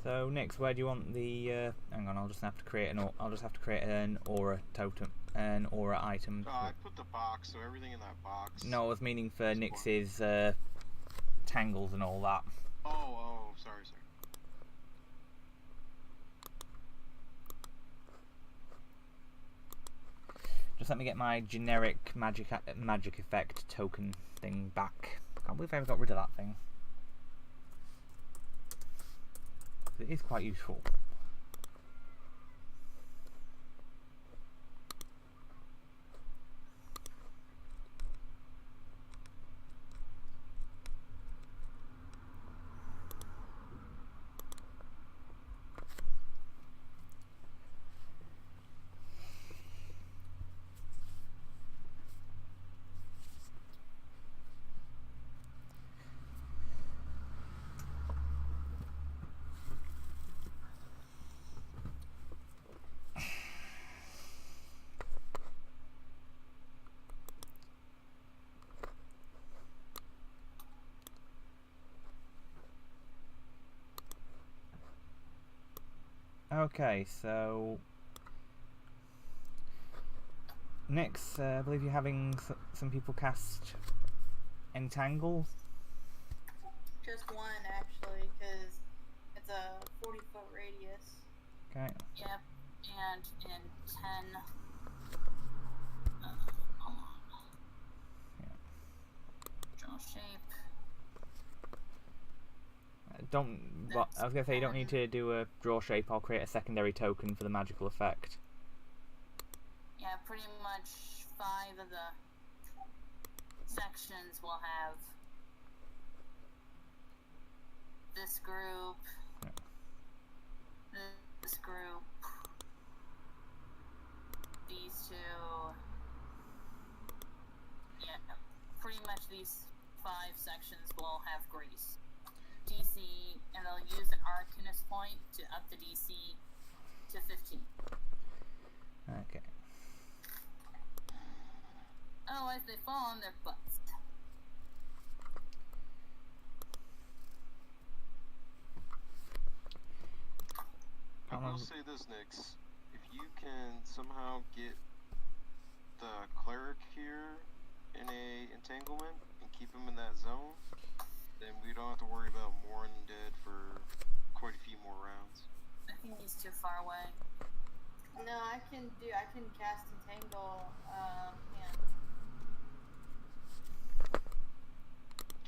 So Nix, where do you want the? Hang on, I'll just have to create an aura totem, an aura item. I put the box, so everything in that box. No, I was meaning for Nix's tangles and all that. Oh, sorry. Just let me get my generic magic effect token thing back. Can't believe I ever got rid of that thing. It is quite useful. Okay, so Nix, I believe you're having some people cast Entangle. Just one, actually, because it's a 40-foot radius. Okay. Yep, and in 10. Hold on. Yeah. Draw shape. I was going to say, you don't need to do a draw shape. I'll create a secondary token for the magical effect. Yeah, pretty much 5 of the sections will have this group, this group, these two. Yeah, pretty much these 5 sections will have grease. DC, and they'll use an Arcanist point to up the DC to 15. Okay. Otherwise, they fall on their butts. I will say this, Nix. If you can somehow get the cleric here in a entanglement and keep him in that zone, then we don't have to worry about more undead for quite a few more rounds. I think he's too far away. No, I can cast Entangle, yeah.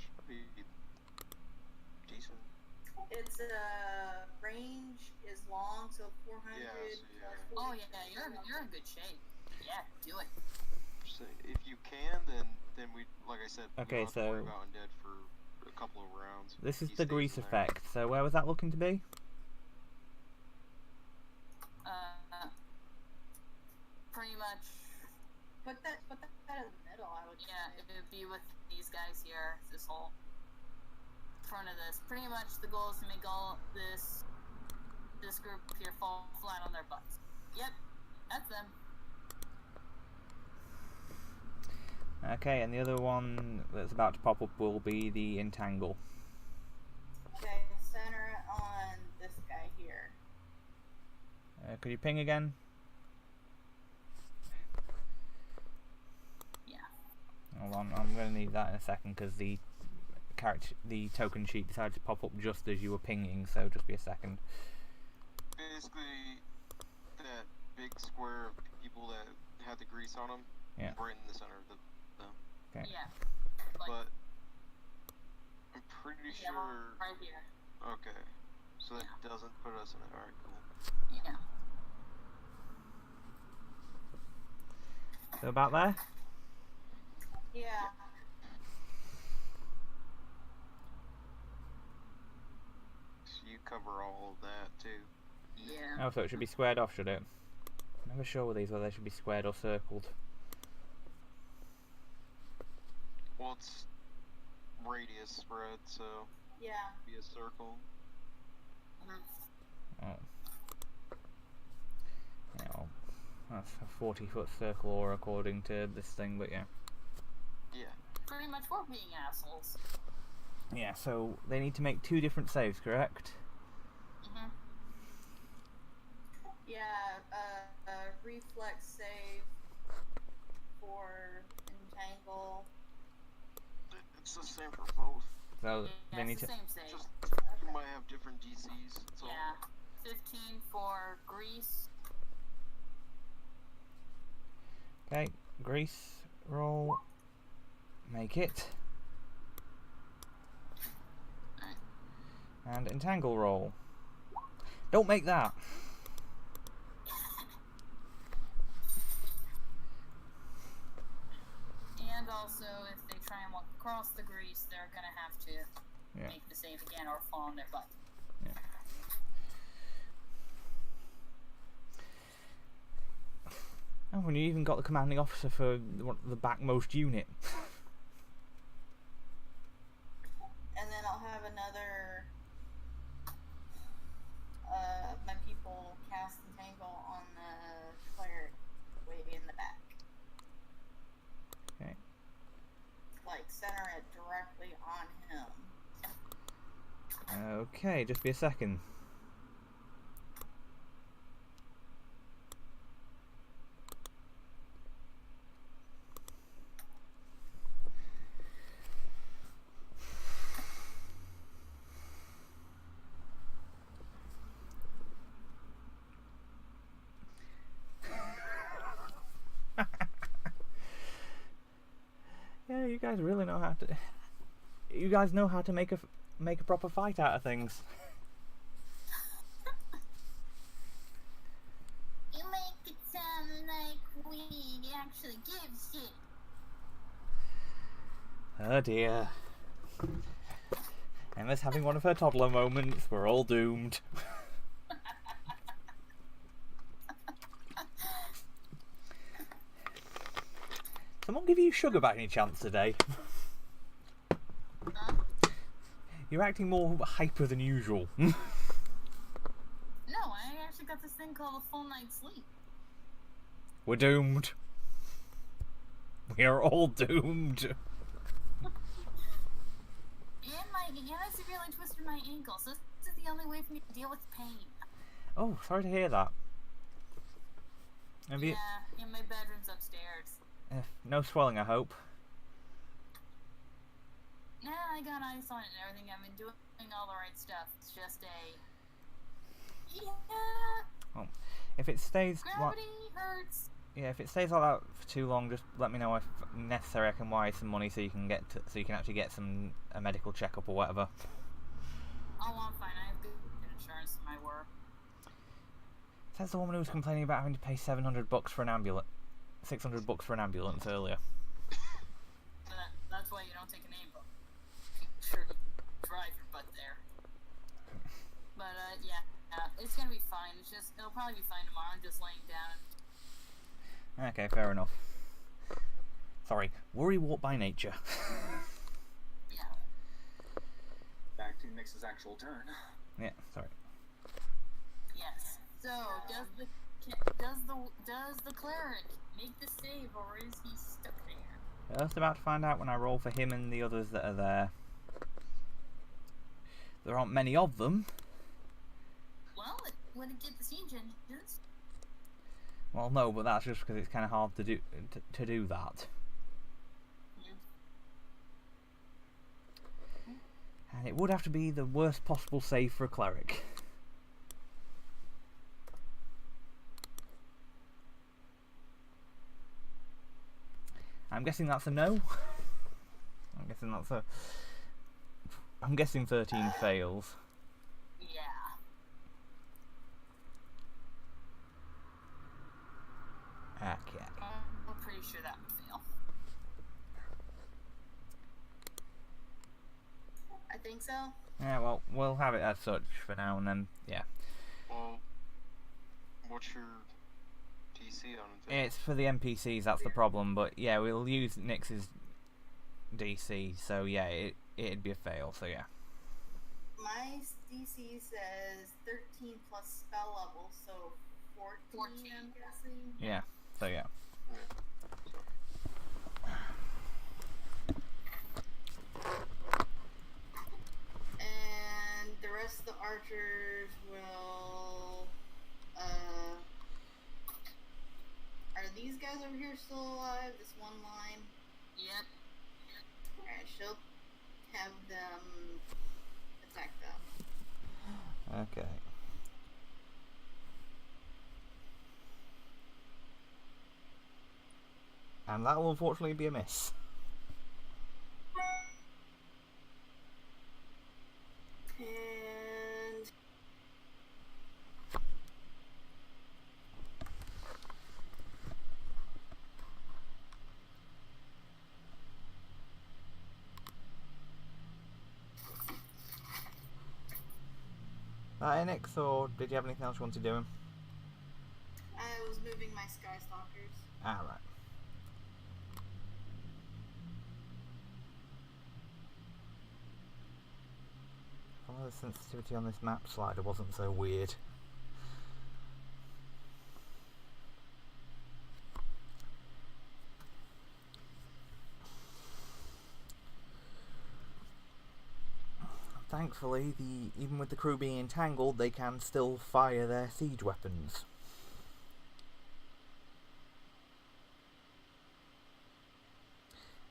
Should be decent. Its range is long, so 400. Yeah, so yeah. Oh yeah, you're in good shape. Yeah, do it. So if you can, then we, like I said, we Okay, don't have to worry so about undead for a couple of rounds. this is He the stays grease in there. effect. So where was that looking to be? Pretty much. Put that in the middle, I would Yeah, say. it would be with these guys here. This whole front of this. Pretty much the goal is to make all this group here fall flat on their butts. Yep, that's them. Okay, and the other one that's about to pop up will be the Entangle. Okay, center it on this guy here. Could you ping again? Yeah. Hold on, I'm going to need that in a second because the token sheet decided to pop up just as you were pinging, so just be a second. Basically, that big square of people that had the grease on them, Yeah. right in the center of the Okay. Yeah. Like, but I'm pretty Yeah, sure. right here. Okay. So that doesn't put us in it. Alright, cool. Yeah. So about there? Yeah. So you cover all of that too. Yeah. Oh, so it should be squared off, should it? I'm never sure with these whether they should be squared or circled. Well, it's radius spread, so Yeah. be a circle. Mhm. Oh. Yeah, well, that's a 40-foot circle, or according to this thing, but yeah. Yeah. Pretty much we're being assholes. Yeah, so they need to make 2 different saves, correct? Mhm. Yeah, reflex save for entangle. It's the same for both. So Yeah, they need it's to. the same save. Just you might have different DCs. So Yeah. 15 for grease. Okay, grease roll. Make it. Alright. And entangle roll. Don't make that. And also, if they try and walk across the grease, they're gonna have to Yeah. make the save again or fall on their butt. Oh, and you even got the commanding officer for the backmost unit. And then I'll have another my people cast entangle on the cleric way in the back. Okay. Like center it directly on him. Okay, just be a second. Yeah, you guys really know how to. You guys know how to make a proper fight out of things. You make it sound like we actually give shit. Oh dear. Emma's having one of her toddler moments. We're all doomed. Someone give you sugar by any chance today? Huh? You're acting more hyper than usual. No, I actually got this thing called a full night's sleep. We're doomed. We are all doomed. And I severely twisted my ankle, so this is the only way for me to deal with pain. Oh, sorry to hear that. Have you? Yeah, and my bedroom's upstairs. No swelling, I hope. Nah, I got ice on it and everything. I've been doing all the right stuff. It's just a... Yeah, If it stays, gravity hurts. yeah, if it stays like that for too long, just let me know if necessary. I can wire some money so you can so you can actually get a medical checkup or whatever. Oh, I'm fine. I have good insurance in my work. Says the woman who was complaining about having to pay $700 for an ambulance, $600 for an ambulance earlier. That's why you don't take a name book. Sure, drive your butt there. But yeah, it's gonna be fine. It'll probably be fine tomorrow. I'm just laying down. Okay, fair enough. Sorry, worry walk by nature. Yeah. Back to Nix's actual turn. Yeah, sorry. Yes. So does the cleric make the save, or is he stuck there? Just about to find out when I roll for him and the others that are there. There aren't many of them. Well, would it get the siege engines? Well, no, but that's just because it's kind of hard to do that. And it would have to be the worst possible save for a cleric. I'm guessing that's a no. I'm guessing that's a... I'm guessing 13 fails. Yeah. Okay. I'm pretty sure that would fail. I think so. Yeah, well, we'll have it as such for now, and then, yeah. Well, what's your DC on it? It's for the NPCs, that's the problem, but yeah, we'll use Nyx's DC, so yeah, it'd be a fail, so yeah. My DC says 13 plus spell level, so 14, I'm guessing. Yeah, so yeah. And the rest of the archers will, are these guys over here still alive? This one line? Yep. Alright, she'll have them attack them. Okay. And that will unfortunately be a miss. And That Nyx, or did you have anything else you wanted doing? I was moving my Sky Stalkers. Ah, right. Although the sensitivity on this map slider wasn't so weird. Thankfully, even with the crew being entangled, they can still fire their siege weapons.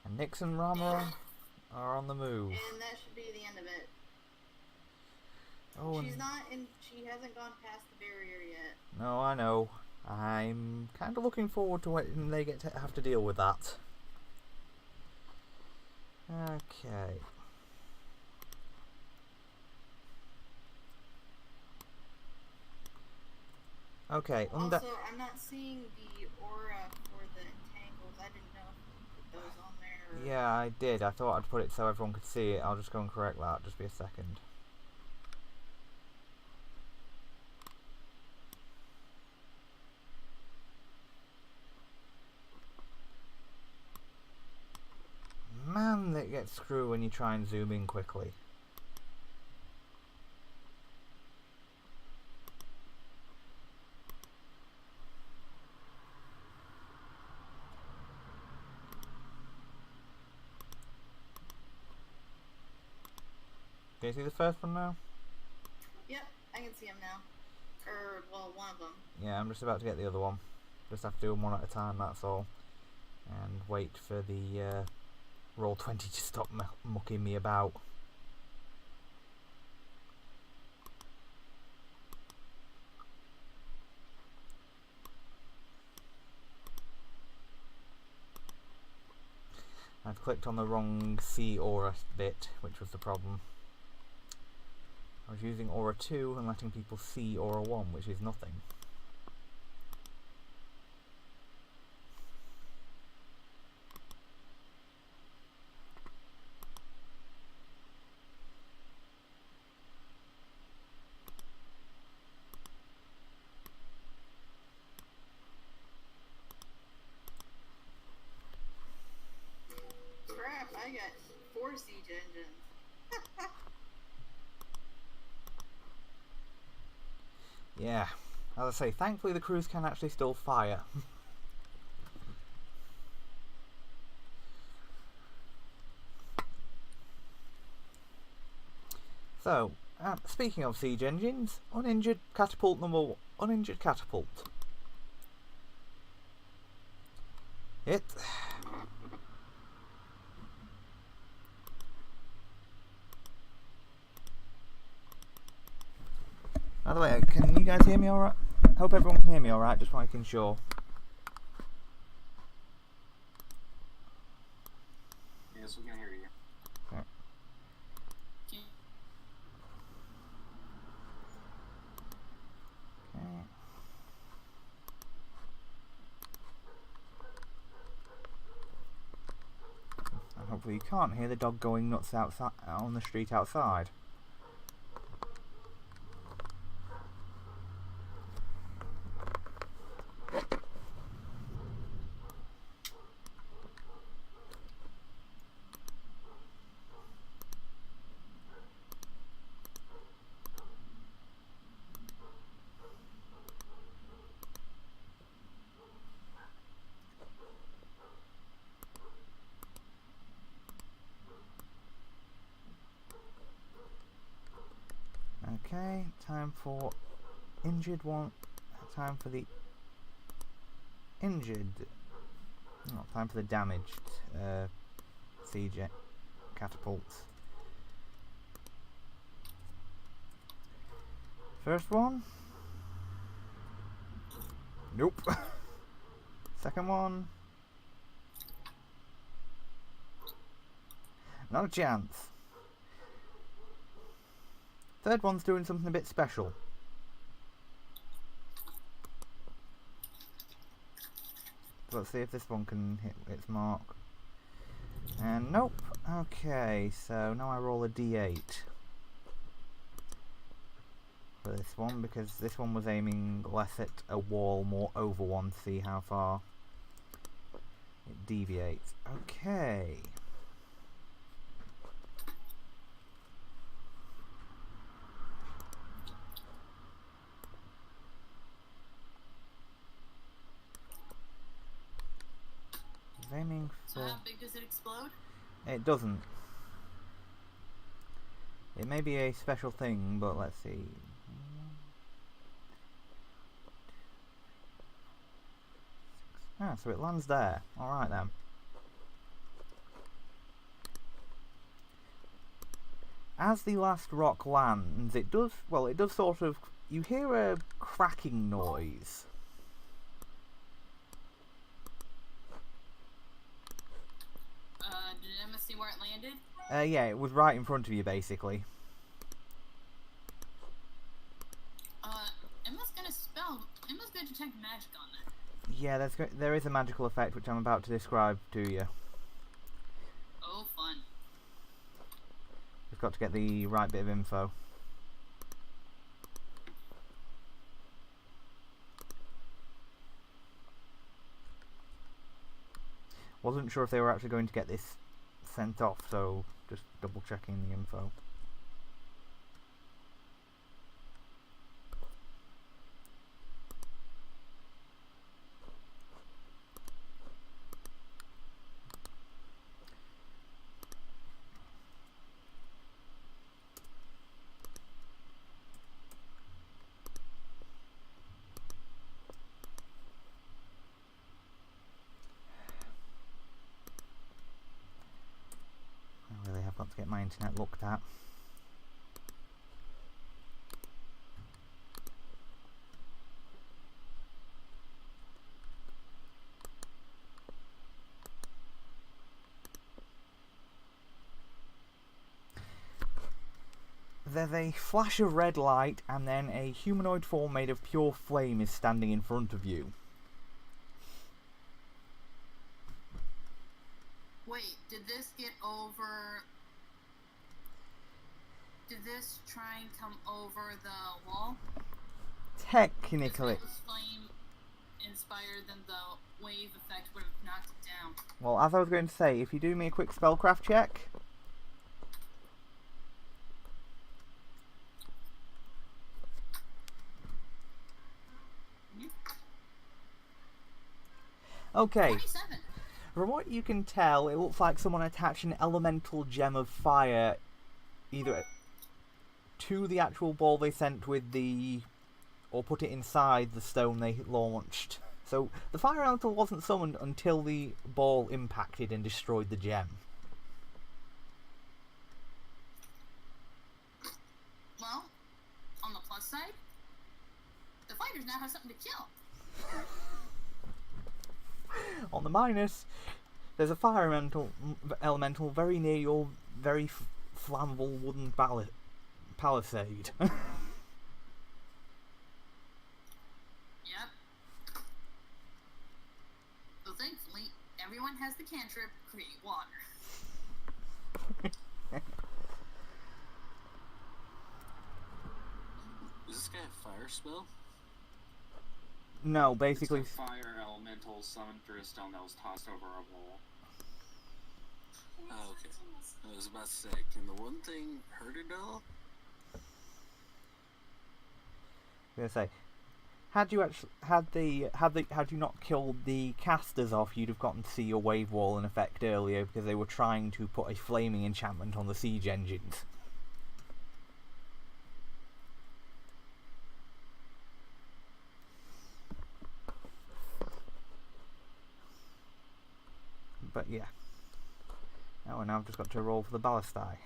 And Nyx and Rama are on the move. And that should be the end of it. Oh, She's not in. She hasn't gone past the barrier yet. no, I know. I'm kind of looking forward to when they get to have to deal with that. Okay. Okay, Also, I'm not seeing the aura for the entangles. I didn't know if you put those on there. Or... yeah, I did. I thought I'd put it so everyone could see it. I'll just go and correct that. Just be a second. Man, that gets screwed when you try and zoom in quickly. Can you see the first one now? Yep, I can see them now. Or, well, one of them. Yeah, I'm just about to get the other one. Just have to do them one at a time, that's all. And wait for the roll 20 to stop mucking me about. I've clicked on the wrong C aura bit, which was the problem. I was using aura 2 and letting people see aura 1, which is nothing. Crap, I got 4 siege engines. Yeah, as I say, thankfully the crews can actually still fire. So, speaking of siege engines, uninjured catapult number 1. Uninjured catapult. Hit. By the way, can you guys hear me alright? Hope everyone can hear me alright, just making sure. Yes, we can hear you. Can so you can't hear the dog going nuts outside on the street outside. Okay, time for injured one. Time for the injured. No, time for the damaged siege catapults. First one. Nope. Second one. Not a chance. Third one's doing something a bit special. So let's see if this one can hit its mark. And nope. Okay, so now I roll a d8 for this one, because this one was aiming less at a wall, more over one, to see how far it deviates. Okay. Aiming for... So how big does it explode? It doesn't. It may be a special thing, but let's see. Ah, so it lands there. Alright then. As the last rock lands, it does sort of... You hear a cracking noise. Did Emma see where it landed? Yeah, it was right in front of you, basically. Emma's going to detect magic on that. Yeah, there is a magical effect which I'm about to describe to you. Oh, fun. We've got to get the right bit of info. Wasn't sure if they were actually going to get this sent off, so just double checking the info. I really have got to get my internet looked at. There's a flash of red light, and then a humanoid form made of pure flame is standing in front of you. Wait, did this get over... Did this try and come over the wall? Technically. If it was flame inspired, then the wave effect would have knocked it down. Well, as I was going to say, if you do me a quick spellcraft check. Okay. 27. From what you can tell, it looks like someone attached an elemental gem of fire either to the actual ball they sent with the... or put it inside the stone they launched. So the fire elemental wasn't summoned until the ball impacted and destroyed the gem. Well, on the plus side, the fighters now have something to kill. On the minus, there's a fire elemental very near your very flammable wooden palisade. Yep. So thankfully, everyone has the cantrip create water. guy a fire spell? No, basically. It's a fire elemental summoned through a stone that was tossed over a wall. Oh, okay. I was about to say, can the one thing hurt it all? I was gonna say, had you not killed the casters off, you'd have gotten to see your wave wall in effect earlier because they were trying to put a flaming enchantment on the siege engines. But yeah. Oh, and now I've just got to roll for the ballistae.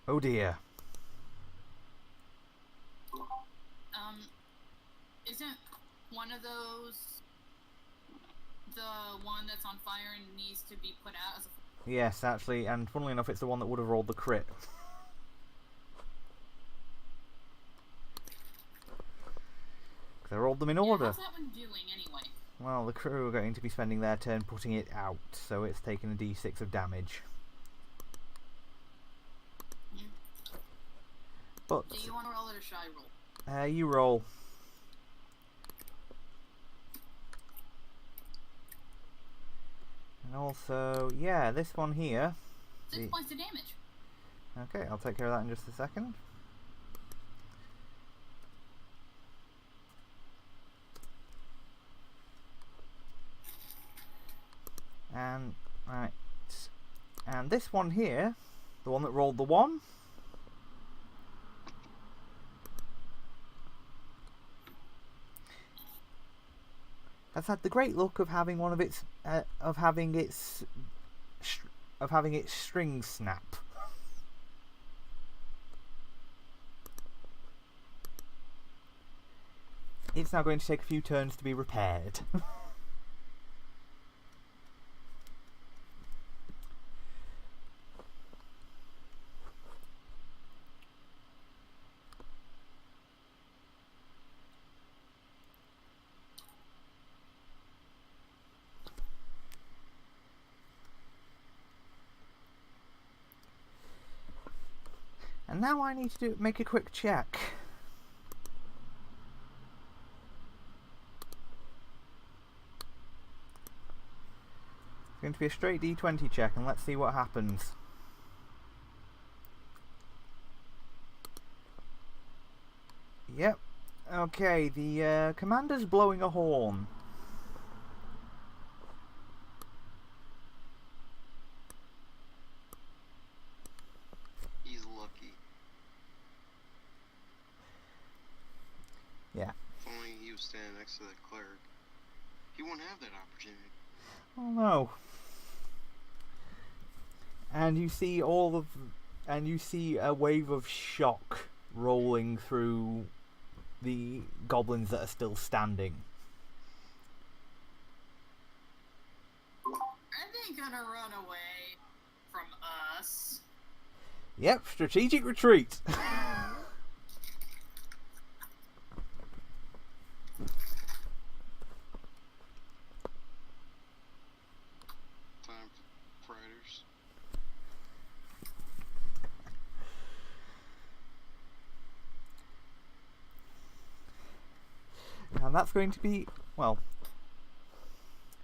Oh dear. Isn't one of those the one that's on fire and needs to be put out as a... Yes, actually, and funnily enough, it's the one that would have rolled the crit. Because I rolled them in order. How's that one doing anyway? Well, the crew are going to be spending their turn putting it out, so it's taking a d6 of damage. But Do you want to roll it or should I roll? you roll. And also, yeah, this one here. 6 points of damage. Okay, I'll take care of that in just a second. And, right. And this one here, the one that rolled the 1. Has had the great luck of having one of its of having its strings snap. It's now going to take a few turns to be repaired. And now I need to make a quick check. It's going to be a straight d20 check, and let's see what happens. Yep. Okay, the commander's blowing a horn. He's lucky. Yeah. If only he was standing next to that cleric. He won't have that opportunity. Oh no. And you see a wave of shock rolling through the goblins that are still standing. Are they gonna run away from us? Yep, strategic retreat. Time for fighters. And that's going to be, well,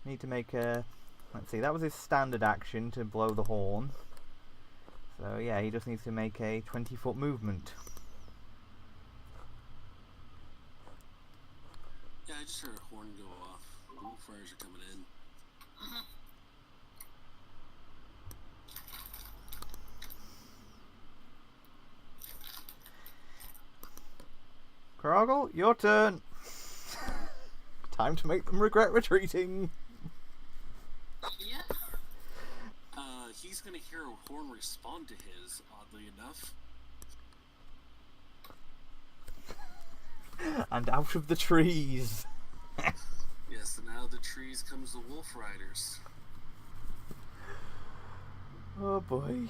need to make a, let's see, that was his standard action to blow the horn. So yeah, he just needs to make a 20-foot movement. Yeah, I just heard a horn go off. The wolf riders are coming in. Karagel, your turn. Time to make them regret retreating. Yeah. He's gonna hear a horn respond to his, oddly enough. And out of the trees. Yes, and out of the trees comes the wolf riders. Oh boy.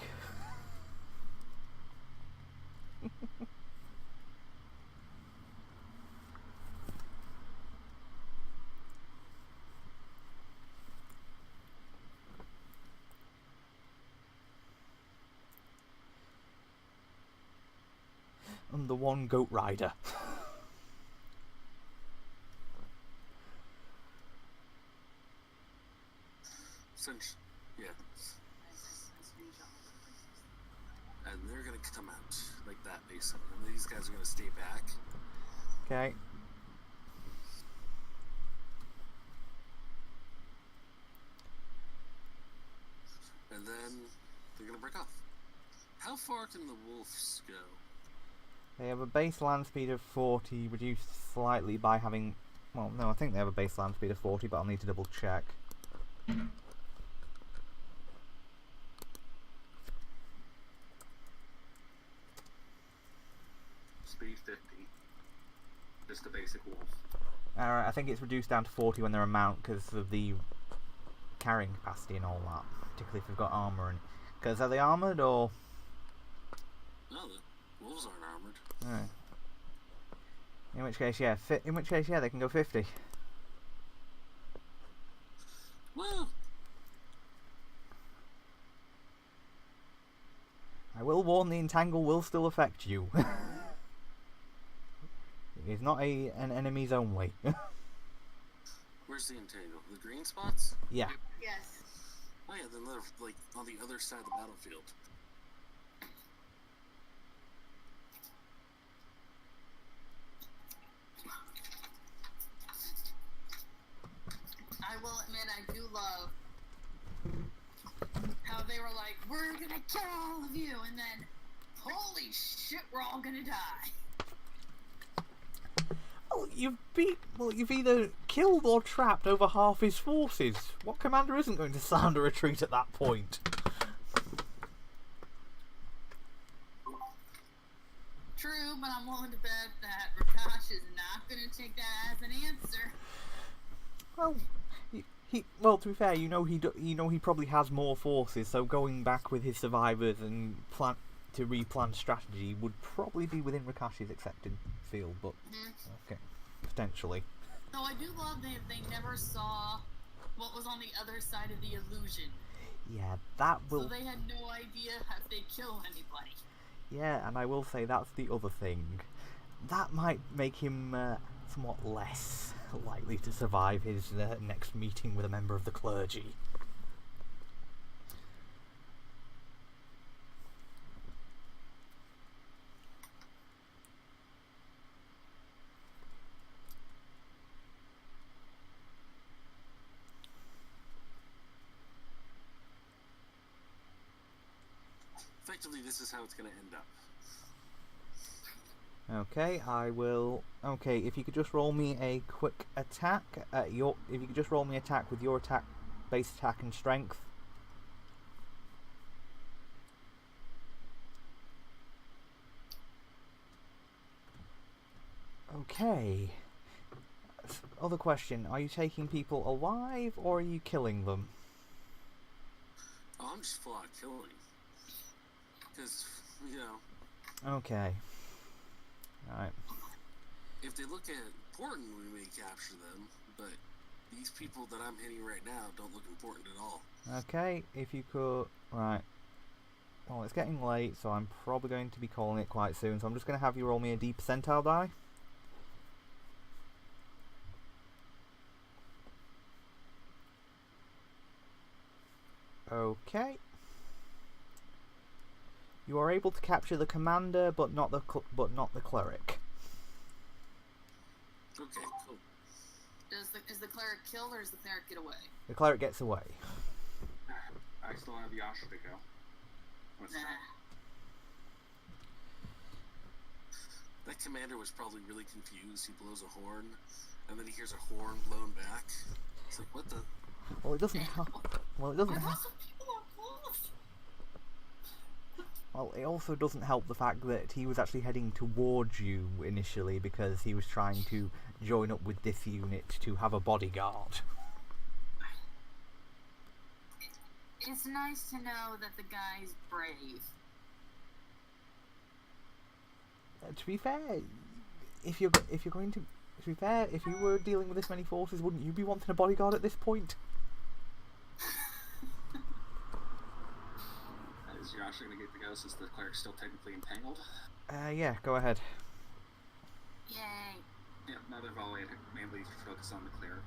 and the one goat rider. Since, yeah. And they're gonna come out like that, basically. And these guys are gonna stay back. Okay. And then they're gonna break off. How far can the wolves go? They have a base land speed of 40, reduced slightly by having... Well, no, I think they have a base land speed of 40, but I'll need to double check. Speed 50. Just the basic wolf. Alright, I think it's reduced down to 40 when they're a mount because of the carrying capacity and all that. Particularly if they've got armour. And because are they armoured or... No, the wolves aren't armored. Alright. In which case, yeah, they can go 50. Woo! I will warn, the entangle will still affect you. It's not an enemies only. Where's the entangle? The green spots? Yeah. Yes. Oh yeah, then they're like on the other side of the battlefield. I will admit, I do love how they were like, "We're gonna kill all of you," and then, holy shit, we're all gonna die. Well, you've either killed or trapped over half his forces. What commander isn't going to sound a retreat at that point? True, but I'm willing to bet that Rakash is not gonna take that as an answer. Well, well, to be fair, you know he probably has more forces, so going back with his survivors and to replan strategy would probably be within Rakash's accepted field, but okay, potentially. So I do love that they never saw what was on the other side of the illusion. Yeah, that will... So they had no idea if they kill anybody. Yeah, and I will say that's the other thing. That might make him somewhat less likely to survive his next meeting with a member of the clergy. Effectively, this is how it's going to end up. Okay, I will... Okay, if you could just roll me a quick attack. If you could just roll me attack with your attack, base attack and strength. Okay. Other question, are you taking people alive or are you killing them? Oh, I'm just full out killing. Because, you know... Okay. Alright. If they look at important, we may capture them, but these people that I'm hitting right now don't look important at all. Okay, if you could... Right. Well, it's getting late, so I'm probably going to be calling it quite soon, so I'm just going to have you roll me a D percentile die. Okay. You are able to capture the commander, but not the cleric. Okay, cool. Is the cleric killed or does the cleric get away? The cleric gets away. I still have Yasha to go. What's Nah. that? That commander was probably really confused. He blows a horn, and then he hears a horn blown back. It's like, what the... Well, it doesn't help. Well, it doesn't help. Well, it also doesn't help the fact that he was actually heading towards you initially because he was trying to join up with this unit to have a bodyguard. It's nice to know that the guy's brave. To be fair, if you're going to be fair, if you were dealing with this many forces, wouldn't you be wanting a bodyguard at this point? That is So you're actually going to get to go since the cleric's still technically entangled? Yeah, go ahead. Yay. Yeah, Mother Volley mainly focus on the cleric.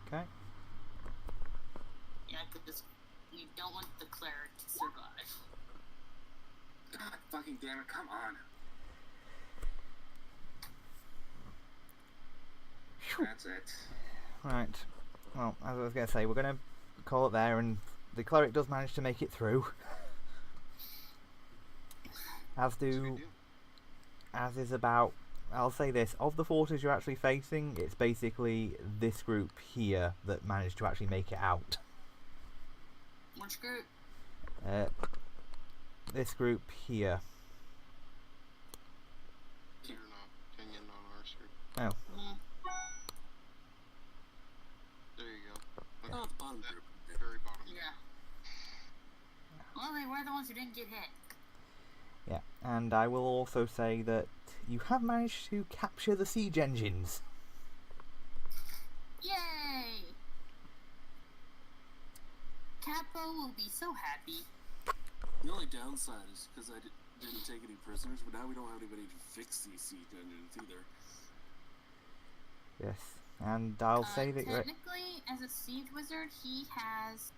Okay. Yeah, because we don't want the cleric to survive. God fucking damn it, come on. That's it. Right. Well, as I was going to say, we're going to call it there, and the cleric does manage to make it through. As is about, I'll say this, of the forces you're actually facing, it's basically this group here that managed to actually make it out. Which group? This group here. You're not opinion on ours group. Oh. Mm. There you go. Oh, the bottom That group. very bottom. Yeah. Well, they were the ones who didn't get hit. Yeah, and I will also say that you have managed to capture the siege engines. Yay! Capo will be so happy. The only downside is because I didn't take any prisoners, but now we don't have anybody to fix these siege engines either. Yes, and I'll say that Technically, as a siege wizard, he has.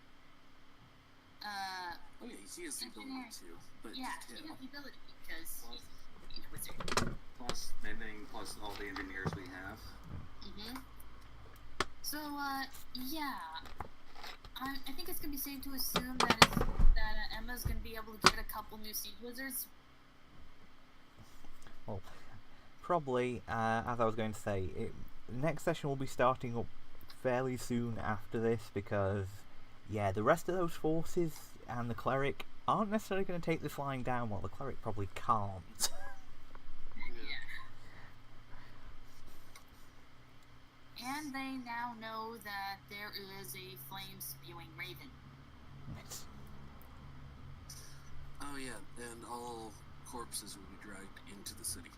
Oh yeah, he has the ability to, but Yeah, just he him. has the ability because he's a siege wizard. Plus mending, plus all the engineers we have. Mm-hmm. So, yeah. I think it's gonna be safe to assume that Emma's gonna be able to get a couple new siege wizards. well, probably, as I was going to say, next session will be starting up fairly soon after this because, yeah, the rest of those forces and the cleric aren't necessarily going to take this lying down, while the cleric probably can't. And they now know that there is a flame-spewing raven. Yes. Oh yeah, and all corpses will be dragged into the city.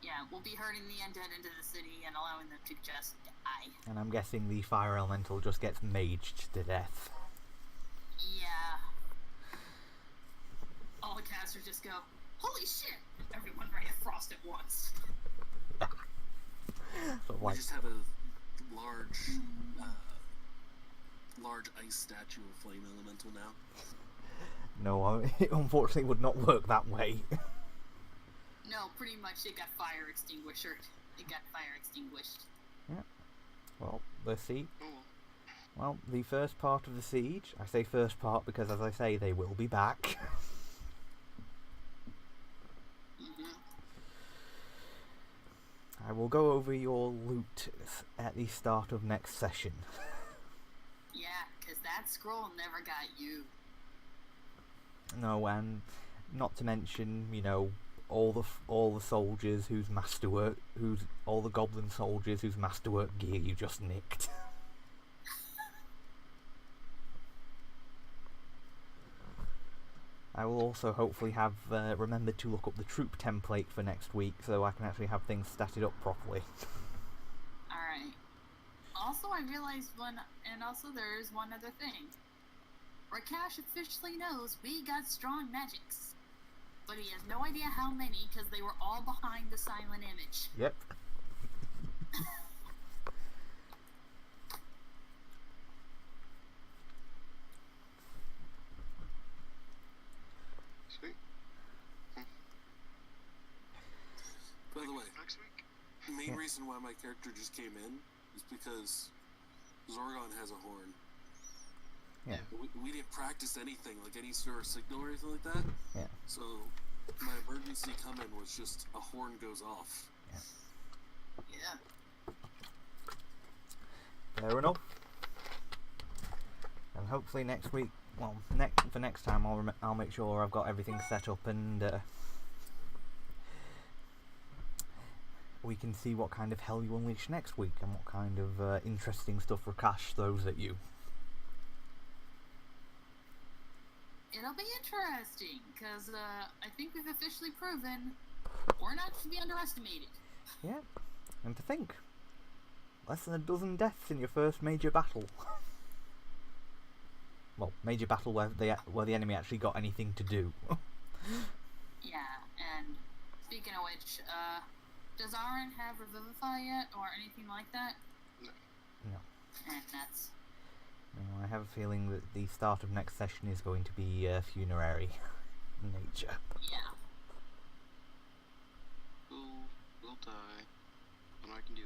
Yeah, we'll be herding the undead into the city and allowing them to just die. And I'm guessing the fire elemental just gets maged to death. Yeah. All the casters just go, holy shit! Everyone ran a frost at once. Sort of We like, just have a large ice statue of flame elemental now. no, it unfortunately would not work that way. No, pretty much it got fire extinguished. Well, the siege. Oh, Well, the first part of the siege. I say first part because, as I say, they will be back. Mm-hmm. I will go over your loot at the start of next session. Yeah, because that scroll never got you. No, and not to mention, you know, all the soldiers whose masterwork, all the goblin soldiers whose masterwork gear you just nicked. I will also hopefully have remembered to look up the troop template for next week, so I can actually have things statted up properly. Alright. Also, I realized also there's one other thing. Rakash officially knows we got strong magics. But he has no idea how many, because they were all behind the silent image. Yep. sweet. By the way, Next week. the main Yeah. reason why my character just came in is because Zorgon has a horn. Yeah. We didn't practice anything, like any sort of signal or anything like that. Yeah. So my emergency come-in was just a horn goes off. Yeah. Fair enough. And hopefully next week, well, for next time, I'll make sure I've got everything set up and we can see what kind of hell you unleash next week and what kind of interesting stuff Rakash throws at you. It'll be interesting, because I think we've officially proven we're not to be underestimated. Yeah, and to think, less than a dozen deaths in your first major battle. major battle where the enemy actually got anything to do. Yeah, and speaking of which, does Aaron have Revivify yet, or anything like that? No. And that's... No, I have a feeling that the start of next session is going to be funerary in nature. Yeah. We'll die. Nothing I can do.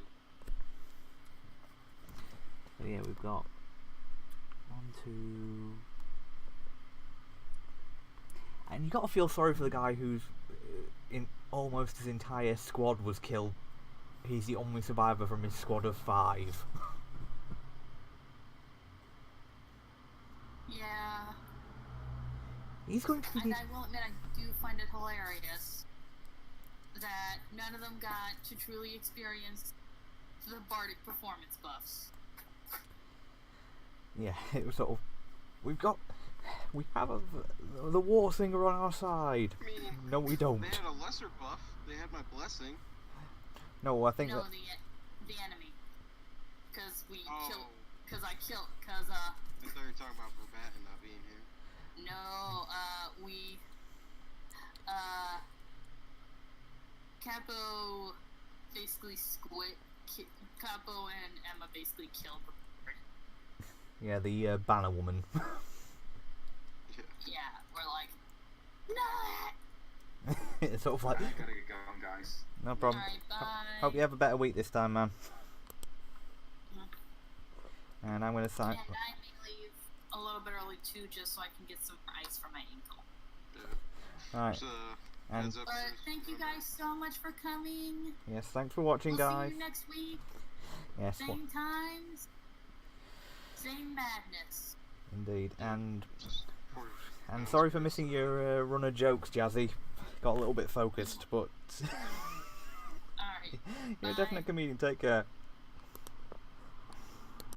So yeah, we've got 1, 2... And you gotta feel sorry for the guy who's in almost his entire squad was killed. He's the only survivor from his squad of 5. Yeah. He's going to And be... I will admit, I do find it hilarious that none of them got to truly experience the bardic performance buffs. Yeah, it was sort of... We have the war singer on our side. I mean, No, we don't. They had a lesser buff. They had my blessing. No, I think No, that... the enemy. Because we Oh. killed... Because I killed... Because, I thought you were talking about Verbatim not being here. No, we... Capo basically Capo and Emma basically killed the bird. Yeah, the banner woman. Yeah, we're like, no! It's sort of like... I gotta get going, guys. No problem. Alright, bye. Hope you have a better week this time, man. And I'm gonna sign... And I may leave a little bit early too, just so I can get some ice for my ankle. Yeah. Alright. So, And- heads up But for- thank you guys so much for coming. Yes, thanks for watching, We'll guys. see you next week. Yes, Same times, same madness. indeed. And for- sorry for missing your run of jokes, Jazzy. Got a little bit focused, but Alright. you're a Bye. definite comedian. Take care.